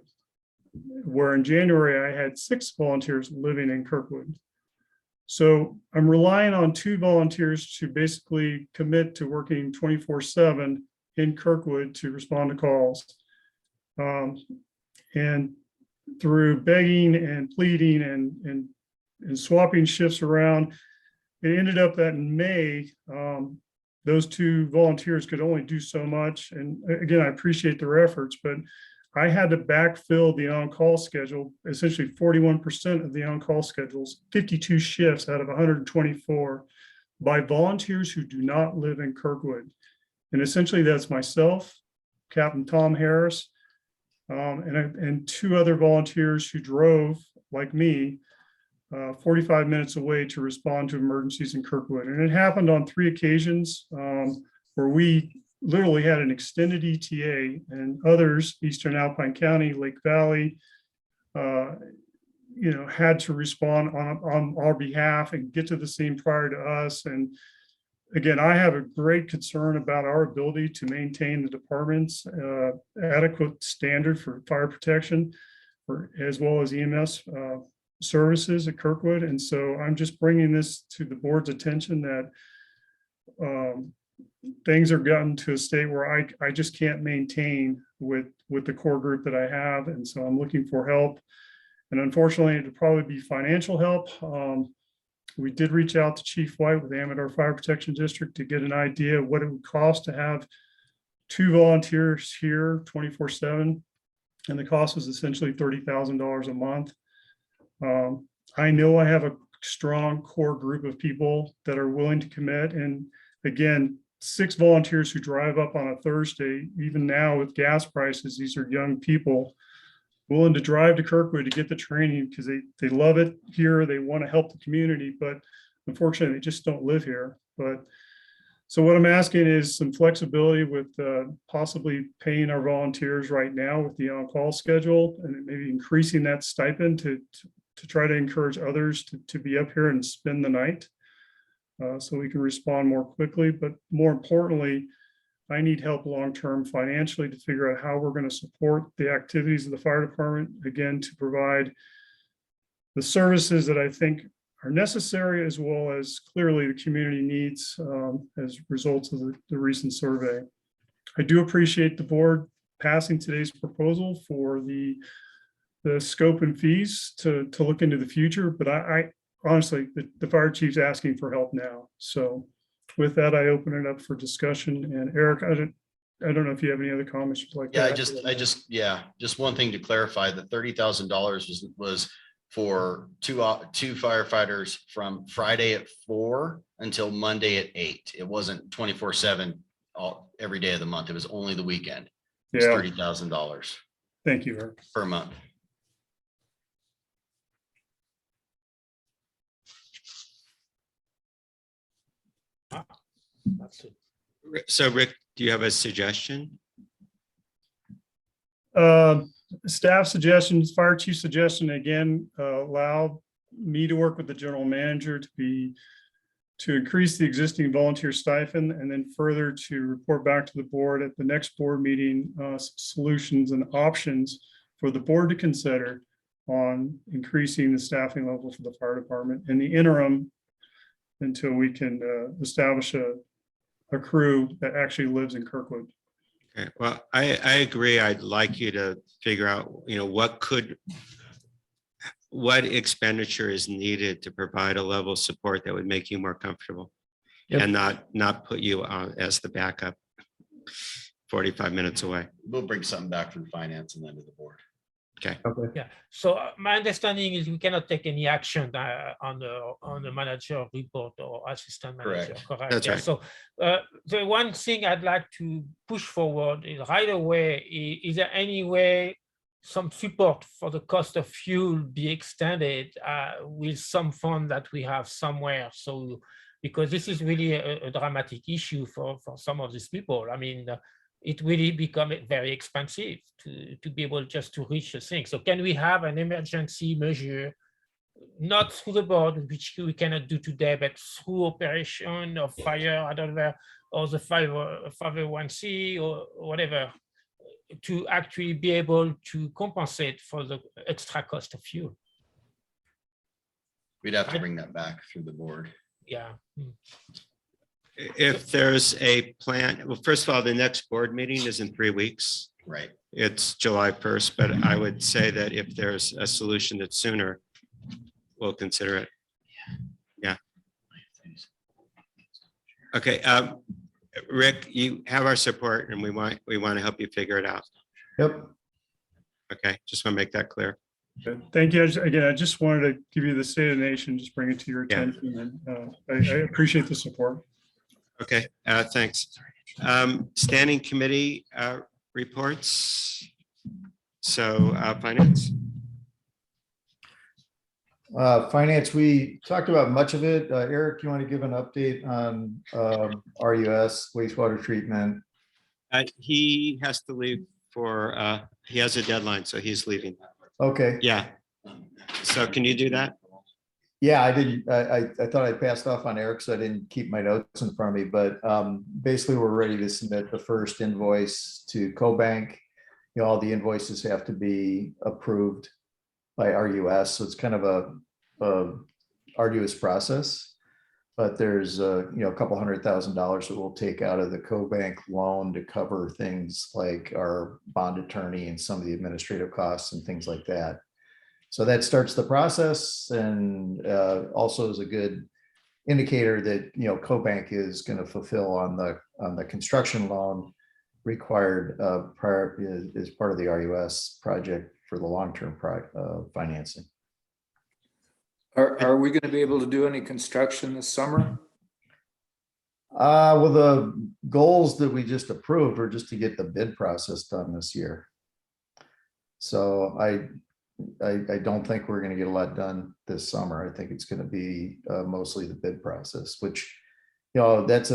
where in January I had 6 volunteers living in Kirkwood. So I'm relying on 2 volunteers to basically commit to working 24/7 in Kirkwood to respond to calls. And through begging and pleading and swapping shifts around, it ended up that in May, those 2 volunteers could only do so much. And again, I appreciate their efforts, but I had to backfill the on-call schedule, essentially 41% of the on-call schedules, 52 shifts out of 124 by volunteers who do not live in Kirkwood. And essentially that's myself, Captain Tom Harris, and 2 other volunteers who drove, like me, 45 minutes away to respond to emergencies in Kirkwood. And it happened on 3 occasions where we literally had an extended ETA, and others, Eastern Alpine County, Lake Valley, had to respond on our behalf and get to the scene prior to us. And again, I have a great concern about our ability to maintain the department's adequate standard for fire protection, as well as EMS services at Kirkwood. And so I'm just bringing this to the board's attention that things are gotten to a state where I just can't maintain with the core group that I have. And so I'm looking for help. And unfortunately, it'd probably be financial help. We did reach out to Chief White with the Amador Fire Protection District to get an idea of what it would cost to have 2 volunteers here 24/7. And the cost was essentially $30,000 a month. I know I have a strong core group of people that are willing to commit. And again, 6 volunteers who drive up on a Thursday, even now with gas prices, these are young people willing to drive to Kirkwood to get the training because they love it here. They want to help the community, but unfortunately they just don't live here. But so what I'm asking is some flexibility with possibly paying our volunteers right now with the on-call schedule, and maybe increasing that stipend to try to encourage others to be up here and spend the night so we can respond more quickly. But more importantly, I need help long-term financially to figure out how we're going to support the activities of the fire department, again, to provide the services that I think are necessary, as well as clearly the community needs as results of the recent survey. I do appreciate the board passing today's proposal for the scope and fees to look into the future, but I honestly, the fire chief's asking for help now. So with that, I open it up for discussion. And Eric, I don't know if you have any other comments you'd like. Yeah, just one thing to clarify, the $30,000 was for two firefighters from Friday at 4 until Monday at 8. It wasn't 24/7 every day of the month. It was only the weekend. It's $30,000. Thank you, Eric. Per month. So Rick, do you have a suggestion? Staff suggestions, fire chief suggestion, again, allow me to work with the general manager to increase the existing volunteer stipend, and then further to report back to the board at the next board meeting, solutions and options for the board to consider on increasing the staffing level for the fire department in the interim until we can establish a crew that actually lives in Kirkwood. Okay, well, I agree. I'd like you to figure out, what could what expenditure is needed to provide a level of support that would make you more comfortable Yep. and not put you on as the backup 45 minutes away. We'll bring something back from finance and then to the board. Okay. Okay. Yeah, so my understanding is we cannot take any action on the manager report or assistant manager, correct? That's Yeah, right. so the one thing I'd like to push forward is right away, is there any way some support for the cost of fuel be extended with some fund that we have somewhere? So, because this is really a dramatic issue for some of these people. I mean, it really become very expensive to be able just to reach the thing. So can we have an emergency measure, not through the board, which we cannot do today, but through operation of fire, I don't know, or the 501c or whatever, to actually be able to compensate for the extra cost of fuel? We'd have to bring that back through the board. Yeah. If there's a plan, well, first of all, the next board meeting is in 3 weeks. Right. It's July 1st, but I would say that if there's a solution that's sooner, we'll consider it. Yeah. Okay. Rick, you have our support and we want to help you figure it out. Yep. Okay. Just want to make that clear. Good. Thank you. Again, I just wanted to give you the state of the nation, just bring it to your Yeah. attention. And I appreciate the support. Okay. Thanks. Standing committee reports. So finance. Finance, we talked about much of it. Eric, you want to give an update on RUS, wastewater treatment? He has to leave for, he has a deadline, so he's leaving. Okay. Yeah. So can you do that? Yeah, I didn't, I thought I passed off on Eric, so I didn't keep my notes in front of me, but basically we're ready to submit the first invoice to CoBank. You know, all the invoices have to be approved by RUS, so it's kind of a arduous process. But there's a couple $100,000 that we'll take out of the CoBank loan to cover things like our bond attorney and some of the administrative costs and things like that. So that starts the process, and also is a good indicator that CoBank is going to fulfill on the construction loan required as part of the RUS project for the long-term financing. Are we going to be able to do any construction this summer? Well, the goals that we just approved are just to get the bid process done this year. So I don't think we're going to get a lot done this summer. I think it's going to be mostly the bid process, which, that's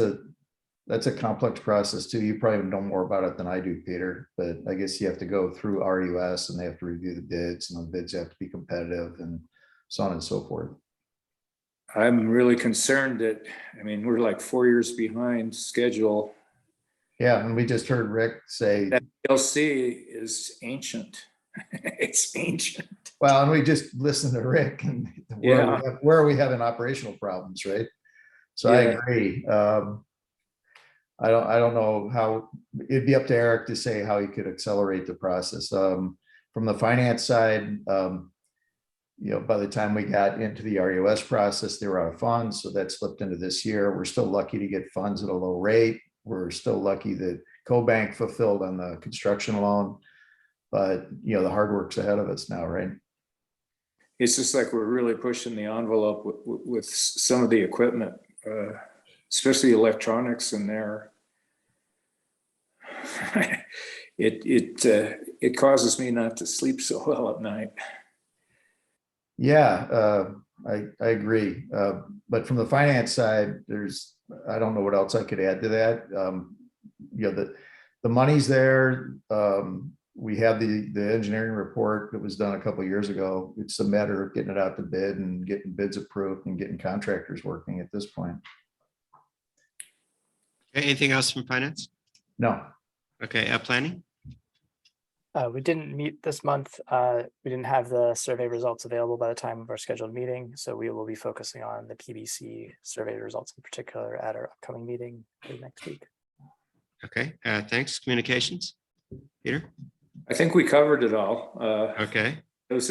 a complex process too. You probably know more about it than I do, Peter, but I guess you have to go through RUS and they have to review the bids, and the bids have to be competitive and so on and so forth. I'm really concerned that, we're like 4 years behind schedule. Yeah, and we just heard Rick say that LC is ancient. It's ancient. Well, and we just listened to Rick, and where are we having operational problems, right? So I agree. I don't know how, it'd be up to Eric to say how he could accelerate the process. From the finance side, by the time we got into the RUS process, they were out of funds, so that slipped into this year. We're still lucky to get funds at a low rate. We're still lucky that CoBank fulfilled on the construction loan, but the hard work's ahead of us now, right? It's just like we're really pushing the envelope with some of the equipment, especially electronics in there. It causes me not to sleep so well at night. Yeah, I agree. But from the finance side, I don't know what else I could add to that. The money's there. We have the engineering report that was done a couple of years ago. It's a matter of getting it out to bid and getting bids approved and getting contractors working at this point. Anything else from finance? No. Okay, planning? We didn't meet this month. We didn't have the survey results available by the time of our scheduled meeting, so we will be focusing on the PBC survey results in particular at our upcoming meeting next week. Okay, thanks. Communications, Peter? I think we covered it all. Okay. It was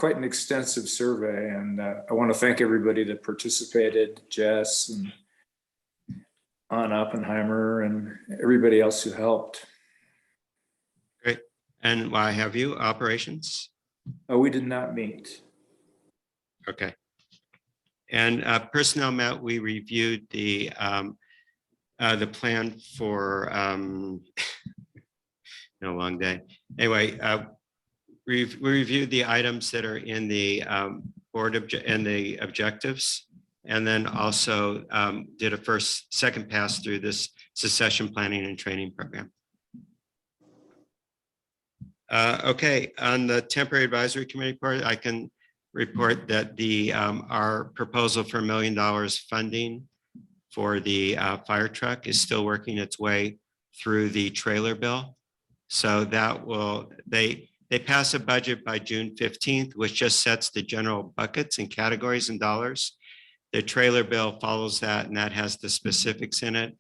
quite an extensive survey, and I want to thank everybody that participated, Jess and Ann Oppenheimer and everybody else who helped. Great. And why have you operations? We did not meet. Okay. And personnel met, we reviewed the plan for no long day. Anyway, we reviewed the items that are in the board and the objectives, and then also did a second pass through this succession planning and training program. Okay, on the temporary advisory committee part, I can report that our proposal for $1 million funding for the fire truck is still working its way through the trailer bill. So that will, they pass a budget by June 15th, which just sets the general buckets and categories and dollars. The trailer bill follows that, and that has the specifics in it.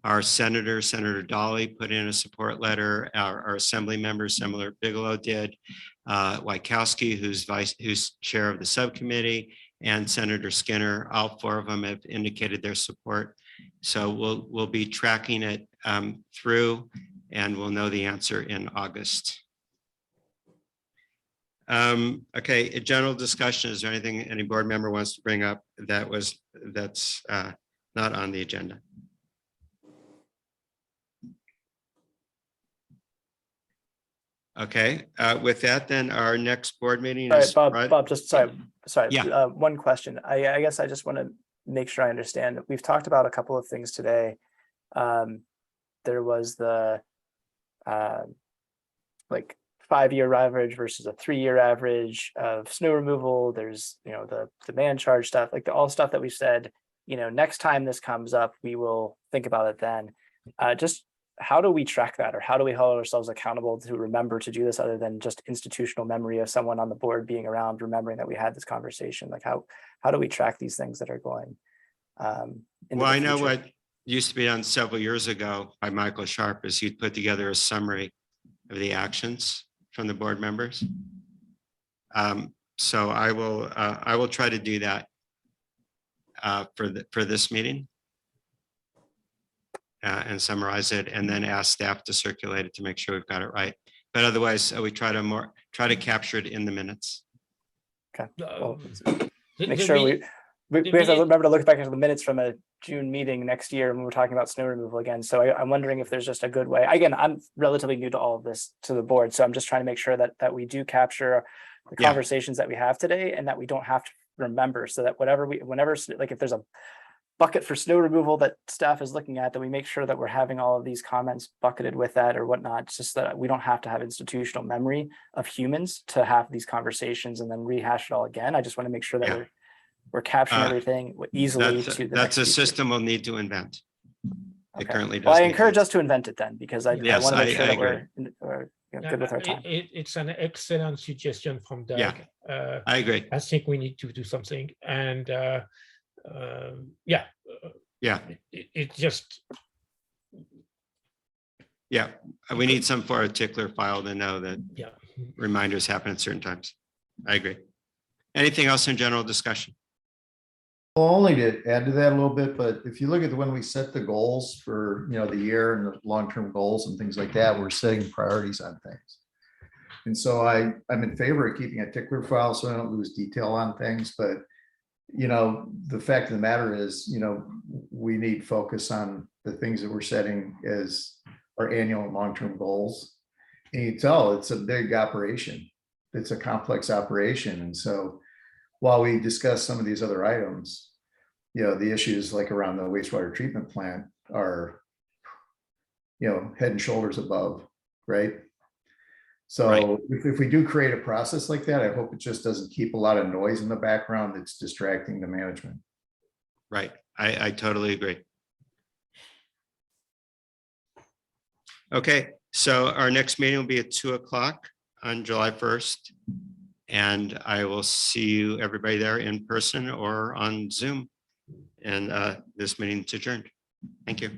Our Senator Dolly, put in a support letter. Our assembly members, Senator Bigelow did. Wykowski, who's chair of the subcommittee, and Senator Skinner, all four of them have indicated their support. So we'll be tracking it through, and we'll know the answer in August. Okay, a general discussion. Is there anything any board member wants to bring up that's not on the agenda? Okay, with that, then our next board meeting All is right, Bob, just sorry. Yeah. One question. I guess I just want to make sure I understand. We've talked about a couple of things today. There was the like 5-year average versus a 3-year average of snow removal. There's, the demand charge stuff, like all stuff that we said, next time this comes up, we will think about it then. Just how do we track that, or how do we hold ourselves accountable to remember to do this, other than just institutional memory of someone on the board being around, remembering that we had this conversation? Like how do we track these things that are going? Well, I know what used to be done several years ago by Michael Sharp is he'd put together a summary of the actions from the board members. So I will try to do that for this meeting and summarize it, and then ask staff to circulate it to make sure we've got it right. But otherwise, we try to capture it in the minutes. Okay. Well, The- make the sure re- we the have to minute- remember to look back into the minutes from a June meeting next year when we're talking about snow removal again. So I'm wondering if there's just a good way. Again, I'm relatively new to all of this, to the board, so I'm just trying to make sure that we do capture the Yeah. conversations that we have today, and that we don't have to remember, so that whenever like if there's a bucket for snow removal that staff is looking at, that we make sure that we're having all of these comments bucketed with that or whatnot. It's just that we don't have to have institutional memory of humans to have these conversations and then rehash it all again. I just want to make sure that Yeah. we're capturing everything easily to the That's next a future. system we'll need to invent. It Okay. currently Well, does. I encourage us to invent it then, because I Yes, want to make I sure that agree. we're good with our time. It's an excellent suggestion from Doug. Yeah. I agree. I think we need to do something, and Yeah. it just, Yeah. We need some for a tickler file to know that yeah. reminders happen at certain times. I agree. Anything else in general discussion? Well, only to add to that a little bit, but if you look at when we set the goals for, the year and the long-term goals and things like that, we're setting priorities on things. And so I'm in favor of keeping a tickler file so I don't lose detail on things, but the fact of the matter is, we need focus on the things that we're setting as our annual and long-term goals. And you tell it's a big operation. It's a complex operation. And so while we discuss some of these other items, the issues like around the wastewater treatment plant are, head and shoulders above, right? So Right. if we do create a process like that, I hope it just doesn't keep a lot of noise in the background that's distracting the management. Right. I totally agree. Okay, so our next meeting will be at 2:00 on July 1st. And I will see you, everybody there in person or on Zoom. And this meeting's adjourned. Thank you.